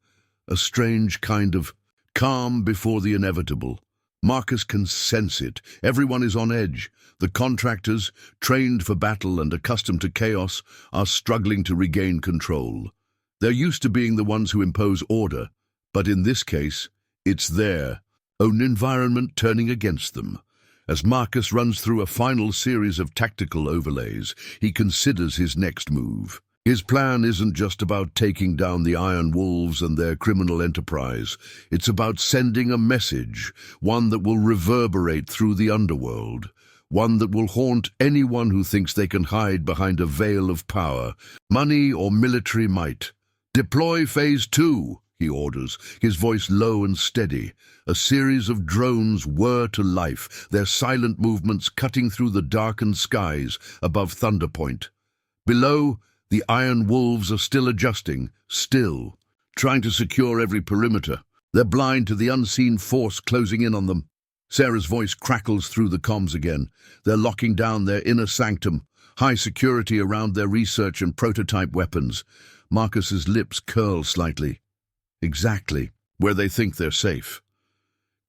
a strange kind of calm before the inevitable. Marcus can sense it. Everyone is on edge. The contractors, trained for battle and accustomed to chaos, are struggling to regain control. They're used to being the ones who impose order, but in this case, it's their own environment turning against them. As Marcus runs through a final series of tactical overlays, he considers his next move. His plan isn't just about taking down the Iron Wolves and their criminal enterprise. It's about sending a message, one that will reverberate through the underworld, one that will haunt anyone who thinks they can hide behind a veil of power, money or military might. "Deploy Phase 2, he orders, his voice low and steady. A series of drones whir to life, their silent movements cutting through the darkened skies above Thunder Point. Below, the Iron Wolves are still adjusting, still, trying to secure every perimeter. They're blind to the unseen force closing in on them. Sarah's voice crackles through the comms again. They're locking down their inner sanctum, high security around their research and prototype weapons. Marcus's lips curl slightly. Exactly where they think they're safe.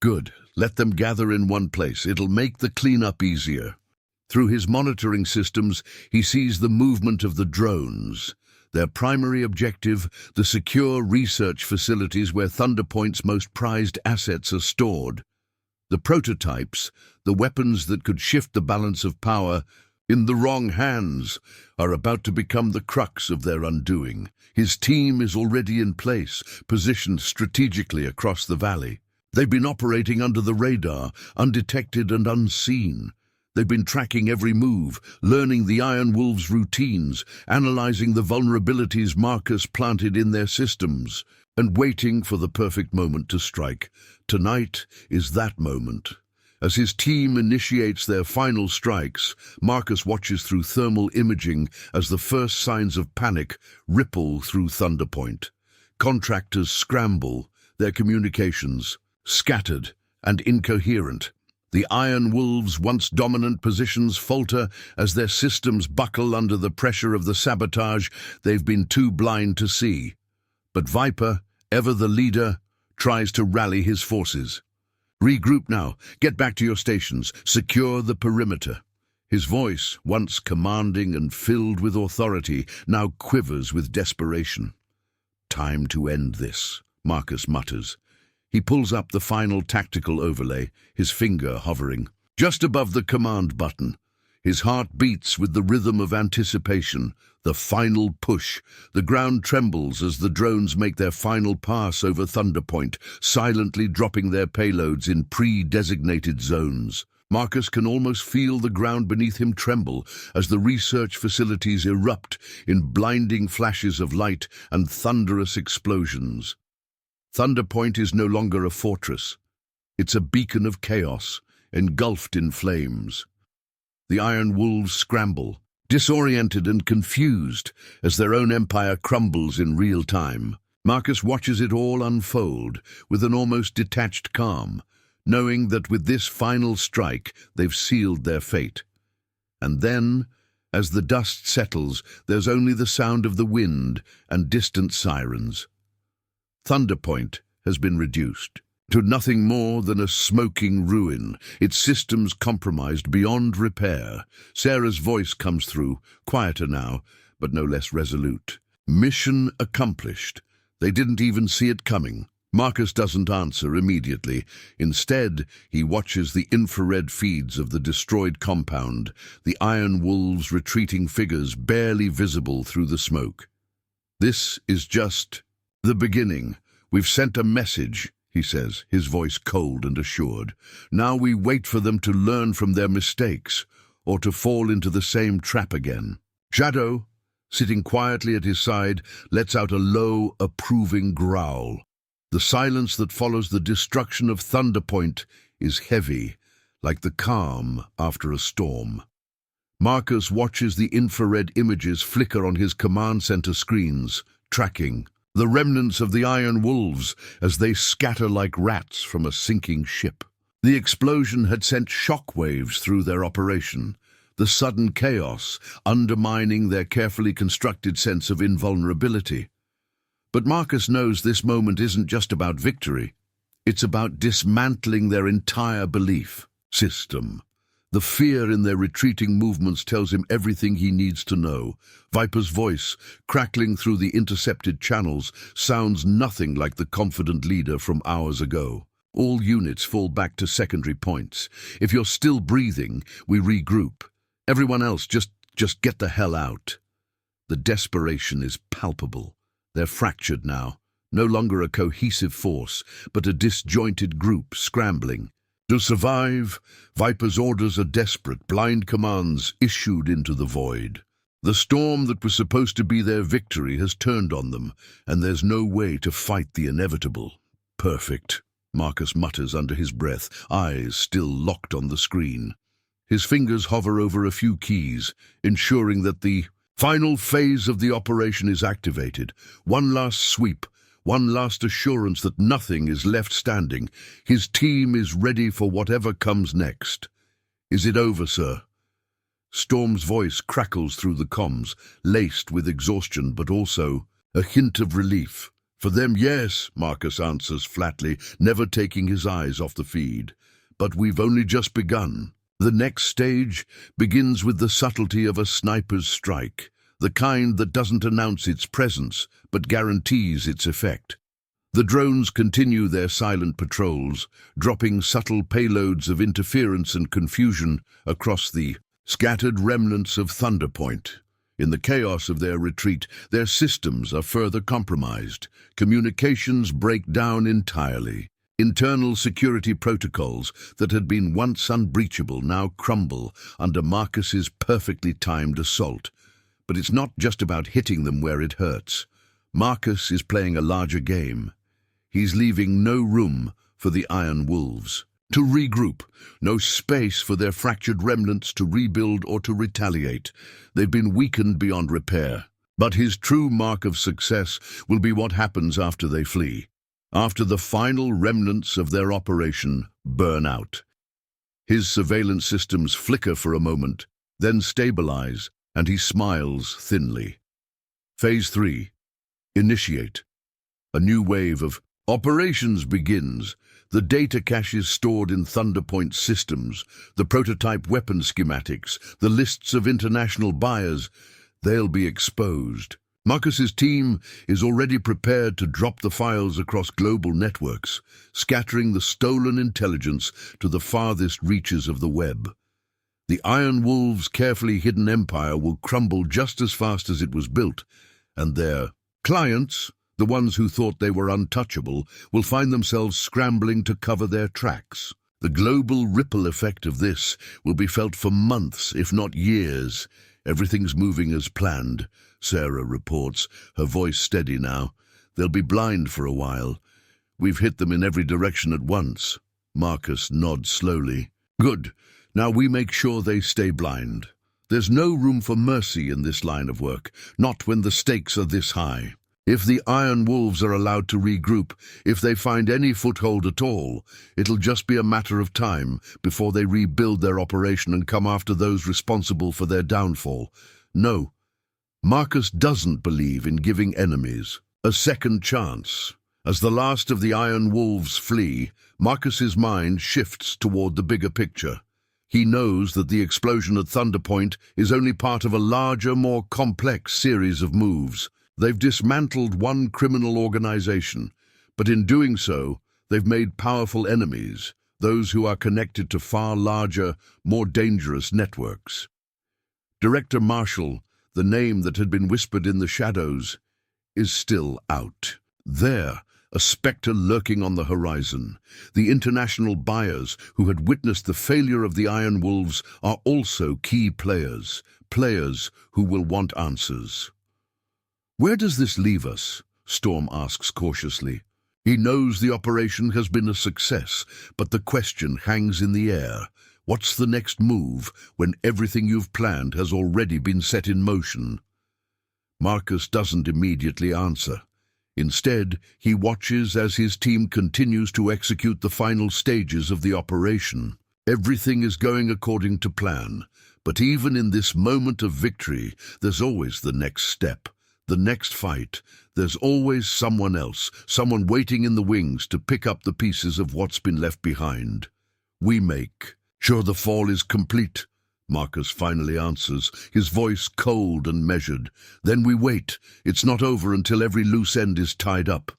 Good. Let them gather in one place. It'll make the cleanup easier. Through his monitoring systems, he sees the movement of the drones. Their primary objective, the secure research facilities where Thunderpoint's most prized assets are stored. The prototypes, the weapons that could shift the balance of power, in the wrong hands, are about to become the crux of their undoing. His team is already in place, positioned strategically across the valley. They've been operating under the radar, undetected and unseen. They've been tracking every move, learning the Iron Wolves' routines, analyzing the vulnerabilities Marcus planted in their systems, and waiting for the perfect moment to strike. Tonight is that moment. As his team initiates their final strikes, Marcus watches through thermal imaging as the first signs of panic ripple through Thunderpoint. Contractors scramble, their communications scattered and incoherent. The Iron Wolves' once dominant positions falter as their systems buckle under the pressure of the sabotage they've been too blind to see. But Viper, ever the leader, tries to rally his forces. "Regroup now. Get back to your stations. Secure the perimeter." His voice, once commanding and filled with authority, now quivers with desperation. "Time to end this," Marcus mutters. He pulls up the final tactical overlay, his finger hovering just above the command button. His heart beats with the rhythm of anticipation, the final push. The ground trembles as the drones make their final pass over Thunderpoint, silently dropping their payloads in pre-designated zones. Marcus can almost feel the ground beneath him tremble as the research facilities erupt in blinding flashes of light and thunderous explosions. Thunderpoint is no longer a fortress. It's a beacon of chaos, engulfed in flames. The Iron Wolves scramble, disoriented and confused, as their own empire crumbles in real time. Marcus watches it all unfold with an almost detached calm, knowing that with this final strike they've sealed their fate. And then, as the dust settles, there's only the sound of the wind and distant sirens. Thunderpoint has been reduced to nothing more than a smoking ruin, its systems compromised beyond repair. Sarah's voice comes through, quieter now, but no less resolute. Mission accomplished. They didn't even see it coming. Marcus doesn't answer immediately. Instead, he watches the infrared feeds of the destroyed compound, the Iron Wolves' retreating figures barely visible through the smoke. "This is just the beginning. We've sent a message," he says, his voice cold and assured. "Now we wait for them to learn from their mistakes, or to fall into the same trap again." Shadow, sitting quietly at his side, lets out a low, approving growl. The silence that follows the destruction of Thunderpoint is heavy, like the calm after a storm. Marcus watches the infrared images flicker on his command center screens, tracking the remnants of the Iron Wolves as they scatter like rats from a sinking ship. The explosion had sent shockwaves through their operation, the sudden chaos undermining their carefully constructed sense of invulnerability. But Marcus knows this moment isn't just about victory. It's about dismantling their entire belief system. The fear in their retreating movements tells him everything he needs to know. Viper's voice, crackling through the intercepted channels, sounds nothing like the confident leader from hours ago. "All units fall back to secondary points. If you're still breathing, we regroup. Everyone else, just get the hell out." The desperation is palpable. They're fractured now, no longer a cohesive force, but a disjointed group scrambling. To survive, Viper's orders are desperate, blind commands issued into the void. The storm that was supposed to be their victory has turned on them, and there's no way to fight the inevitable. "Perfect," Marcus mutters under his breath, eyes still locked on the screen. His fingers hover over a few keys, ensuring that the final phase of the operation is activated. One last sweep, one last assurance that nothing is left standing. His team is ready for whatever comes next. "Is it over, sir?" Storm's voice crackles through the comms, laced with exhaustion but also a hint of relief. "For them, yes," Marcus answers flatly, never taking his eyes off the feed. "But we've only just begun." The next stage begins with the subtlety of a sniper's strike, the kind that doesn't announce its presence, but guarantees its effect. The drones continue their silent patrols, dropping subtle payloads of interference and confusion across the scattered remnants of Thunder Point. In the chaos of their retreat, their systems are further compromised. Communications break down entirely. Internal security protocols that had been once unbreachable now crumble under Marcus's perfectly timed assault. But it's not just about hitting them where it hurts. Marcus is playing a larger game. He's leaving no room for the Iron Wolves to regroup, no space for their fractured remnants to rebuild or to retaliate. They've been weakened beyond repair. But his true mark of success will be what happens after they flee, after the final remnants of their operation burn out. His surveillance systems flicker for a moment, then stabilize, and he smiles thinly. Phase 3. Initiate. A new wave of operations begins. The data caches stored in Thunder Point systems, the prototype weapon schematics, the lists of international buyers, they'll be exposed. Marcus's team is already prepared to drop the files across global networks, scattering the stolen intelligence to the farthest reaches of the web. The Iron Wolves' carefully hidden empire will crumble just as fast as it was built, and their clients, the ones who thought they were untouchable, will find themselves scrambling to cover their tracks. The global ripple effect of this will be felt for months, if not years. Everything's moving as planned, Sarah reports, her voice steady now. They'll be blind for a while. We've hit them in every direction at once. Marcus nods slowly. Good. Now we make sure they stay blind. There's no room for mercy in this line of work, not when the stakes are this high. If the Iron Wolves are allowed to regroup, if they find any foothold at all, it'll just be a matter of time before they rebuild their operation and come after those responsible for their downfall. No, Marcus doesn't believe in giving enemies a second chance. As the last of the Iron Wolves flee, Marcus's mind shifts toward the bigger picture. He knows that the explosion at Thunder Point is only part of a larger, more complex series of moves. They've dismantled one criminal organization, but in doing so, they've made powerful enemies, those who are connected to far larger, more dangerous networks. Director Marshall, the name that had been whispered in the shadows, is still out. There, a specter lurking on the horizon. The international buyers who had witnessed the failure of the Iron Wolves are also key players, players who will want answers. Where does this leave us? Storm asks cautiously. He knows the operation has been a success, but the question hangs in the air. What's the next move when everything you've planned has already been set in motion? Marcus doesn't immediately answer. Instead, he watches as his team continues to execute the final stages of the operation. Everything is going according to plan, but even in this moment of victory, there's always the next step. The next fight. There's always someone else, someone waiting in the wings to pick up the pieces of what's been left behind. We make sure the fall is complete, Marcus finally answers, his voice cold and measured. Then we wait. It's not over until every loose end is tied up.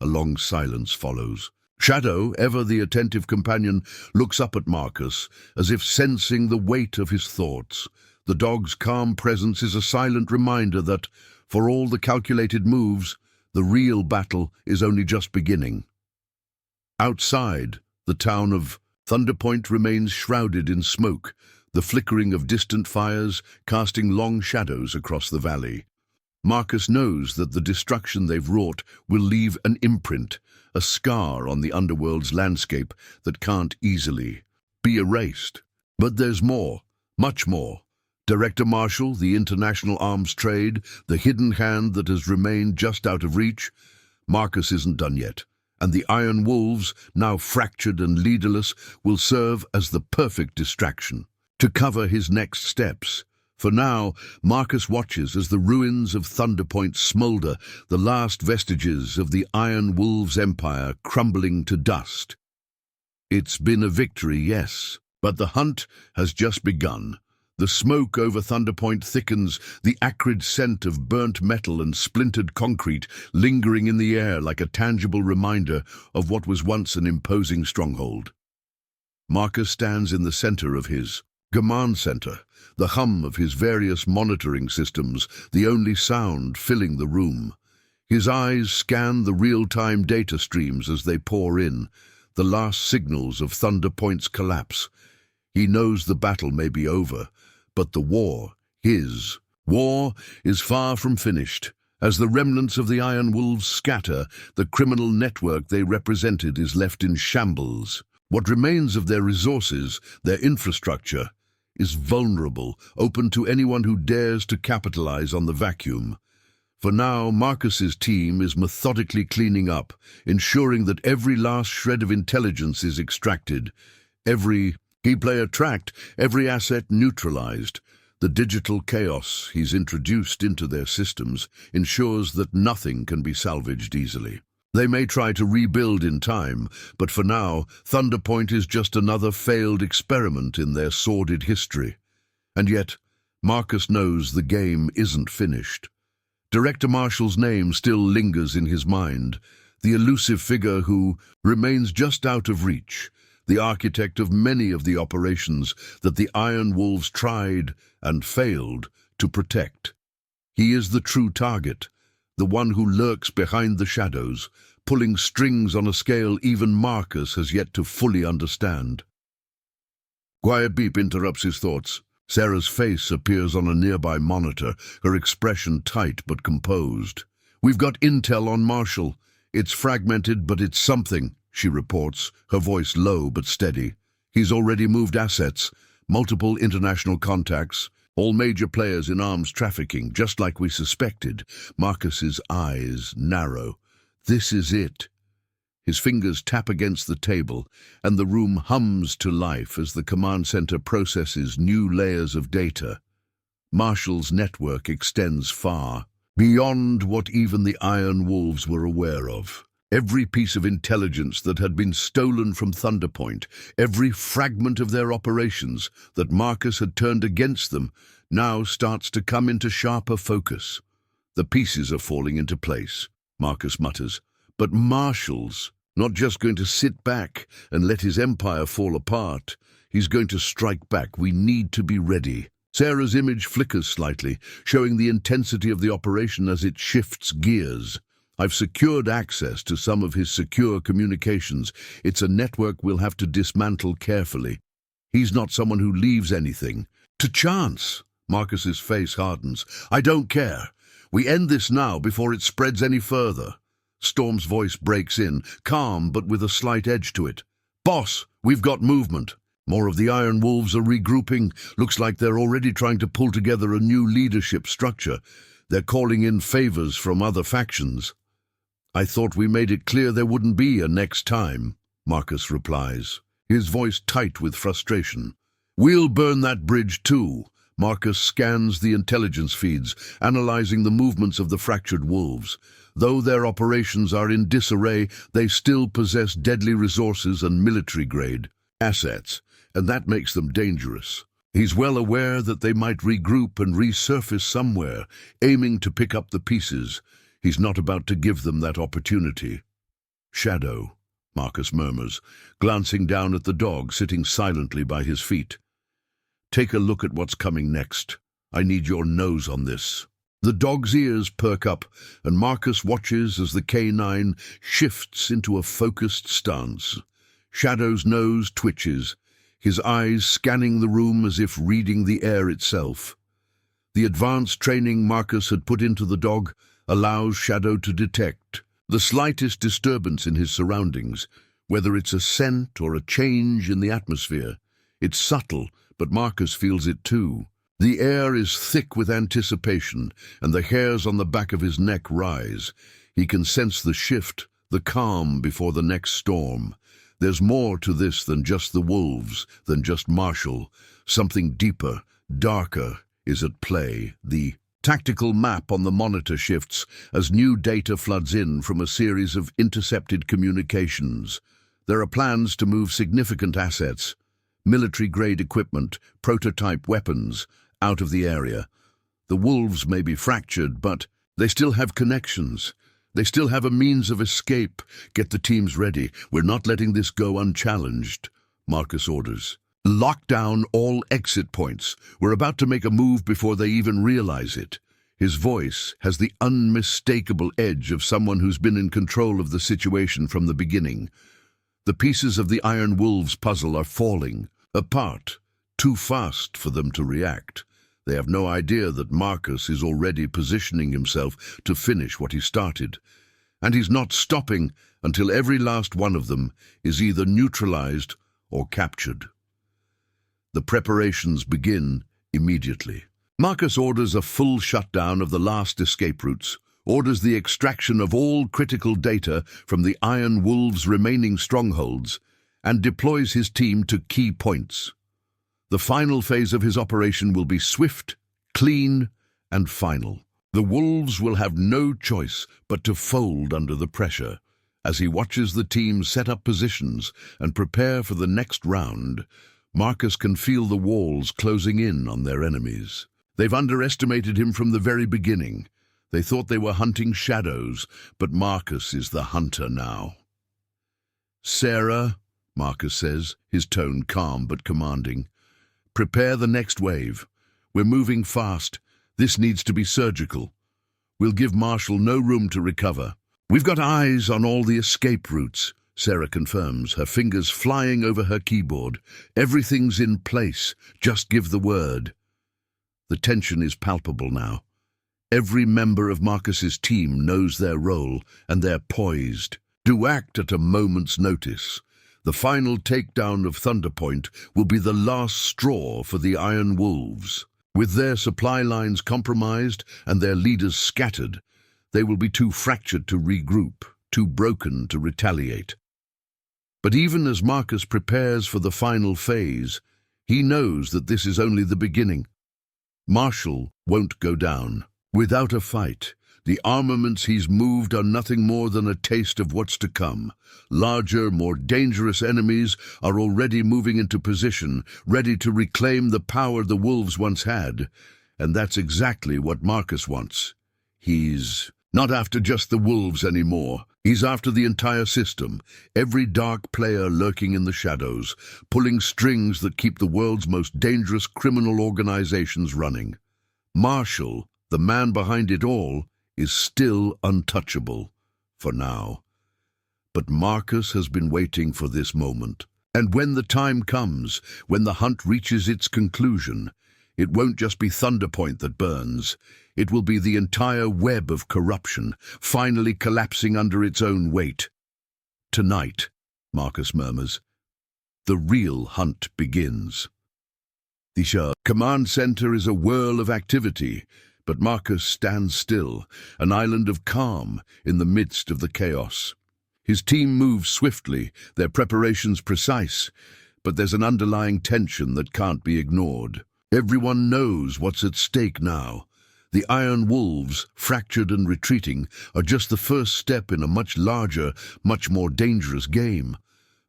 A long silence follows. Shadow, ever the attentive companion, looks up at Marcus, as if sensing the weight of his thoughts. The dog's calm presence is a silent reminder that, for all the calculated moves, the real battle is only just beginning. Outside, the town of Thunder Point remains shrouded in smoke, the flickering of distant fires casting long shadows across the valley. Marcus knows that the destruction they've wrought will leave an imprint, a scar on the underworld's landscape that can't easily be erased. But there's more, much more. Director Marshall, the international arms trade, the hidden hand that has remained just out of reach. Marcus isn't done yet, and the Iron Wolves, now fractured and leaderless, will serve as the perfect distraction to cover his next steps. For now, Marcus watches as the ruins of Thunder Point smolder, the last vestiges of the Iron Wolves' empire crumbling to dust. It's been a victory, yes, but the hunt has just begun. The smoke over Thunder Point thickens, the acrid scent of burnt metal and splintered concrete lingering in the air like a tangible reminder of what was once an imposing stronghold. Marcus stands in the center of his command center, the hum of his various monitoring systems, the only sound filling the room. His eyes scan the real-time data streams as they pour in, the last signals of Thunder Point's collapse. He knows the battle may be over, but the war, his war, is far from finished. As the remnants of the Iron Wolves scatter, the criminal network they represented is left in shambles. What remains of their resources, their infrastructure, is vulnerable, open to anyone who dares to capitalize on the vacuum. For now, Marcus's team is methodically cleaning up, ensuring that every last shred of intelligence is extracted, every key player tracked, every asset neutralized. The digital chaos he's introduced into their systems ensures that nothing can be salvaged easily. They may try to rebuild in time, but for now, Thunder Point is just another failed experiment in their sordid history. And yet, Marcus knows the game isn't finished. Director Marshall's name still lingers in his mind, the elusive figure who remains just out of reach, the architect of many of the operations that the Iron Wolves tried and failed to protect. He is the true target, the one who lurks behind the shadows, pulling strings on a scale even Marcus has yet to fully understand. Quiet beep interrupts his thoughts. Sarah's face appears on a nearby monitor, her expression tight but composed. "We've got intel on Marshall. It's fragmented, but it's something," she reports, her voice low but steady. "He's already moved assets, multiple international contacts, all major players in arms trafficking, just like we suspected." Marcus's eyes narrow. This is it. His fingers tap against the table, and the room hums to life as the command center processes new layers of data. Marshall's network extends far, beyond what even the Iron Wolves were aware of. Every piece of intelligence that had been stolen from Thunder Point, every fragment of their operations that Marcus had turned against them, now starts to come into sharper focus. "The pieces are falling into place," Marcus mutters. "But Marshall's not just going to sit back and let his empire fall apart. He's going to strike back. We need to be ready." Sarah's image flickers slightly, showing the intensity of the operation as it shifts gears. "I've secured access to some of his secure communications. It's a network we'll have to dismantle carefully. He's not someone who leaves anything to chance." Marcus's face hardens. "I don't care. We end this now before it spreads any further." Storm's voice breaks in, calm but with a slight edge to it. "Boss, we've got movement." More of the Iron Wolves are regrouping. Looks like they're already trying to pull together a new leadership structure. They're calling in favors from other factions. "I thought we made it clear there wouldn't be a next time," Marcus replies, his voice tight with frustration. "We'll burn that bridge too." Marcus scans the intelligence feeds, analyzing the movements of the fractured wolves. Though their operations are in disarray, they still possess deadly resources and military-grade assets, and that makes them dangerous. He's well aware that they might regroup and resurface somewhere, aiming to pick up the pieces. He's not about to give them that opportunity. "Shadow," Marcus murmurs, glancing down at the dog sitting silently by his feet. "Take a look at what's coming next. I need your nose on this." The dog's ears perk up, and Marcus watches as the K9 shifts into a focused stance. Shadow's nose twitches, his eyes scanning the room as if reading the air itself. The advanced training Marcus had put into the dog allows Shadow to detect the slightest disturbance in his surroundings, whether it's a scent or a change in the atmosphere. It's subtle, but Marcus feels it too. The air is thick with anticipation, and the hairs on the back of his neck rise. He can sense the shift, the calm before the next storm. There's more to this than just the wolves, than just Marshall. Something deeper, darker is at play. The tactical map on the monitor shifts as new data floods in from a series of intercepted communications. There are plans to move significant assets, military-grade equipment, prototype weapons, out of the area. The wolves may be fractured, but they still have connections. They still have a means of escape. Get the teams ready. We're not letting this go unchallenged, Marcus orders. Lock down all exit points. We're about to make a move before they even realize it. His voice has the unmistakable edge of someone who's been in control of the situation from the beginning. The pieces of the Iron Wolves puzzle are falling apart, too fast for them to react. They have no idea that Marcus is already positioning himself to finish what he started. And he's not stopping until every last one of them is either neutralized or captured. The preparations begin immediately. Marcus orders a full shutdown of the last escape routes, orders the extraction of all critical data from the Iron Wolves' remaining strongholds, and deploys his team to key points. The final phase of his operation will be swift, clean, and final. The Wolves will have no choice but to fold under the pressure. As he watches the team set up positions and prepare for the next round, Marcus can feel the walls closing in on their enemies. They've underestimated him from the very beginning. They thought they were hunting shadows, but Marcus is the hunter now. "Sarah," Marcus says, his tone calm but commanding, "prepare the next wave. We're moving fast. This needs to be surgical. We'll give Marshall no room to recover." "We've got eyes on all the escape routes," Sarah confirms, her fingers flying over her keyboard. "Everything's in place. Just give the word." The tension is palpable now. Every member of Marcus's team knows their role, and they're poised to act at a moment's notice. The final takedown of Thunder Point will be the last straw for the Iron Wolves. With their supply lines compromised and their leaders scattered, they will be too fractured to regroup, too broken to retaliate. But even as Marcus prepares for the final phase, he knows that this is only the beginning. Marshall won't go down without a fight. The armaments he's moved are nothing more than a taste of what's to come. Larger, more dangerous enemies are already moving into position, ready to reclaim the power the Wolves once had. And that's exactly what Marcus wants. He's not after just the Wolves anymore. He's after the entire system, every dark player lurking in the shadows, pulling strings that keep the world's most dangerous criminal organizations running. Marshall, the man behind it all, is still untouchable, for now. But Marcus has been waiting for this moment. And when the time comes, when the hunt reaches its conclusion, it won't just be Thunder Point that burns. It will be the entire web of corruption, finally collapsing under its own weight. "Tonight," Marcus murmurs, "the real hunt begins." The command center is a whirl of activity, but Marcus stands still, an island of calm in the midst of the chaos. His team moves swiftly, their preparations precise, but there's an underlying tension that can't be ignored. Everyone knows what's at stake now. The Iron Wolves, fractured and retreating, are just the first step in a much larger, much more dangerous game.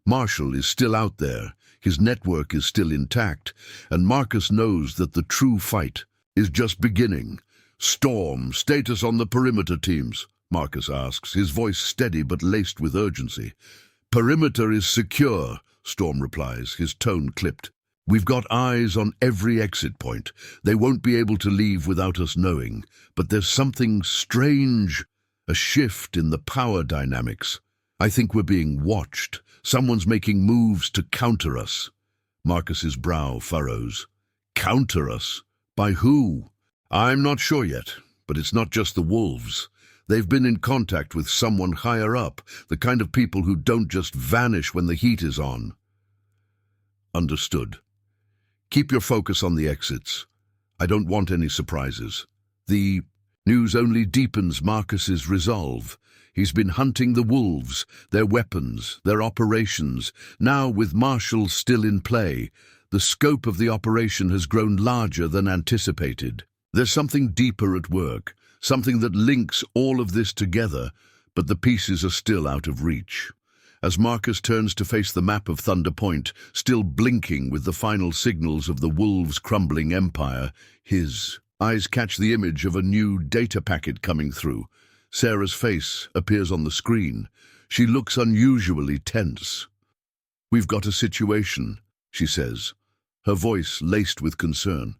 Marshall is still out there, his network is still intact, and Marcus knows that the true fight is just beginning. "Storm, status on the perimeter teams," Marcus asks, his voice steady but laced with urgency. "Perimeter is secure," Storm replies, his tone clipped. "We've got eyes on every exit point. They won't be able to leave without us knowing. But there's something strange, a shift in the power dynamics. I think we're being watched. Someone's making moves to counter us." Marcus's brow furrows. "Counter us? By who?" "I'm not sure yet, but it's not just the Wolves. They've been in contact with someone higher up, the kind of people who don't just vanish when the heat is on." "Understood. Keep your focus on the exits. I don't want any surprises." The news only deepens Marcus's resolve. He's been hunting the Wolves, their weapons, their operations. Now, with Marshall still in play, the scope of the operation has grown larger than anticipated. There's something deeper at work, something that links all of this together, but the pieces are still out of reach. As Marcus turns to face the map of Thunder Point, still blinking with the final signals of the Wolves' crumbling empire, his eyes catch the image of a new data packet coming through. Sarah's face appears on the screen. She looks unusually tense. "We've got a situation," she says, her voice laced with concern.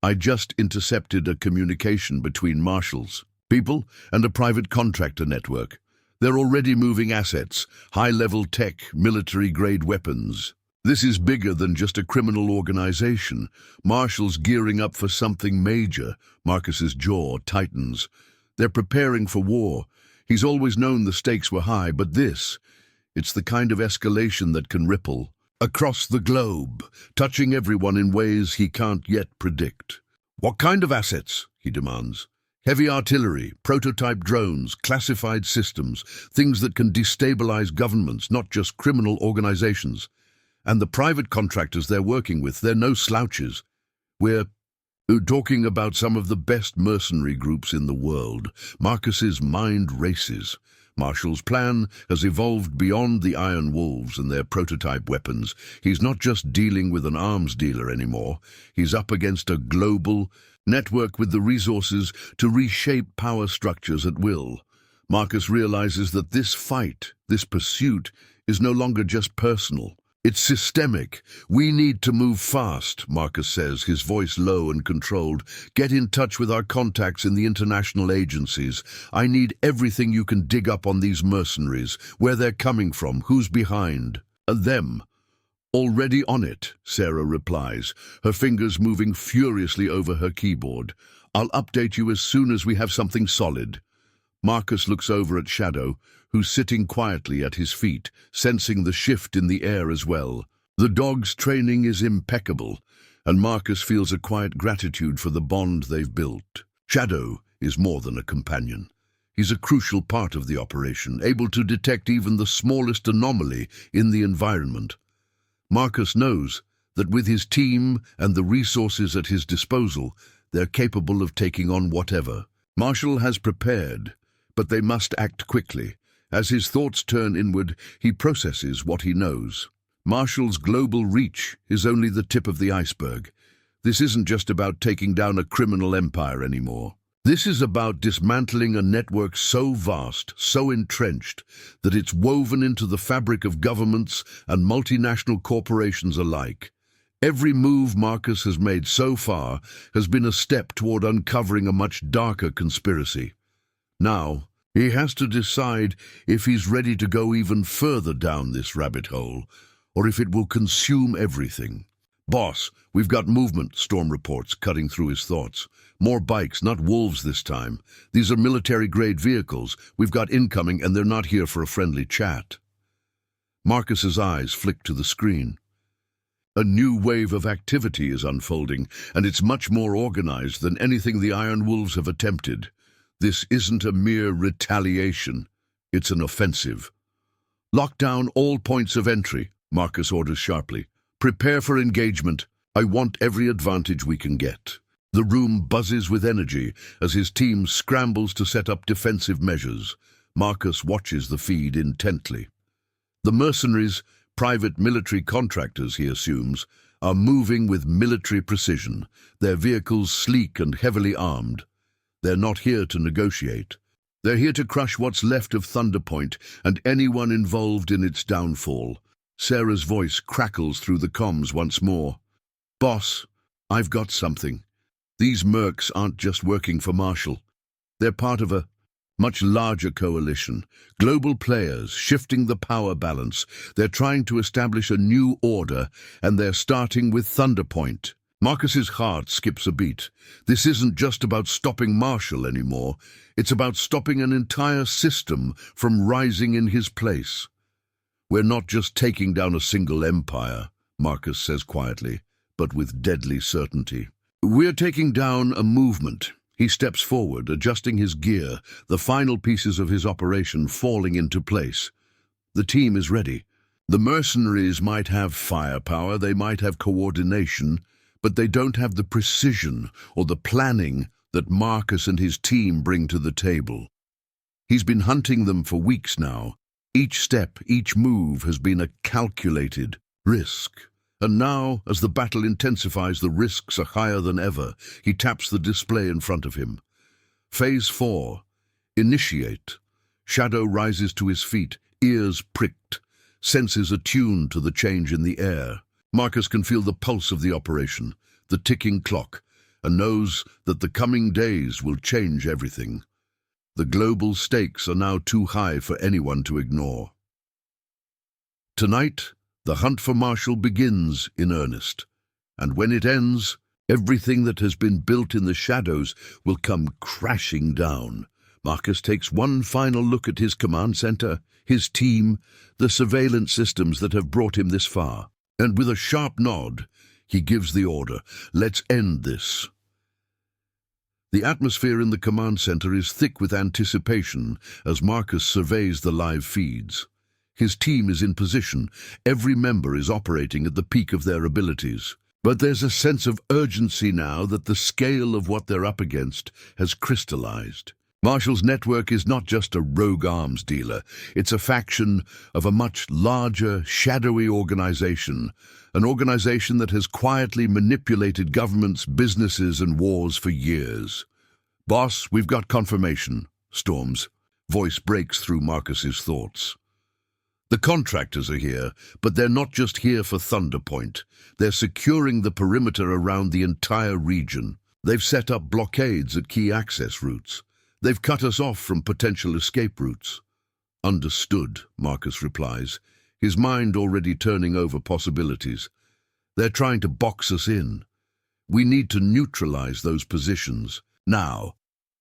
"I just intercepted a communication between marshals, people, and a private contractor network. They're already moving assets, high-level tech, military-grade weapons. This is bigger than just a criminal organization. Marshals gearing up for something major." Marcus's jaw tightens. They're preparing for war. He's always known the stakes were high, but it's the kind of escalation that can ripple across the globe, touching everyone in ways he can't yet predict. "What kind of assets?" he demands. "Heavy artillery, prototype drones, classified systems, things that can destabilize governments, not just criminal organizations. And the private contractors they're working with, they're no slouches. We're talking about some of the best mercenary groups in the world." Marcus's mind races. Marshall's plan has evolved beyond the Iron Wolves and their prototype weapons. He's not just dealing with an arms dealer anymore. He's up against a global network with the resources to reshape power structures at will. Marcus realizes that this fight, this pursuit, is no longer just personal. It's systemic. "We need to move fast," Marcus says, his voice low and controlled. "Get in touch with our contacts in the international agencies. I need everything you can dig up on these mercenaries, where they're coming from, who's behind." "Them. Already on it," Sarah replies, her fingers moving furiously over her keyboard. "I'll update you as soon as we have something solid." Marcus looks over at Shadow, who's sitting quietly at his feet, sensing the shift in the air as well. The dog's training is impeccable, and Marcus feels a quiet gratitude for the bond they've built. Shadow is more than a companion. He's a crucial part of the operation, able to detect even the smallest anomaly in the environment. Marcus knows that with his team and the resources at his disposal, they're capable of taking on whatever. Marshall has prepared, but they must act quickly. As his thoughts turn inward, he processes what he knows. Marshall's global reach is only the tip of the iceberg. This isn't just about taking down a criminal empire anymore. This is about dismantling a network so vast, so entrenched, that it's woven into the fabric of governments and multinational corporations alike. Every move Marcus has made so far has been a step toward uncovering a much darker conspiracy. Now, he has to decide if he's ready to go even further down this rabbit hole, or if it will consume everything. "Boss, we've got movement," Storm reports, cutting through his thoughts. "More bikes, not wolves this time. These are military-grade vehicles. We've got incoming, and they're not here for a friendly chat." Marcus's eyes flick to the screen. A new wave of activity is unfolding, and it's much more organized than anything the Iron Wolves have attempted. This isn't a mere retaliation. It's an offensive. "Lock down all points of entry," Marcus orders sharply. "Prepare for engagement. I want every advantage we can get." The room buzzes with energy as his team scrambles to set up defensive measures. Marcus watches the feed intently. The mercenaries, private military contractors, he assumes, are moving with military precision, their vehicles sleek and heavily armed. They're not here to negotiate. They're here to crush what's left of Thunder Point and anyone involved in its downfall. Sarah's voice crackles through the comms once more. "Boss, I've got something. These mercs aren't just working for Marshall. They're part of a much larger coalition. Global players shifting the power balance. They're trying to establish a new order, and they're starting with Thunder Point." Marcus's heart skips a beat. This isn't just about stopping Marshall anymore. It's about stopping an entire system from rising in his place. "We're not just taking down a single empire," Marcus says quietly, but with deadly certainty. "We're taking down a movement." He steps forward, adjusting his gear, the final pieces of his operation falling into place. The team is ready. The mercenaries might have firepower, they might have coordination, but they don't have the precision or the planning that Marcus and his team bring to the table. He's been hunting them for weeks now, Each step, each move has been a calculated risk. And now, as the battle intensifies, the risks are higher than ever. He taps the display in front of him. Phase 4. Initiate. Shadow rises to his feet, ears pricked, senses attuned to the change in the air. Marcus can feel the pulse of the operation, the ticking clock, and knows that the coming days will change everything. The global stakes are now too high for anyone to ignore. Tonight, the hunt for Marshall begins in earnest, and when it ends, everything that has been built in the shadows will come crashing down. Marcus takes one final look at his command center, his team, the surveillance systems that have brought him this far, and with a sharp nod, he gives the order, "Let's end this." The atmosphere in the command center is thick with anticipation as Marcus surveys the live feeds. His team is in position. Every member is operating at the peak of their abilities. But there's a sense of urgency now that the scale of what they're up against has crystallized. Marshall's network is not just a rogue arms dealer. It's a faction of a much larger, shadowy organization, an organization that has quietly manipulated governments, businesses, and wars for years. "Boss, we've got confirmation," Storm's voice breaks through Marcus's thoughts. The contractors are here, but they're not just here for Thunder Point. They're securing the perimeter around the entire region. They've set up blockades at key access routes. They've cut us off from potential escape routes. "Understood," Marcus replies, his mind already turning over possibilities. "They're trying to box us in. We need to neutralize those positions. Now."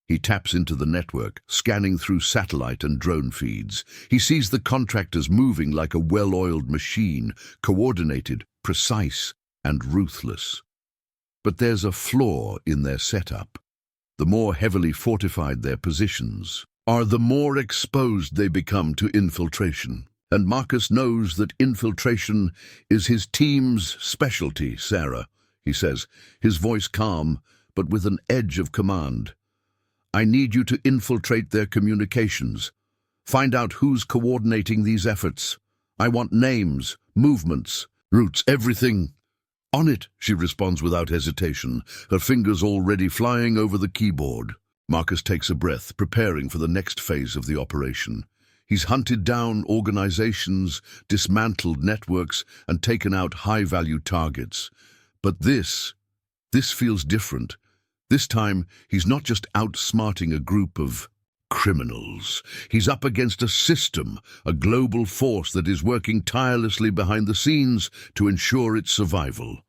He taps into the network, scanning through satellite and drone feeds. He sees the contractors moving like a well-oiled machine, coordinated, precise, and ruthless. But there's a flaw in their setup. The more heavily fortified their positions are, the more exposed they become to infiltration. And Marcus knows that infiltration is his team's specialty, Sarah, he says, his voice calm, but with an edge of command. "I need you to infiltrate their communications. Find out who's coordinating these efforts. I want names, movements, routes, everything." "On it," she responds without hesitation, her fingers already flying over the keyboard. Marcus takes a breath, preparing for the next phase of the operation. He's hunted down organizations, dismantled networks, and taken out high-value targets. But this feels different. This time, he's not just outsmarting a group of criminals. He's up against a system, a global force that is working tirelessly behind the scenes to ensure its survival.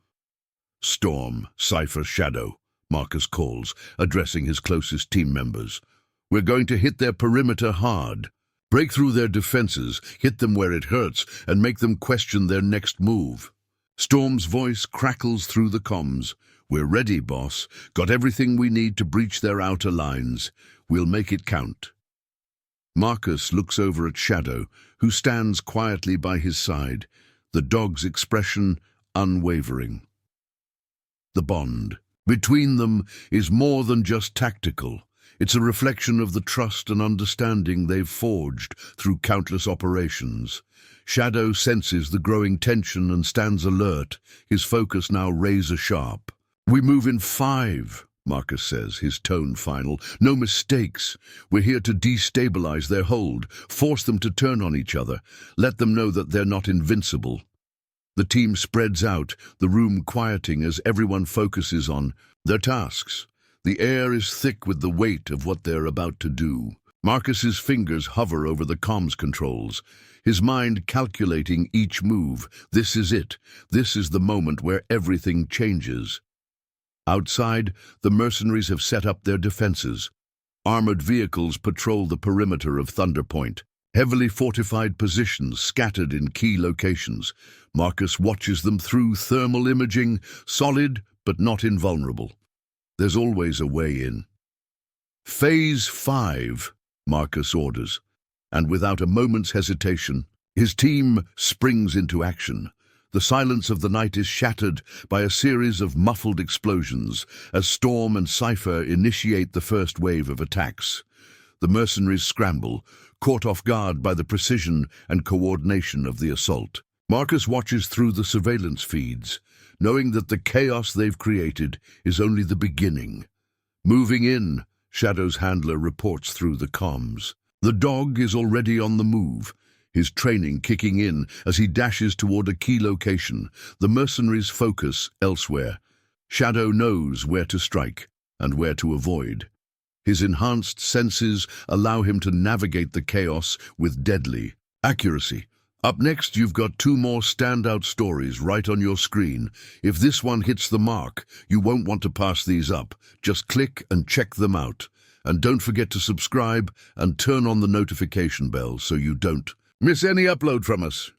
"Storm, Cypher, Shadow," Marcus calls, addressing his closest team members. "We're going to hit their perimeter hard. Break through their defenses, hit them where it hurts, and make them question their next move." Storm's voice crackles through the comms. "We're ready, boss. Got everything we need to breach their outer lines. We'll make it count." Marcus looks over at Shadow, who stands quietly by his side, the dog's expression unwavering. The bond between them is more than just tactical. It's a reflection of the trust and understanding they've forged through countless operations. Shadow senses the growing tension and stands alert, his focus now razor-sharp. "We move in 5, Marcus says, his tone final. "No mistakes. We're here to destabilize their hold, force them to turn on each other, let them know that they're not invincible." The team spreads out, the room quieting as everyone focuses on their tasks. The air is thick with the weight of what they're about to do. Marcus's fingers hover over the comms controls, his mind calculating each move. This is it. This is the moment where everything changes. Outside, the mercenaries have set up their defenses. Armored vehicles patrol the perimeter of Thunder Point, heavily fortified positions scattered in key locations. Marcus watches them through thermal imaging, solid but not invulnerable. There's always a way in. "Phase 5, Marcus orders, and without a moment's hesitation, his team springs into action. The silence of the night is shattered by a series of muffled explosions as Storm and Cypher initiate the first wave of attacks. The mercenaries scramble, caught off guard by the precision and coordination of the assault. Marcus watches through the surveillance feeds, knowing that the chaos they've created is only the beginning. Moving in, Shadow's handler reports through the comms. The dog is already on the move, his training kicking in as he dashes toward a key location. The mercenaries focus elsewhere. Shadow knows where to strike and where to avoid. His enhanced senses allow him to navigate the chaos with deadly accuracy. Up next, you've got two more standout stories right on your screen. If this one hits the mark, you won't want to pass these up. Just click and check them out. And don't forget to subscribe and turn on the notification bell so you don't miss any upload from us.